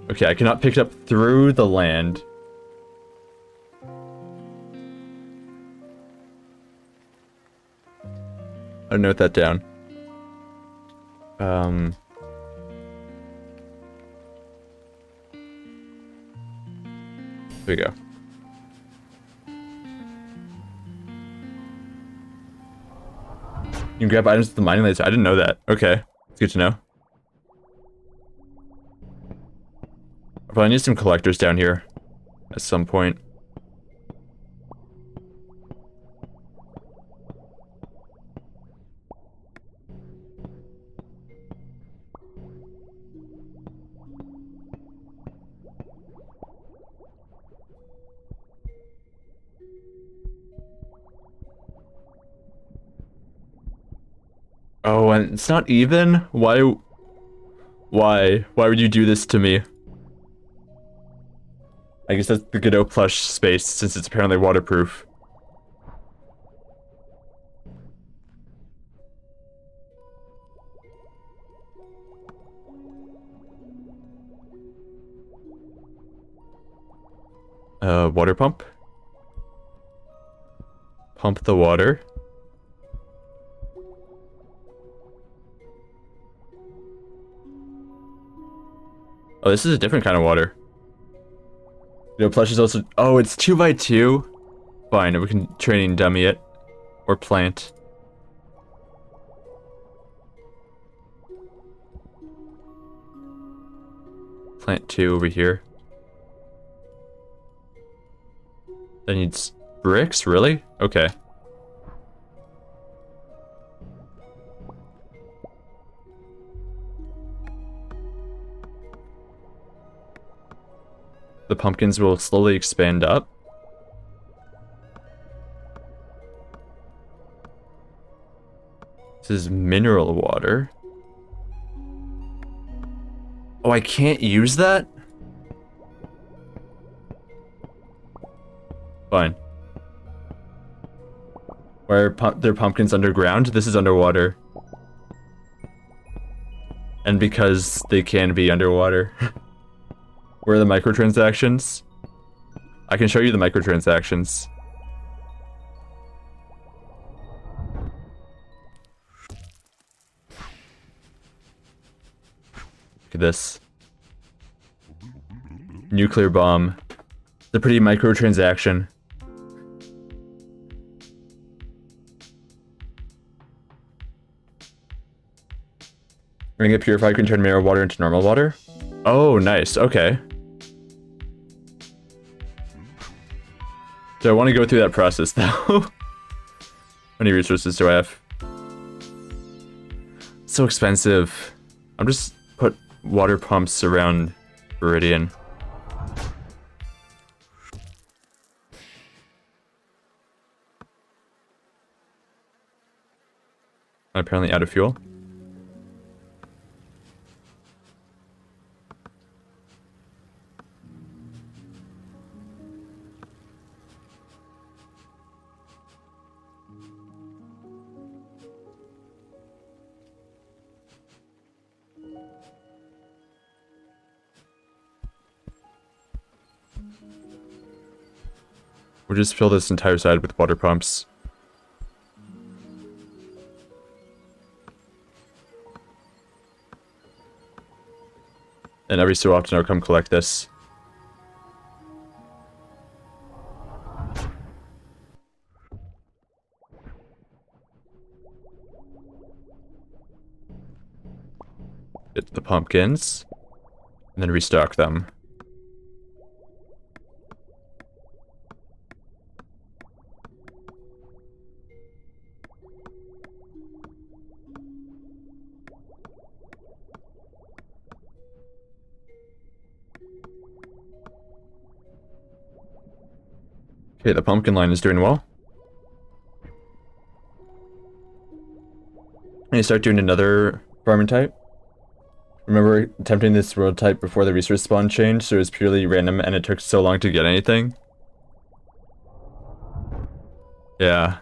[SPEAKER 1] Okay, I cannot pick it up through the land. I'll note that down. There we go. You can grab items with the mining laser. I didn't know that. Okay, it's good to know. I probably need some collectors down here at some point. Oh, and it's not even? Why? Why would you do this to me? I guess that's the Godot plush space, since it's apparently waterproof. Water pump? Pump the water. Oh, this is a different kind of water. You know, plush is also... Oh, it's 2x2? Fine, we can training dummy it. Or plant. Plant 2 over here. That needs bricks? Really? Okay. The pumpkins will slowly expand up. This is mineral water. Oh, I can't use that? Fine. Why are their pumpkins underground? This is underwater. And because they can be underwater. Where are the microtransactions? I can show you the microtransactions. Look at this. Nuclear bomb. It's a pretty microtransaction. When you get purified, you can turn mineral water into normal water. Oh, nice. Okay. Do I want to go through that process, though? How many resources do I have? So expensive. I'm just put water pumps around Viridian. I'm apparently out of fuel. We'll just fill this entire side with water pumps. And every so often I'll come collect this. Get the pumpkins. And then restock them. Okay, the pumpkin line is doing well. And you start doing another farming type. Remember attempting this world type before the resource spawn changed, so it was purely random and it took so long to get anything? Yeah.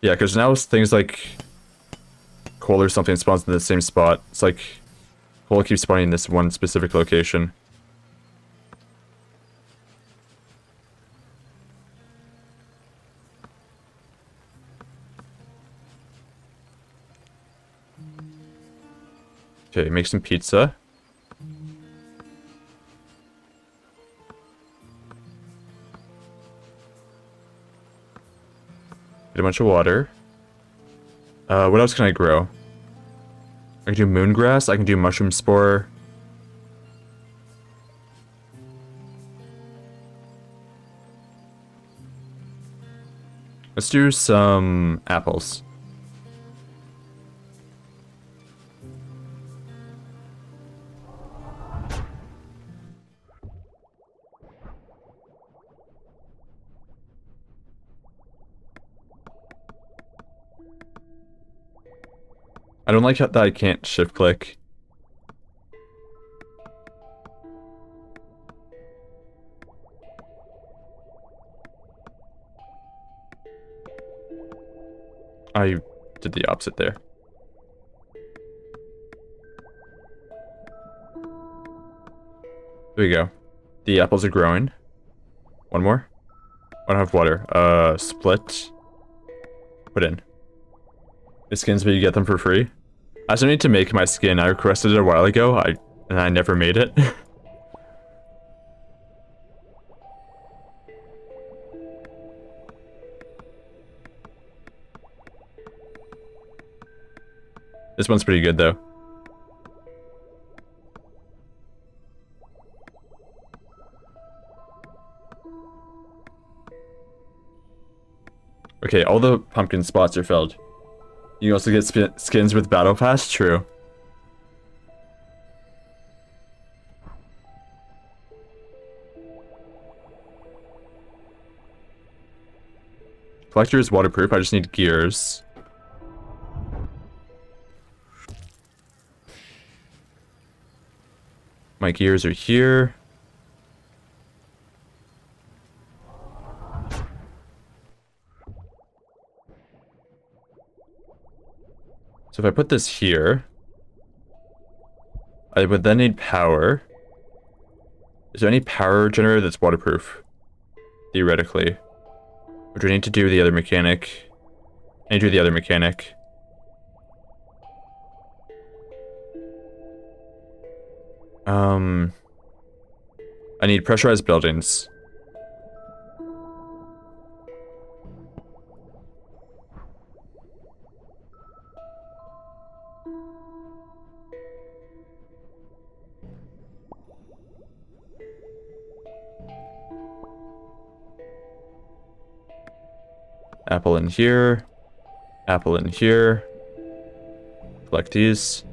[SPEAKER 1] Yeah, because now things like coal or something spawns in the same spot. It's like coal keeps spawning in this one specific location. Okay, make some pizza. Get a bunch of water. What else can I grow? I can do moongrass, I can do mushroom spore. Let's do some apples. I don't like how that I can't shift click. I did the opposite there. There we go. The apples are growing. One more. I don't have water. Split. Put in. The skins, but you get them for free. I still need to make my skin. I requested it a while ago, and I never made it. This one's pretty good, though. Okay, all the pumpkin spots are filled. You can also get skins with Battle Pass? True. Collector is waterproof, I just need gears. My gears are here. So if I put this here, I would then need power. Is there any power generator that's waterproof? Theoretically. Or do I need to do the other mechanic? I need to do the other mechanic. I need pressurized buildings. Apple in here. Apple in here. Collect these.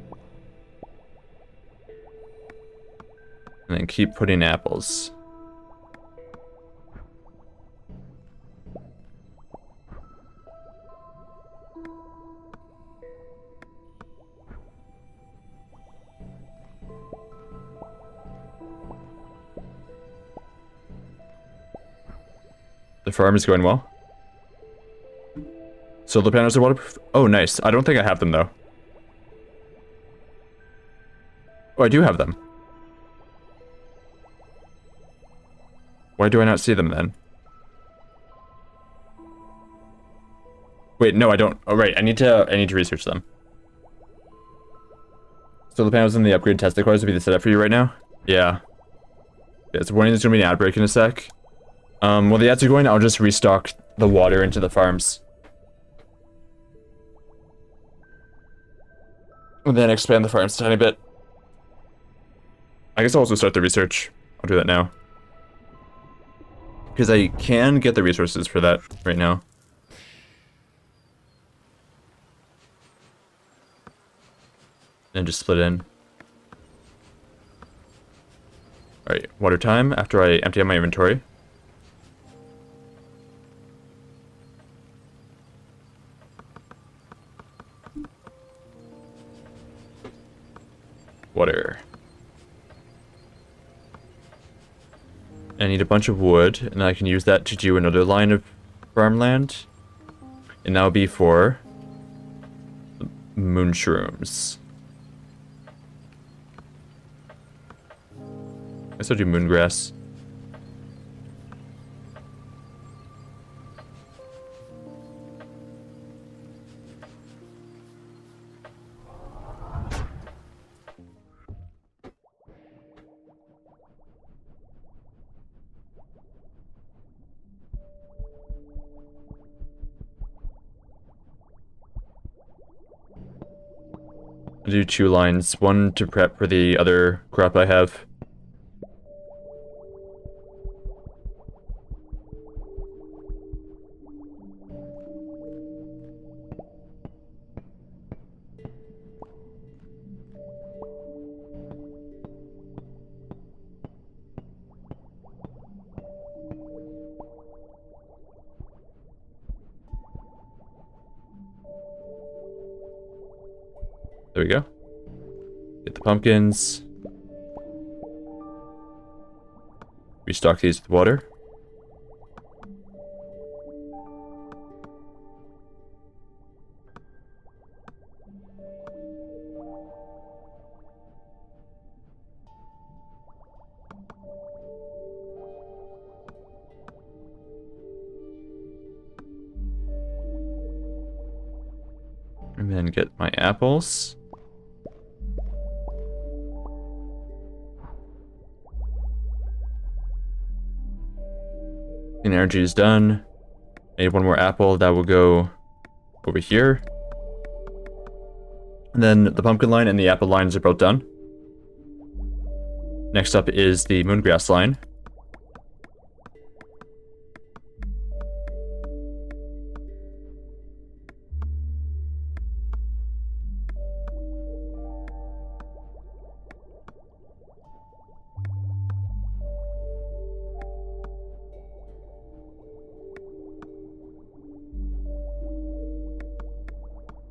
[SPEAKER 1] And then keep putting apples. The farm is going well. Solar panels are waterproof. Oh, nice. I don't think I have them, though. Oh, I do have them. Why do I not see them, then? Wait, no, I don't. Oh, right. I need to research them. Solar panels and the upgrade Tesla cars would be the setup for you right now? Yeah. Yeah, it's warning there's gonna be an ad break in a sec. While the ads are going, I'll just restock the water into the farms. And then expand the farms a tiny bit. I guess I'll also start the research. I'll do that now. Because I can get the resources for that right now. And just split in. Alright, water time after I empty out my inventory. Water. I need a bunch of wood, and I can use that to do another line of farmland. And that'll be for moon shrooms. I guess I'll do moongrass. I'll do 2 lines, one to prep for the other crop I have. There we go. Get the pumpkins. Restock these with water. And then get my apples. Energy is done. I need one more apple that will go over here. And then the pumpkin line and the apple lines are both done. Next up is the moongrass line.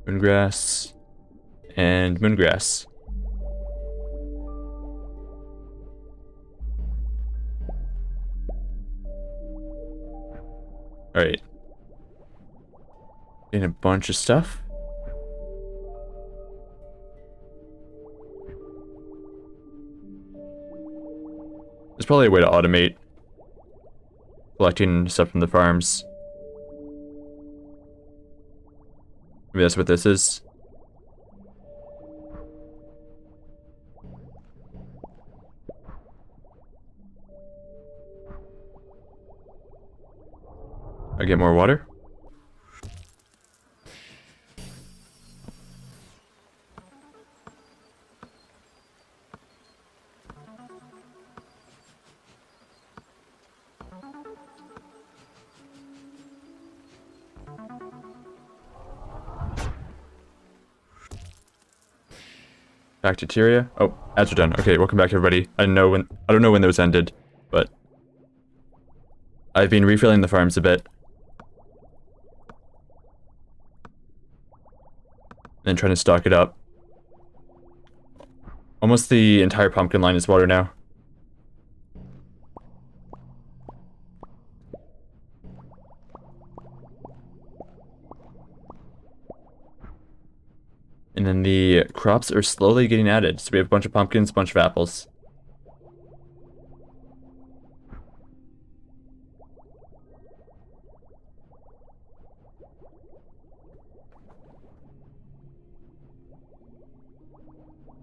[SPEAKER 1] Moongrass and moongrass. Alright. Getting a bunch of stuff. There's probably a way to automate collecting stuff from the farms. Maybe that's what this is. I get more water. Bacteria. Oh, ads are done. Okay, welcome back everybody. I don't know when those ended, but I've been refilling the farms a bit. And trying to stock it up. Almost the entire pumpkin line is water now. And then the crops are slowly getting added. So we have a bunch of pumpkins, a bunch of apples.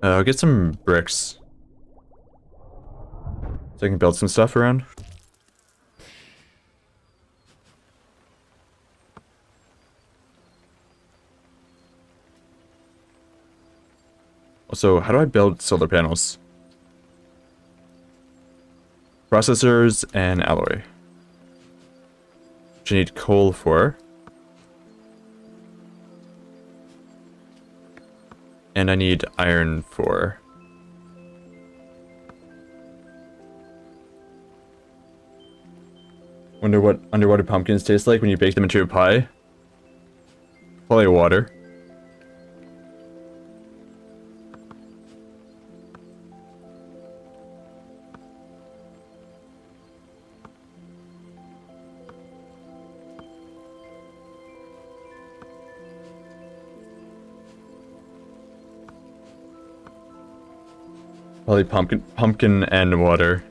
[SPEAKER 1] I'll get some bricks. So I can build some stuff around. Also, how do I build solar panels? Processors and alloy. Which I need coal for. And I need iron for. Wonder what underwater pumpkins taste like when you bake them into a pie. Probably water. Probably pumpkin and water.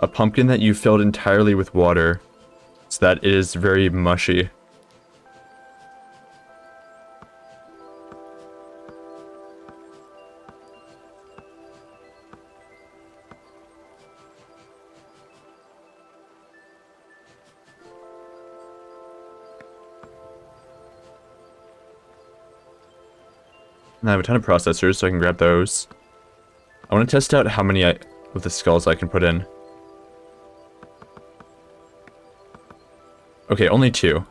[SPEAKER 1] A pumpkin that you filled entirely with water, so that it is very mushy. And I have a ton of processors, so I can grab those. I want to test out how many of the skulls I can put in. Okay, only 2.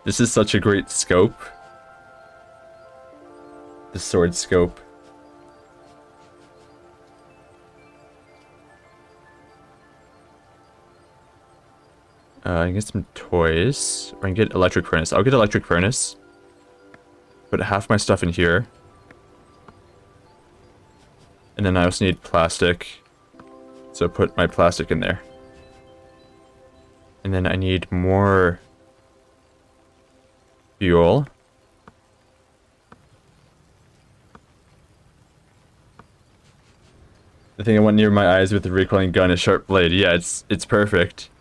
[SPEAKER 1] This is such a great scope. The sword scope. I can get some toys. Or I can get electric furnace. I'll get electric furnace. Put half my stuff in here. And then I also need plastic. So put my plastic in there. And then I need more fuel. The thing I want near my eyes with the recoiling gun is sharp blade. Yeah, it's perfect.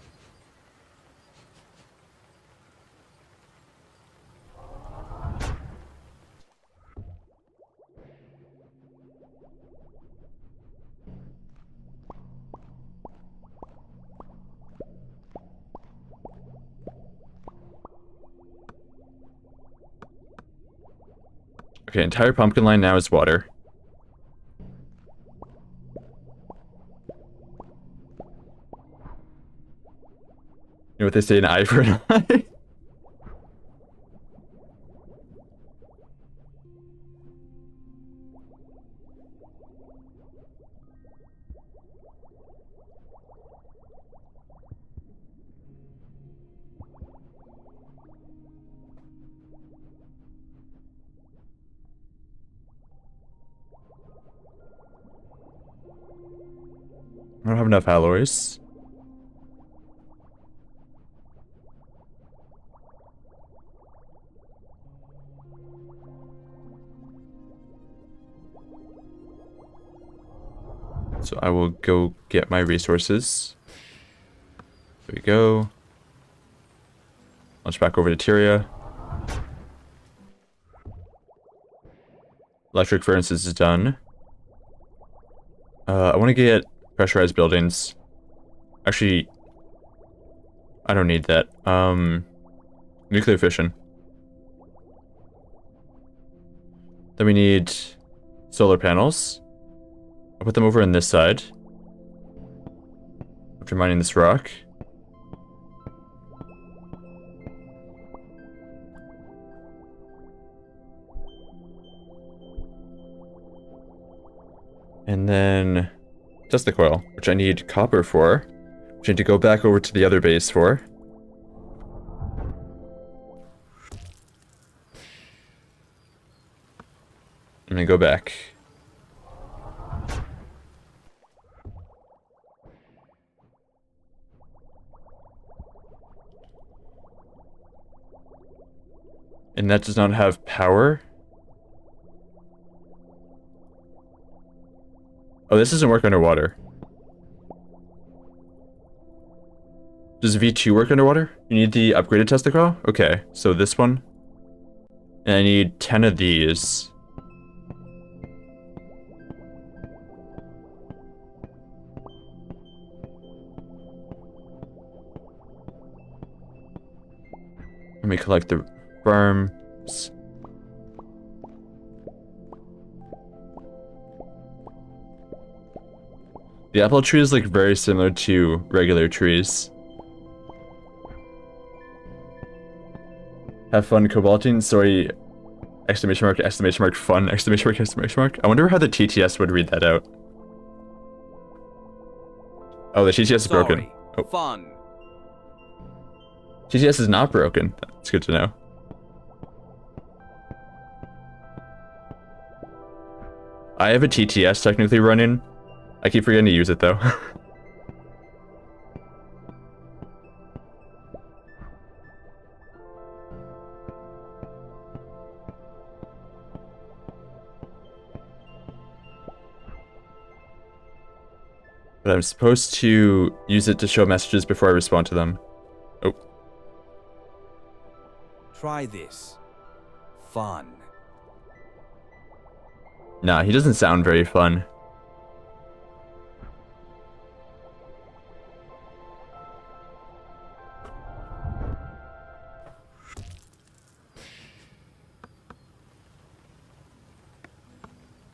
[SPEAKER 1] Okay, entire pumpkin line now is water. You know what they say, an eye for an eye? I don't have enough alloys. So I will go get my resources. There we go. Launch back over to Tyria. Electric furnaces is done. I want to get pressurized buildings. Actually, I don't need that. Nuclear fission. Then we need solar panels. I'll put them over on this side. After mining this rock. And then just the coil, which I need copper for, which I need to go back over to the other base for. And then go back. And that does not have power. Oh, this doesn't work underwater. Does V2 work underwater? You need the upgraded testicle? Okay, so this one. And I need 10 of these. Let me collect the farms. The apple tree is like very similar to regular trees. Have fun cobalting. Sorry. Exclamation mark, exclamation mark, fun, exclamation mark, exclamation mark. I wonder how the TTS would read that out. Oh, the TTS is broken. Oh.
[SPEAKER 2] Fun.
[SPEAKER 1] TTS is not broken. That's good to know. I have a TTS technically running. I keep forgetting to use it though. But I'm supposed to use it to show messages before I respond to them. Oh.
[SPEAKER 2] Try this. Fun.
[SPEAKER 1] Nah, he doesn't sound very fun.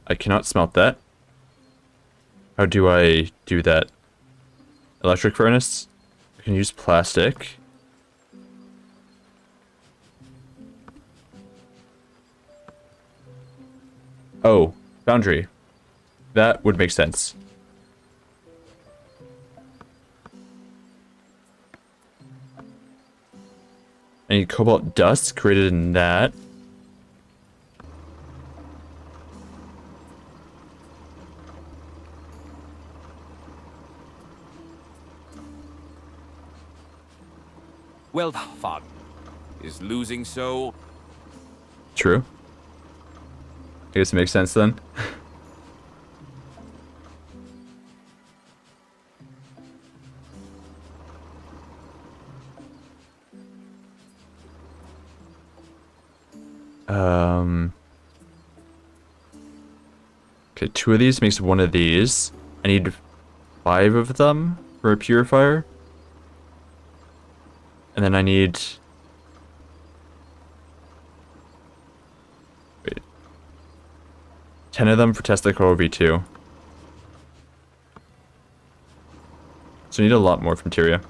[SPEAKER 1] I cannot smelt that. How do I do that? Electric furnace? I can use plastic. Oh, foundry. That would make sense. I need cobalt dust created in that.
[SPEAKER 2] Well, fun. Is losing so?
[SPEAKER 1] True. I guess it makes sense then. Okay, 2 of these makes 1 of these. I need 5 of them for a purifier. And then I need... Wait. 10 of them for testicle V2. So I need a lot more from materia.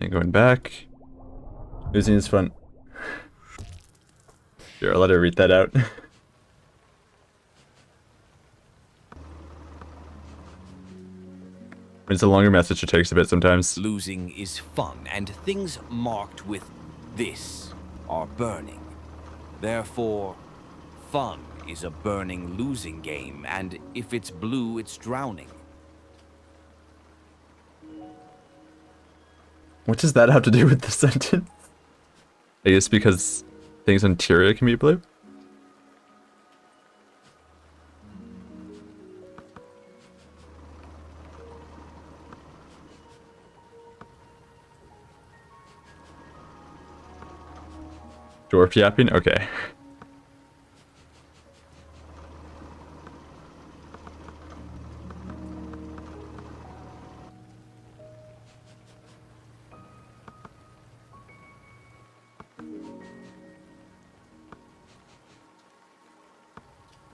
[SPEAKER 1] And going back. Losing is fun. Sure, I'll let her read that out. It's a longer message, it takes a bit sometimes.
[SPEAKER 2] Losing is fun, and things marked with this are burning. Therefore, fun is a burning losing game, and if it's blue, it's drowning.
[SPEAKER 1] What does that have to do with the sentence? I guess because things on Tyria can be blue? Dwarf yapping? Okay.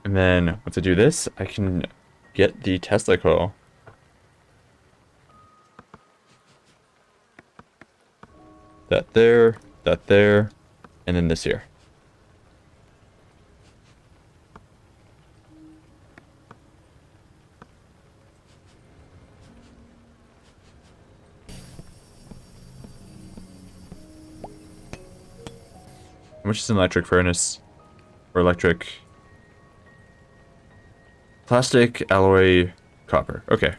[SPEAKER 1] And then once I do this, I can get the Tesla coil. That there, and then this here. How much is an electric furnace? Or electric... Plastic, alloy, copper. Okay.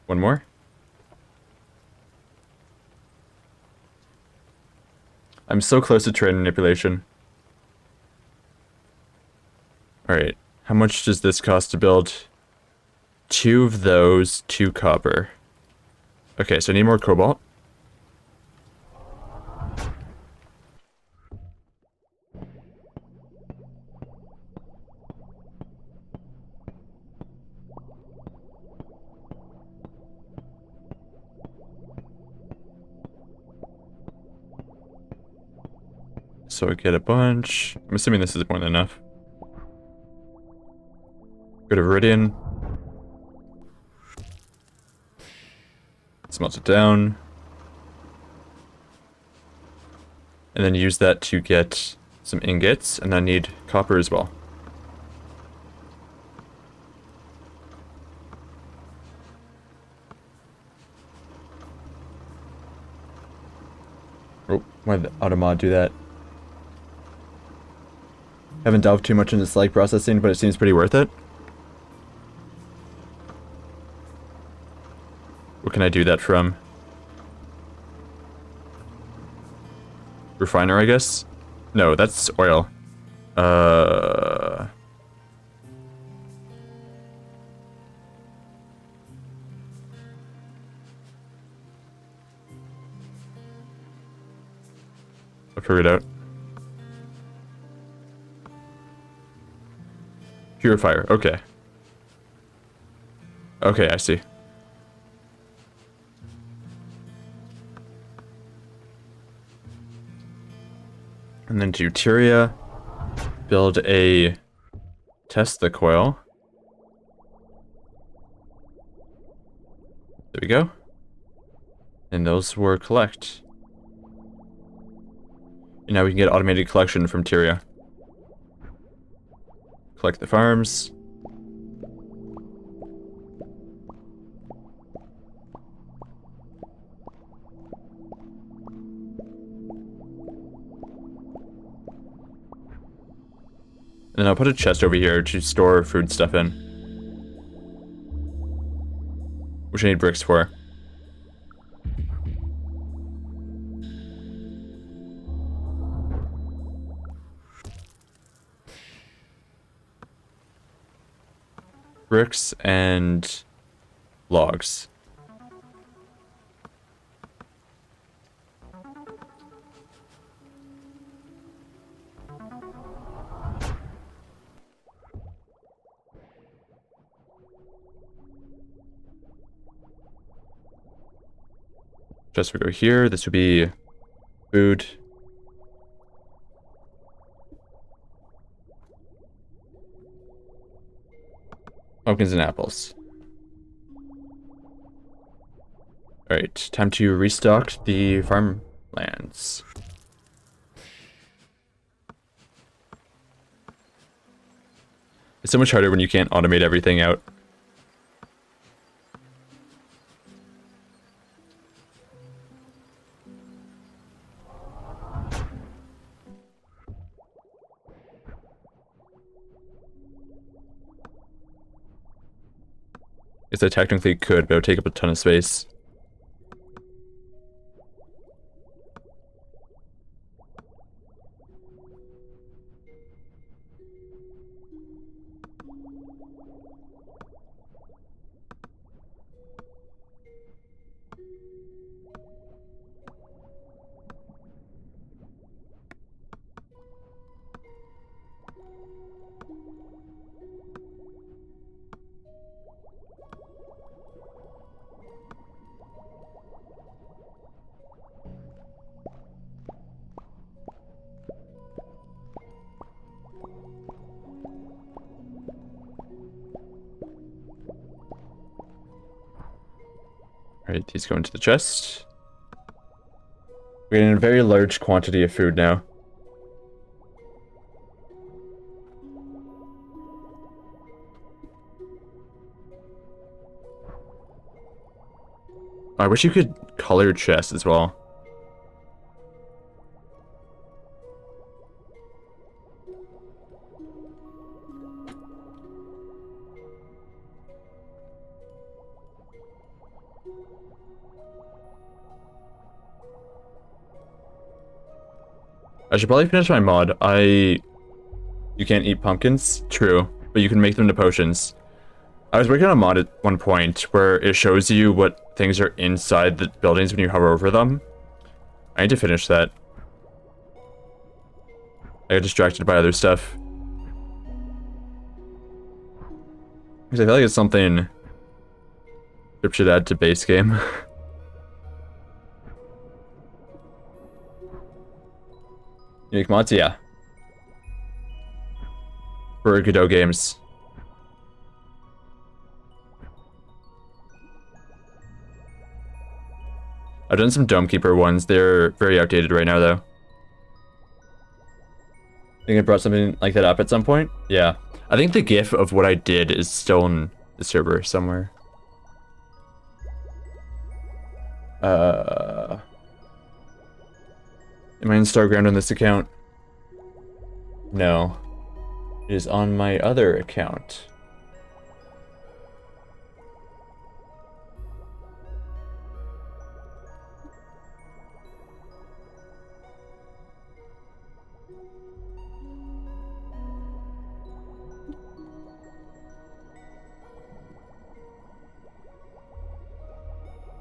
[SPEAKER 1] One more? I'm so close to trade manipulation. Alright, how much does this cost to build? 2 of those, 2 copper. Okay, so I need more cobalt. So I get a bunch. I'm assuming this is more than enough. Go to Viridian. Smelt it down. And then use that to get some ingots, and I need copper as well. Oh, why did the automod do that? Haven't delved too much into slag processing, but it seems pretty worth it. What can I do that from? Refiner, I guess? No, that's oil. I figured it out. Purifier, okay. Okay, I see. And then deuteria, build a Tesla coil. There we go. And those were collect. And now we can get automated collection from Tyria. Collect the farms. And then I'll put a chest over here to store food stuff in. Which I need bricks for. Bricks and logs. Just would go here. This would be food. Pumpkins and apples. Alright, time to restock the farmlands. It's so much harder when you can't automate everything out. Guess I technically could, but it would take up a ton of space. Alright, these go into the chest. We're getting a very large quantity of food now. I wish you could color chests as well. I should probably finish my mod. You can't eat pumpkins? True. But you can make them into potions. I was working on a mod at one point where it shows you what things are inside the buildings when you hover over them. I need to finish that. I got distracted by other stuff. Because I feel like it's something Trip should add to base game. Unique mods? Yeah. For Godot games. I've done some Dome Keeper ones. They're very outdated right now, though. Think I brought something like that up at some point? Yeah. I think the GIF of what I did is still in the server somewhere. Am I in Starground on this account? No. It is on my other account.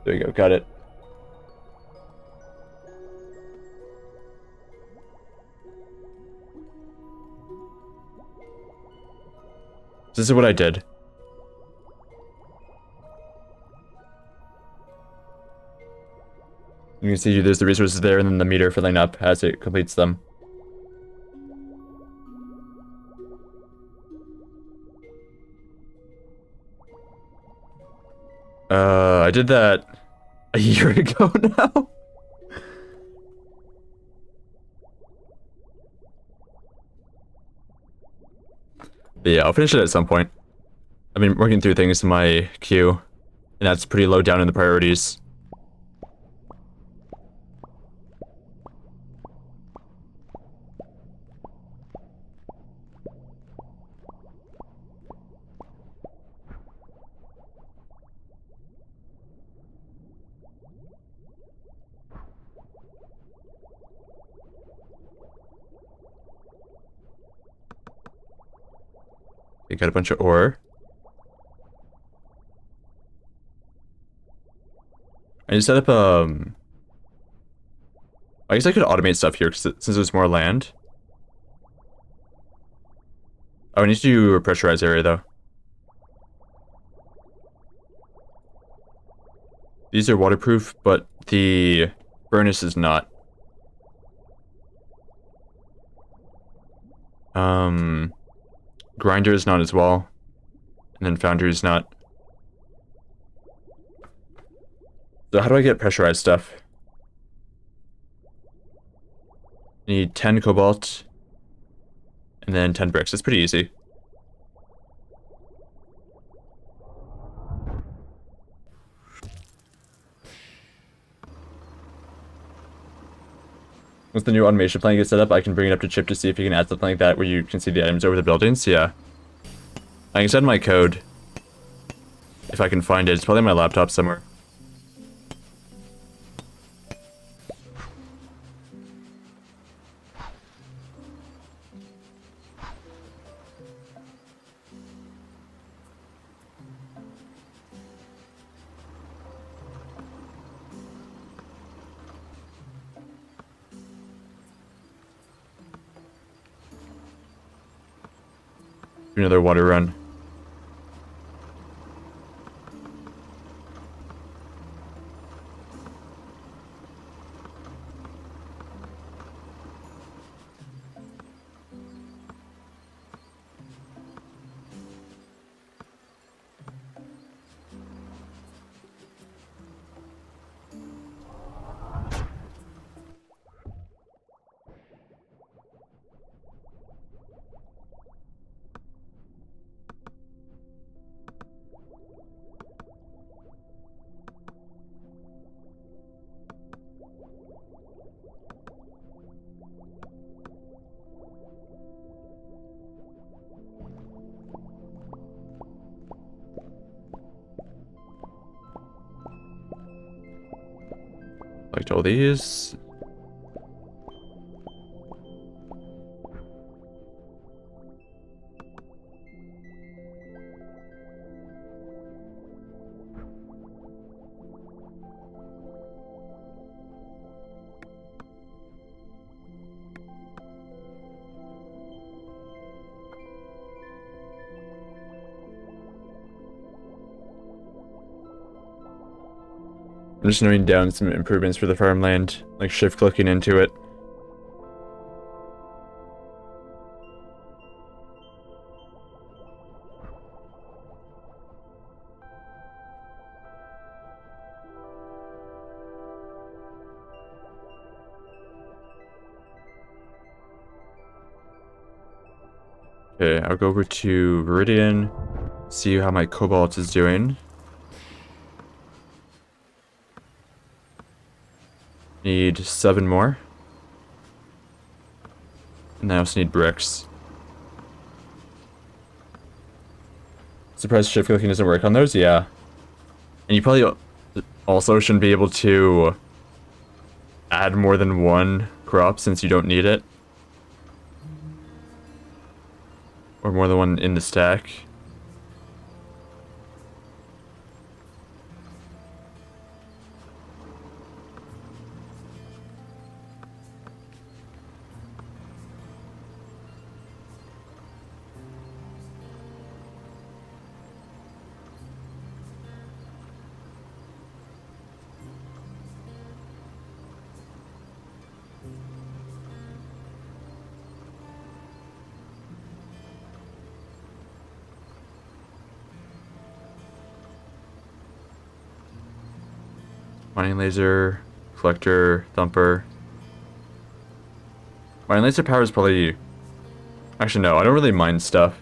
[SPEAKER 1] There you go, got it. This is what I did. You can see there's the resources there and then the meter filling up as it completes them. I did that a year ago now. But yeah, I'll finish it at some point. I've been working through things in my queue, and that's pretty low down in the priorities. They got a bunch of ore. I just set up, I guess I could automate stuff here since there's more land. Oh, I need to do a pressurized area though. These are waterproof, but the furnace is not. Grinder is not as well. And then foundry is not. So how do I get pressurized stuff? Need 10 cobalt. And then 10 bricks. It's pretty easy. Once the new automation plan gets set up, I can bring it up to Chip to see if you can add something like that where you can see the items over the buildings. Yeah. I can send my code. If I can find it. It's probably on my laptop somewhere. Do another water run. Collect all these. I'm just noting down some improvements for the farmland, like shift clicking into it. Okay, I'll go over to Viridian, see how my cobalt is doing. Need 7 more. And I also need bricks. Surprised shift clicking doesn't work on those? Yeah. And you probably also shouldn't be able to add more than one crop since you don't need it. Or more than one in the stack. Mining laser, collector, thumper. Mining laser power is probably... Actually, no, I don't really mind stuff.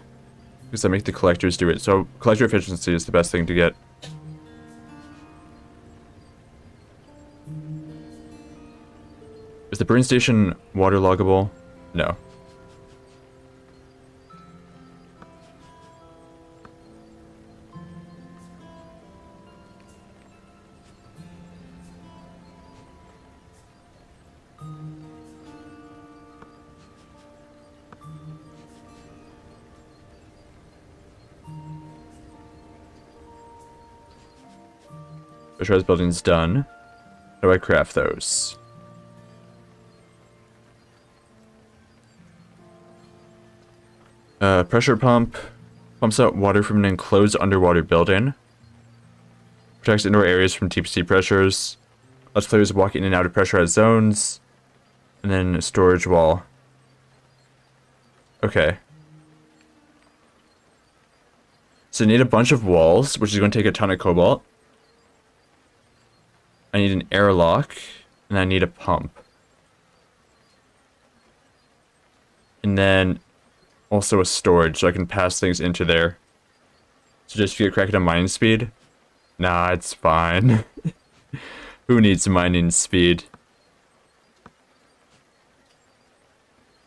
[SPEAKER 1] Because I make the collectors do it. So, collector efficiency is the best thing to get. Is the burn station waterloggable? No. Pressurized building's done. How do I craft those? Pressure pump. Pumps out water from an enclosed underwater building. Protects indoor areas from deep sea pressures. Lets players walk in and out of pressurized zones. And then a storage wall. Okay. So I need a bunch of walls, which is going to take a ton of cobalt. I need an airlock, and I need a pump. And then also a storage, so I can pass things into there. So just to get cracking on mining speed? Nah, it's fine. Who needs mining speed?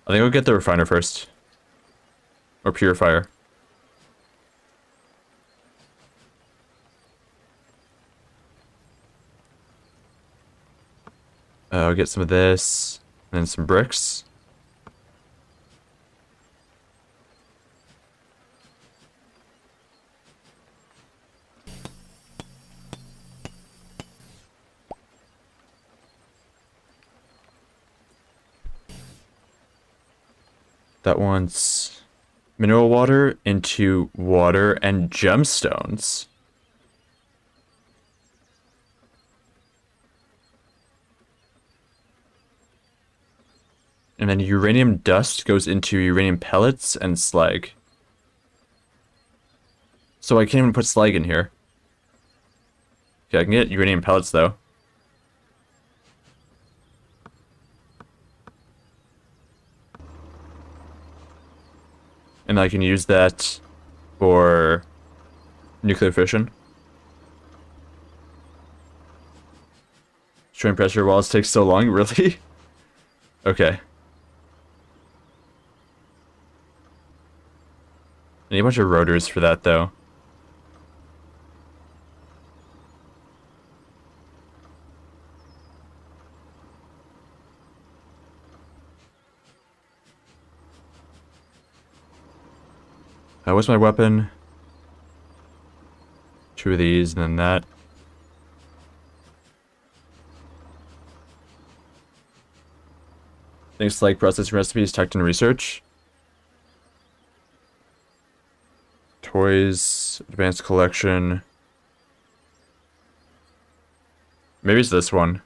[SPEAKER 1] I think I'll get the refiner first. Or purifier. I'll get some of this, and then some bricks. That wants mineral water into water and gemstones. And then uranium dust goes into uranium pellets and slag. So I can't even put slag in here. Okay, I can get uranium pellets though. And I can use that for nuclear fission. Destroying pressure walls takes so long, really? Okay. I need a bunch of rotors for that, though. What's my weapon? 2 of these, and then that. Things like processing recipes, tech and research. Toys, advanced collection. Maybe it's this one.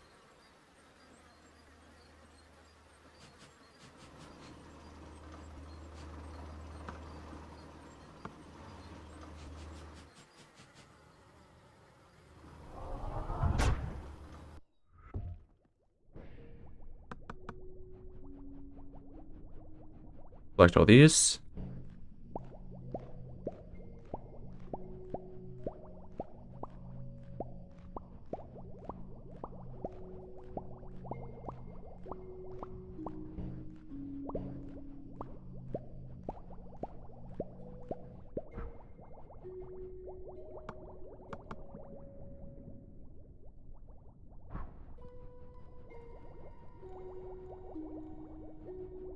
[SPEAKER 1] Select all these.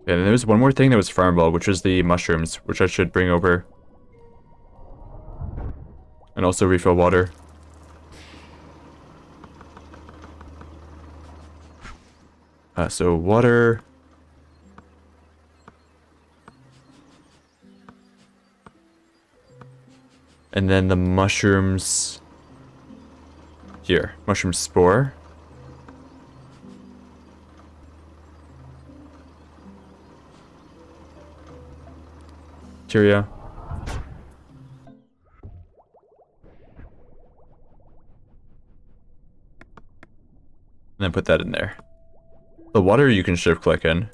[SPEAKER 1] Okay, and there was one more thing that was farmable, which was the mushrooms, which I should bring over. And also refill water. So water. And then the mushrooms here. Mushroom spore. Cheerio. And then put that in there. The water you can shift click in.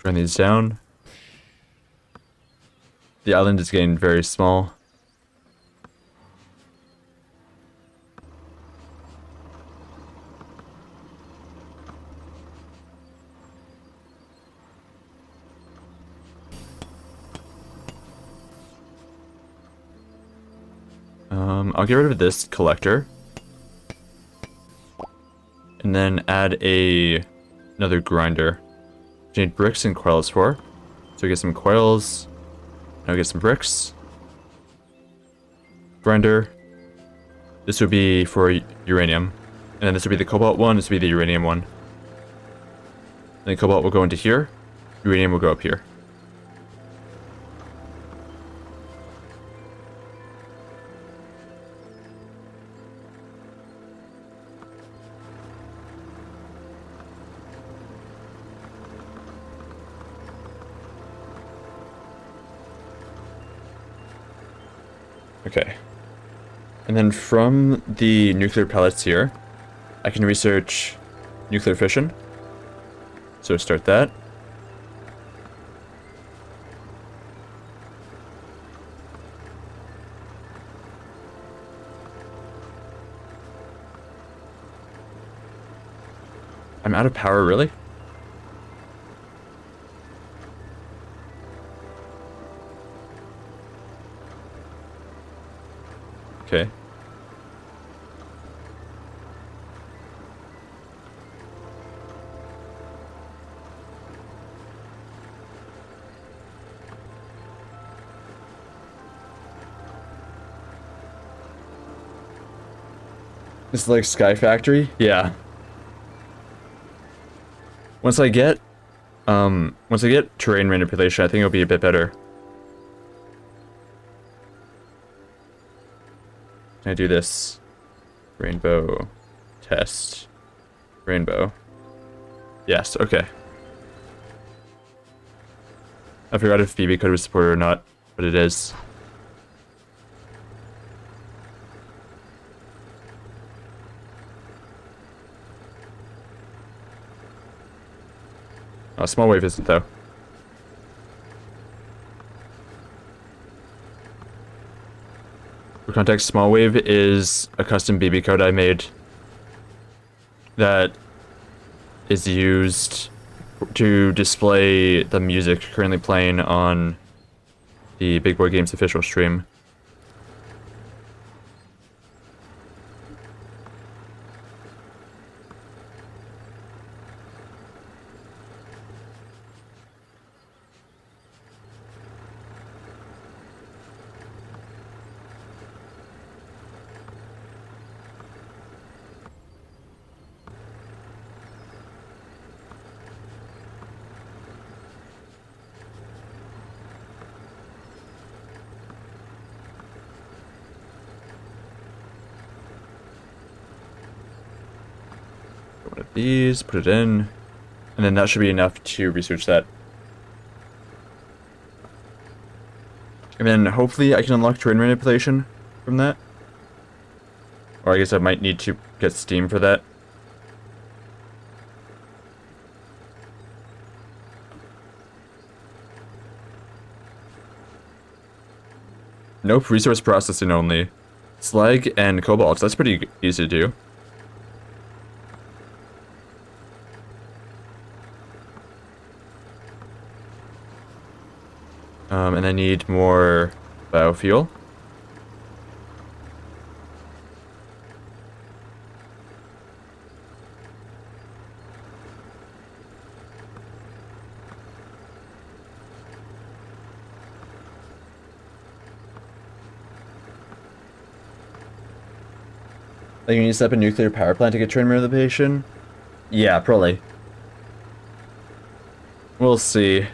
[SPEAKER 1] Turn these down. The island is getting very small. I'll get rid of this collector. And then add another grinder. Which I need bricks and coils for. So we get some coils. Now we get some bricks. Grinder. This would be for uranium. And then this would be the cobalt one, this would be the uranium one. And then cobalt will go into here. Uranium will go up here. Okay. And then from the nuclear pellets here, I can research nuclear fission. So start that. I'm out of power, really? Okay. It's like Sky Factory? Yeah. Once I get terrain manipulation, I think it'll be a bit better. Can I do this? Rainbow. Test. Rainbow. Yes, okay. I forgot if BB code was supported or not, but it is. Oh, small wave isn't though. For context, small wave is a custom BB code I made that is used to display the music currently playing on the Big Boy Games official stream. one of these, put it in, and then that should be enough to research that. And then hopefully I can unlock terrain manipulation from that. Or I guess I might need to get Steam for that. Nope, resource processing only. Slag and cobalt, that's pretty easy to do. And I need more biofuel. Like, you need to set up a nuclear power plant to get terrain manipulation? Yeah, probably. We'll see.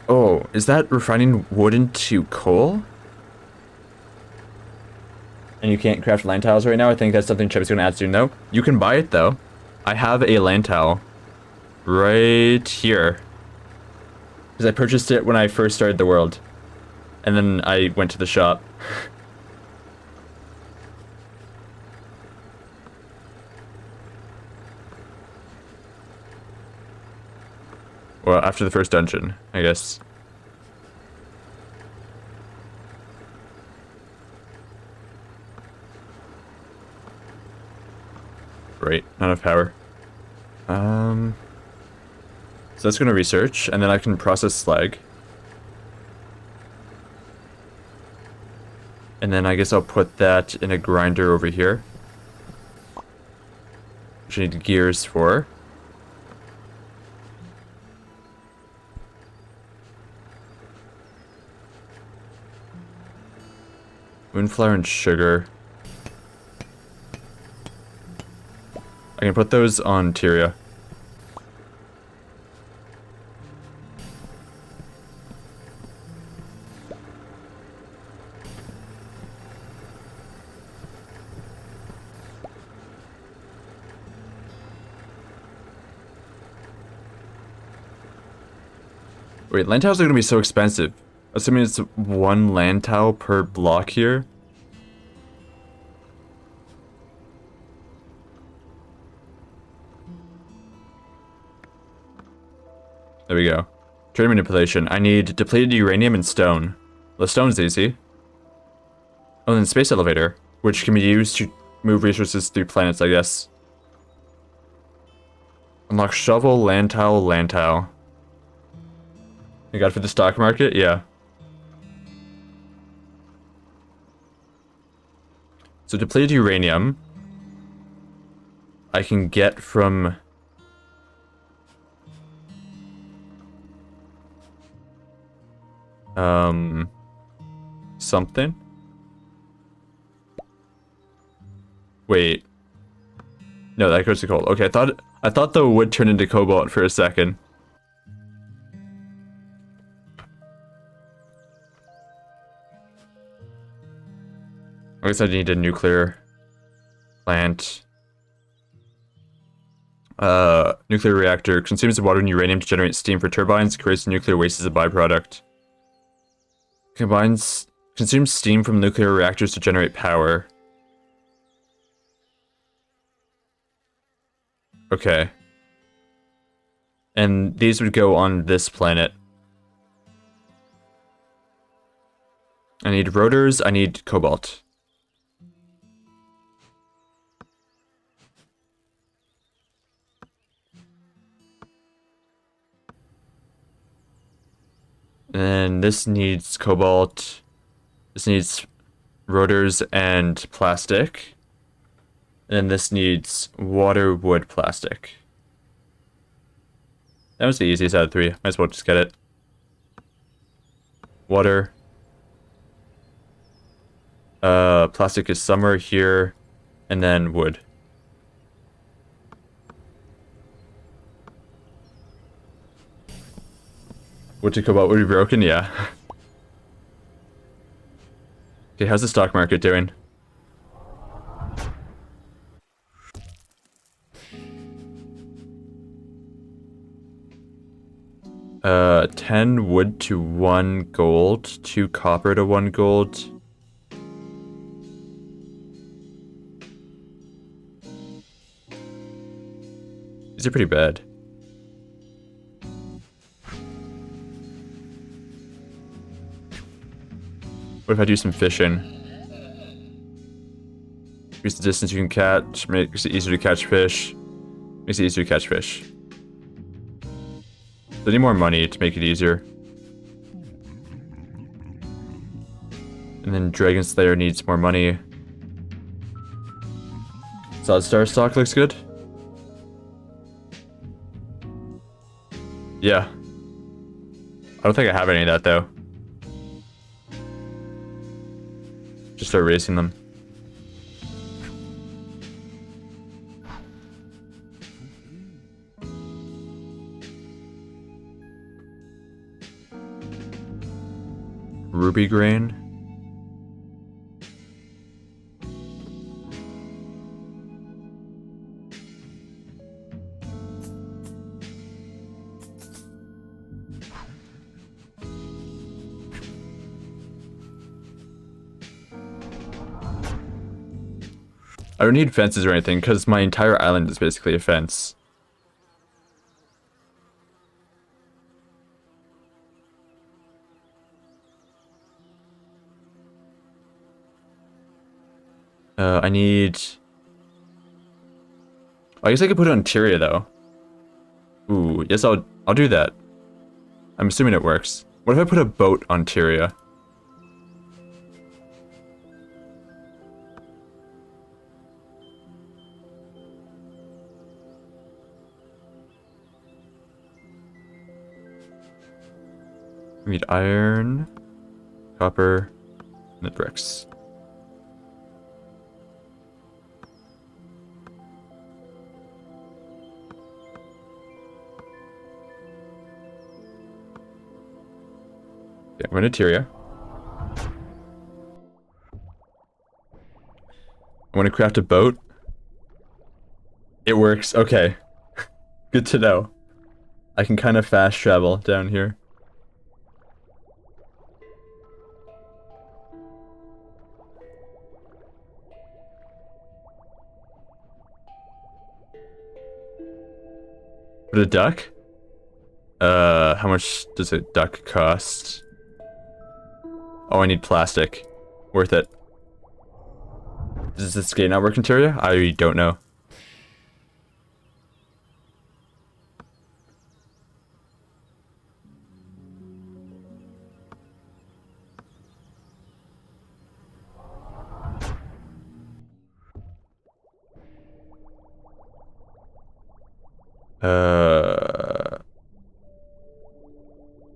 [SPEAKER 1] Oh, is that refining wood into coal? And you can't craft land tiles right now? I think that's something Chip's gonna add soon, though. You can buy it, though. I have a land tile right here. Because I purchased it when I first started the world. And then I went to the shop. Well, after the first dungeon, I guess. Right, not enough power. So that's gonna research, and then I can process slag. And then I guess I'll put that in a grinder over here. Which I need gears for. Moonflower and sugar. I can put those on Tyria. Wait, land tiles are gonna be so expensive. Assuming it's one land tile per block here. There we go. Trade manipulation. I need depleted uranium and stone. Well, stone's easy. Oh, then space elevator, which can be used to move resources through planets, I guess. Unlock shovel, land tile, land tile. You got it for the stock market? Yeah. So depleted uranium I can get from something. Wait. No, that goes to coal. Okay, I thought the wood turned into cobalt for a second. I guess I need a nuclear plant. Nuclear reactor consumes water and uranium to generate steam for turbines, creates nuclear waste as a byproduct. Consumes steam from nuclear reactors to generate power. Okay. And these would go on this planet. I need rotors, I need cobalt. And this needs cobalt. This needs rotors and plastic. And this needs water, wood, plastic. That was the easiest out of three. Might as well just get it. Water. Plastic is somewhere here. And then wood. Wood to cobalt would be broken? Yeah. Okay, how's the stock market doing? Uh, 10 wood to 1 gold, 2 copper to 1 gold. These are pretty bad. What if I do some fishing? Increase the distance you can catch, makes it easier to catch fish. Makes it easier to catch fish. So I need more money to make it easier. And then Dragon Slayer needs more money. Solid Star stock looks good. Yeah. I don't think I have any of that though. Just start racing them. Ruby grain. I don't need fences or anything because my entire island is basically a fence. I need... I guess I could put it on Tyria though. Ooh, yes, I'll do that. I'm assuming it works. What if I put a boat on Tyria? We need iron, copper, and the bricks. Okay, I'm going to Tyria. I want to craft a boat. It works. Okay. Good to know. I can kind of fast travel down here. Put a duck? How much does a duck cost? Oh, I need plastic. Worth it. Does this gate not work in Tyria? I don't know.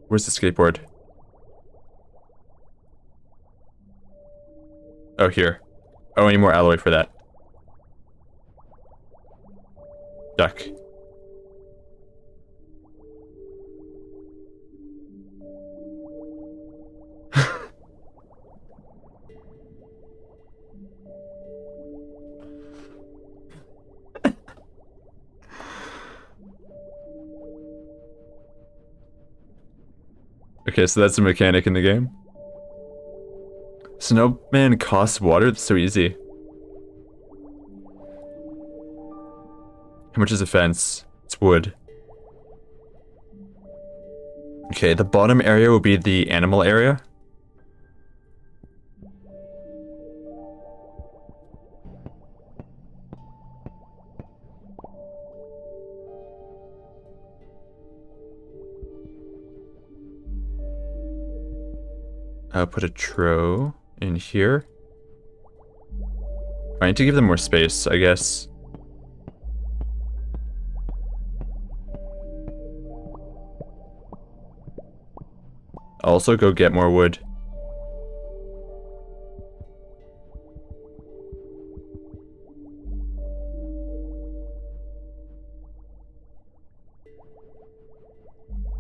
[SPEAKER 1] Where's the skateboard? Oh, here. Oh, I need more alloy for that. Duck. Okay, so that's a mechanic in the game. Snowman costs water? That's so easy. How much is a fence? It's wood. Okay, the bottom area will be the animal area. I'll put a trough in here. I need to give them more space, I guess. I'll also go get more wood.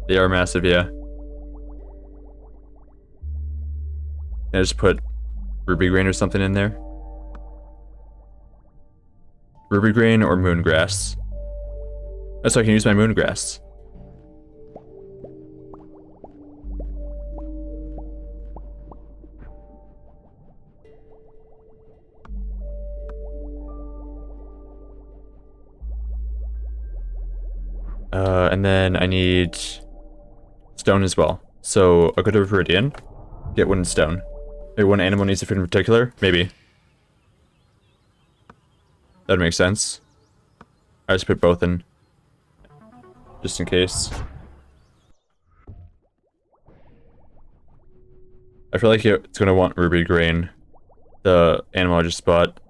[SPEAKER 1] They are massive, yeah. I just put ruby grain or something in there. Ruby grain or moongrass. Oh, so I can use my moongrass. And then I need stone as well. So I'll go to Viridian, get wood and stone. Maybe one animal needs a food in particular? Maybe. That'd make sense. I just put both in. Just in case. I feel like it's gonna want ruby grain. The animal I just bought.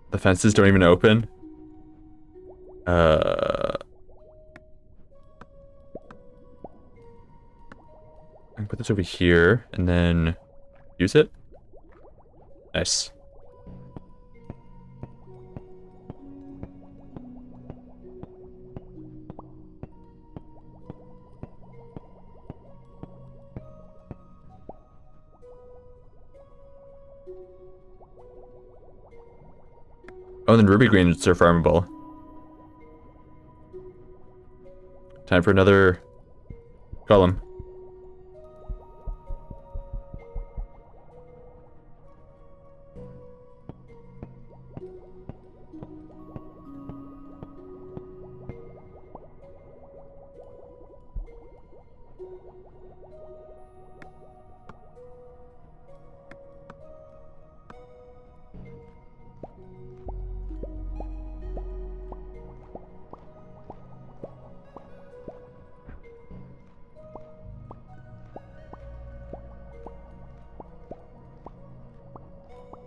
[SPEAKER 1] The fences don't even open. I can put this over here and then use it. Nice. Oh, and then ruby greens are farmable. Time for another column.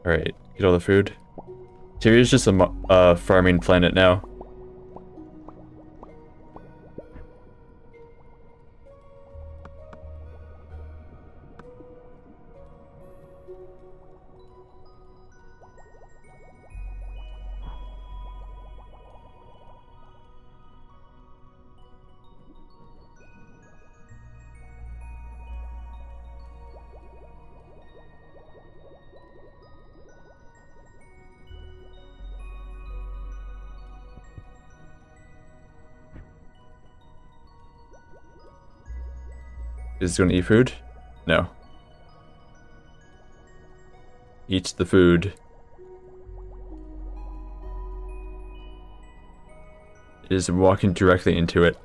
[SPEAKER 1] Alright, get all the food. Tyrion's just a farming planet now. Is it gonna eat food? No. Eat the food. It is walking directly into it.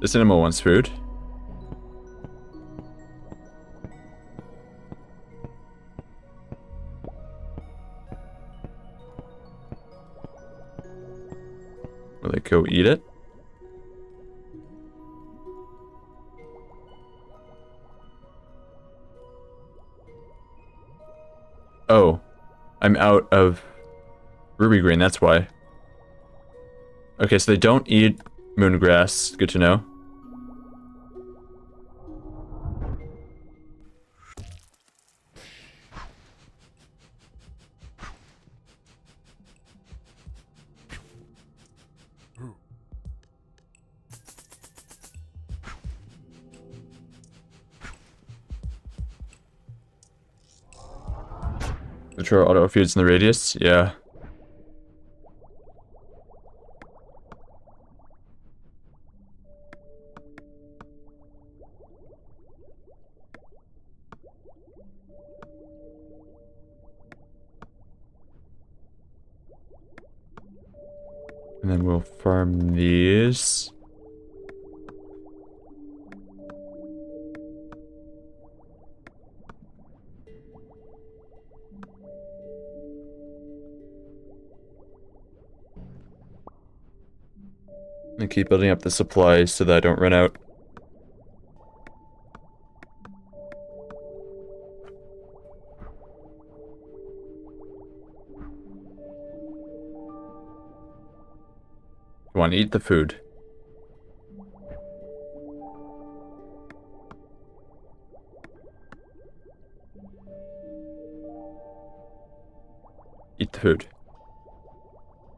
[SPEAKER 1] This animal wants food. Will it go eat it? Oh, I'm out of ruby green, that's why. Okay, so they don't eat moongrass. Good to know. Control auto feeds in the radius, yeah. And then we'll farm these. And keep building up the supplies so that I don't run out. Come on, eat the food. Eat the food.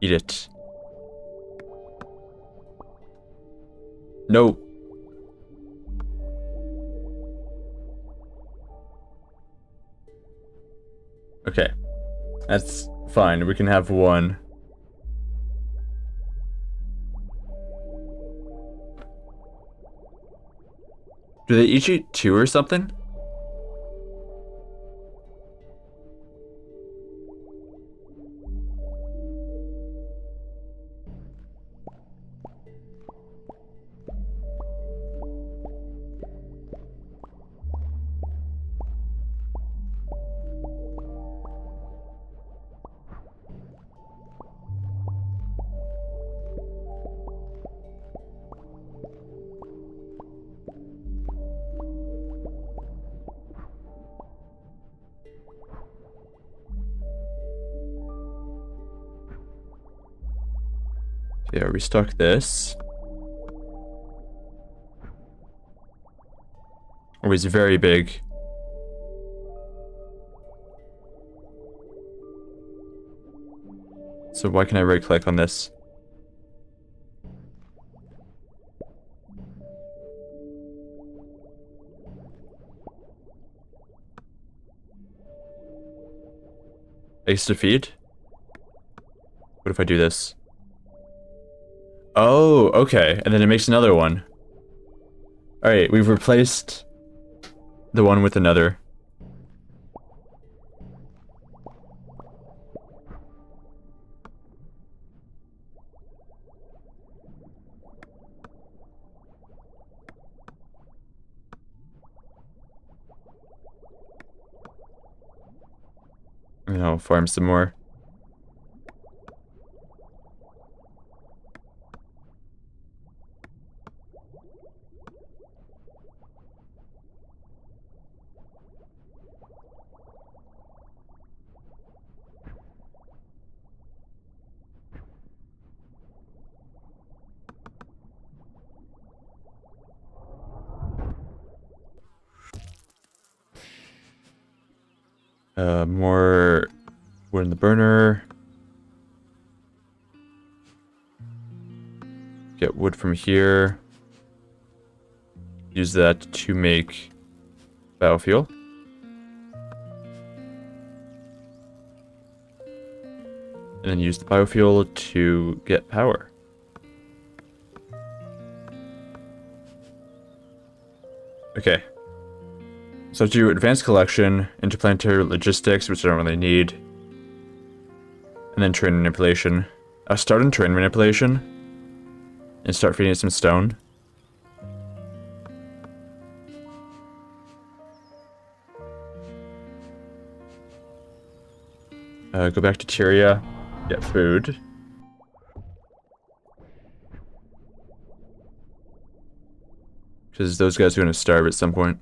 [SPEAKER 1] Eat it. No. Okay. That's fine. We can have one. Do they each eat two or something? Yeah, restock this. Oh, he's very big. So why can I right click on this? Ace to feed? What if I do this? Oh, okay. And then it makes another one. Alright, we've replaced the one with another. And I'll farm some more. More wood in the burner. Get wood from here. Use that to make biofuel. And then use the biofuel to get power. Okay. So do advanced collection, interplanetary logistics, which I don't really need. And then train manipulation. I'll start in train manipulation. And start feeding it some stone. Go back to Tyria. Get food. Because those guys are going to starve at some point.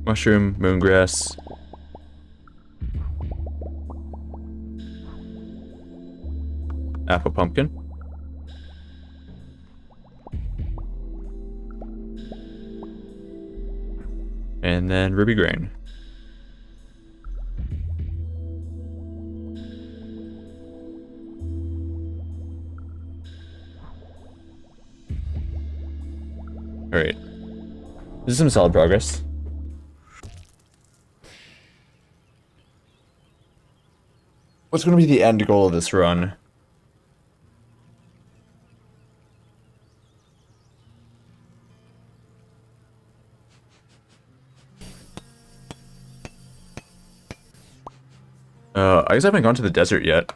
[SPEAKER 1] Mushroom, moongrass. Apple pumpkin. And then ruby grain. Alright. This is some solid progress. What's going to be the end goal of this run? I guess I haven't gone to the desert yet.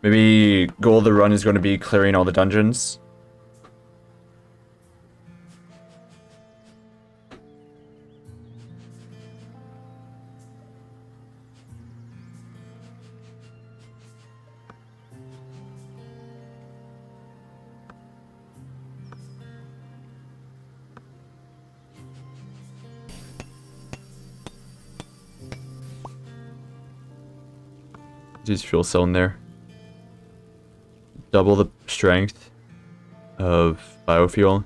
[SPEAKER 1] Maybe goal of the run is going to be clearing all the dungeons. Use fuel cell in there. Double the strength of biofuel.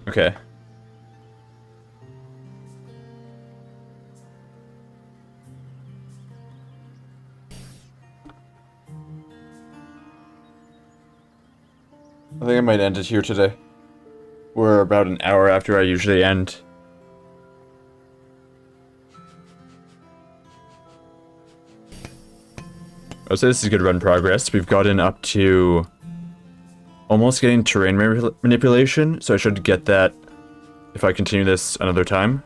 [SPEAKER 1] Okay. I think I might end it here today. We're about an hour after I usually end. I would say this is good run progress. We've gotten up to almost getting terrain manipulation, so I should get that if I continue this another time.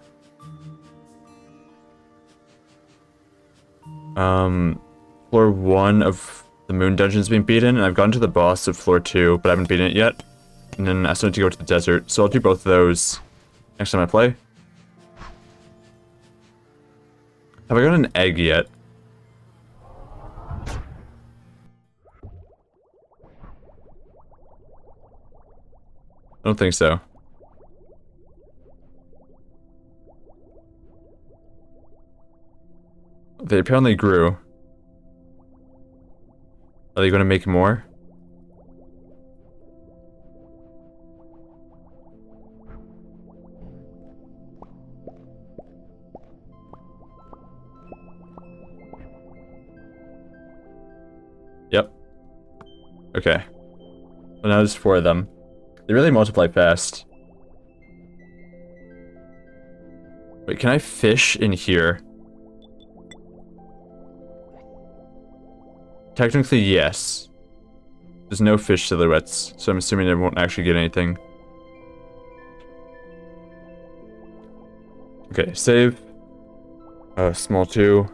[SPEAKER 1] Floor 1 of the moon dungeon's been beaten, and I've gotten to the boss of floor 2, but I haven't beaten it yet. And then I still need to go to the desert, so I'll do both of those next time I play. Have I got an egg yet? I don't think so. They apparently grew. Are they going to make more? Yep. Okay. Well, now there's 4 of them. They really multiply fast. Wait, can I fish in here? Technically, yes. There's no fish silhouettes, so I'm assuming I won't actually get anything. Okay, save. Small 2.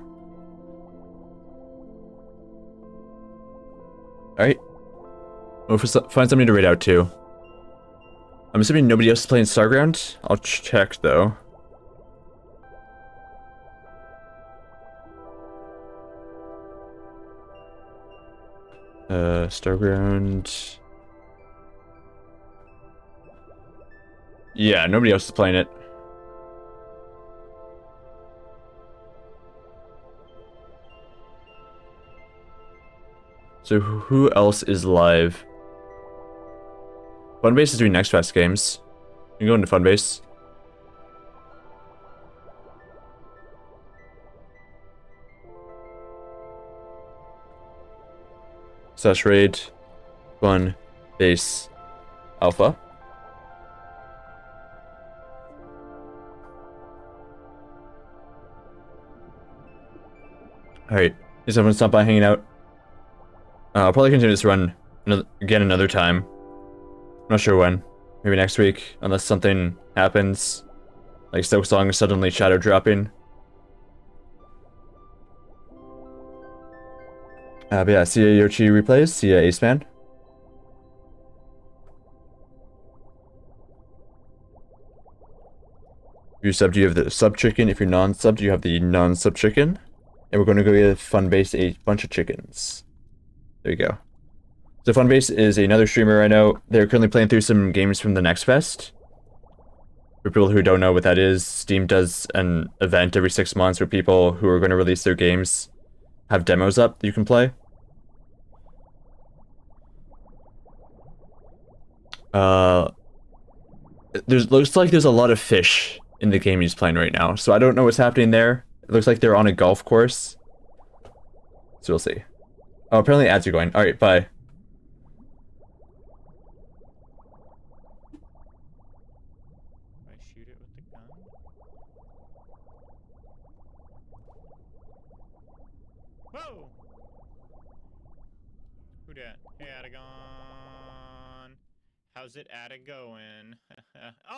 [SPEAKER 1] Alright. We'll find something to raid out to. I'm assuming nobody else is playing Starground. I'll check, though. Starground. Yeah, nobody else is playing it. So who else is live? Funbase is doing Next Fest games. You can go into Funbase. / raid Funbase Alpha. Alright, is everyone stop by hanging out? I'll probably continue this run again another time. I'm not sure when. Maybe next week, unless something happens. Like Silksong suddenly shadow dropping. But yeah, see ya Yoshi replays, see ya Aceman. If you're subbed, you have the sub chicken. If you're non-subbed, you have the non-sub chicken. And we're going to go get Funbase a bunch of chickens. There you go. So Funbase is another streamer I know. They're currently playing through some games from the Next Fest. For people who don't know what that is, Steam does an event every 6 months where people who are going to release their games have demos up that you can play. Looks like there's a lot of fish in the game he's playing right now, so I don't know what's happening there. It looks like they're on a golf course. So we'll see. Oh, apparently ads are going. Alright, bye.
[SPEAKER 3] I shoot it with the gun? Whoa! Who dat? Hey, Adagon. How's it Ada going? Oh!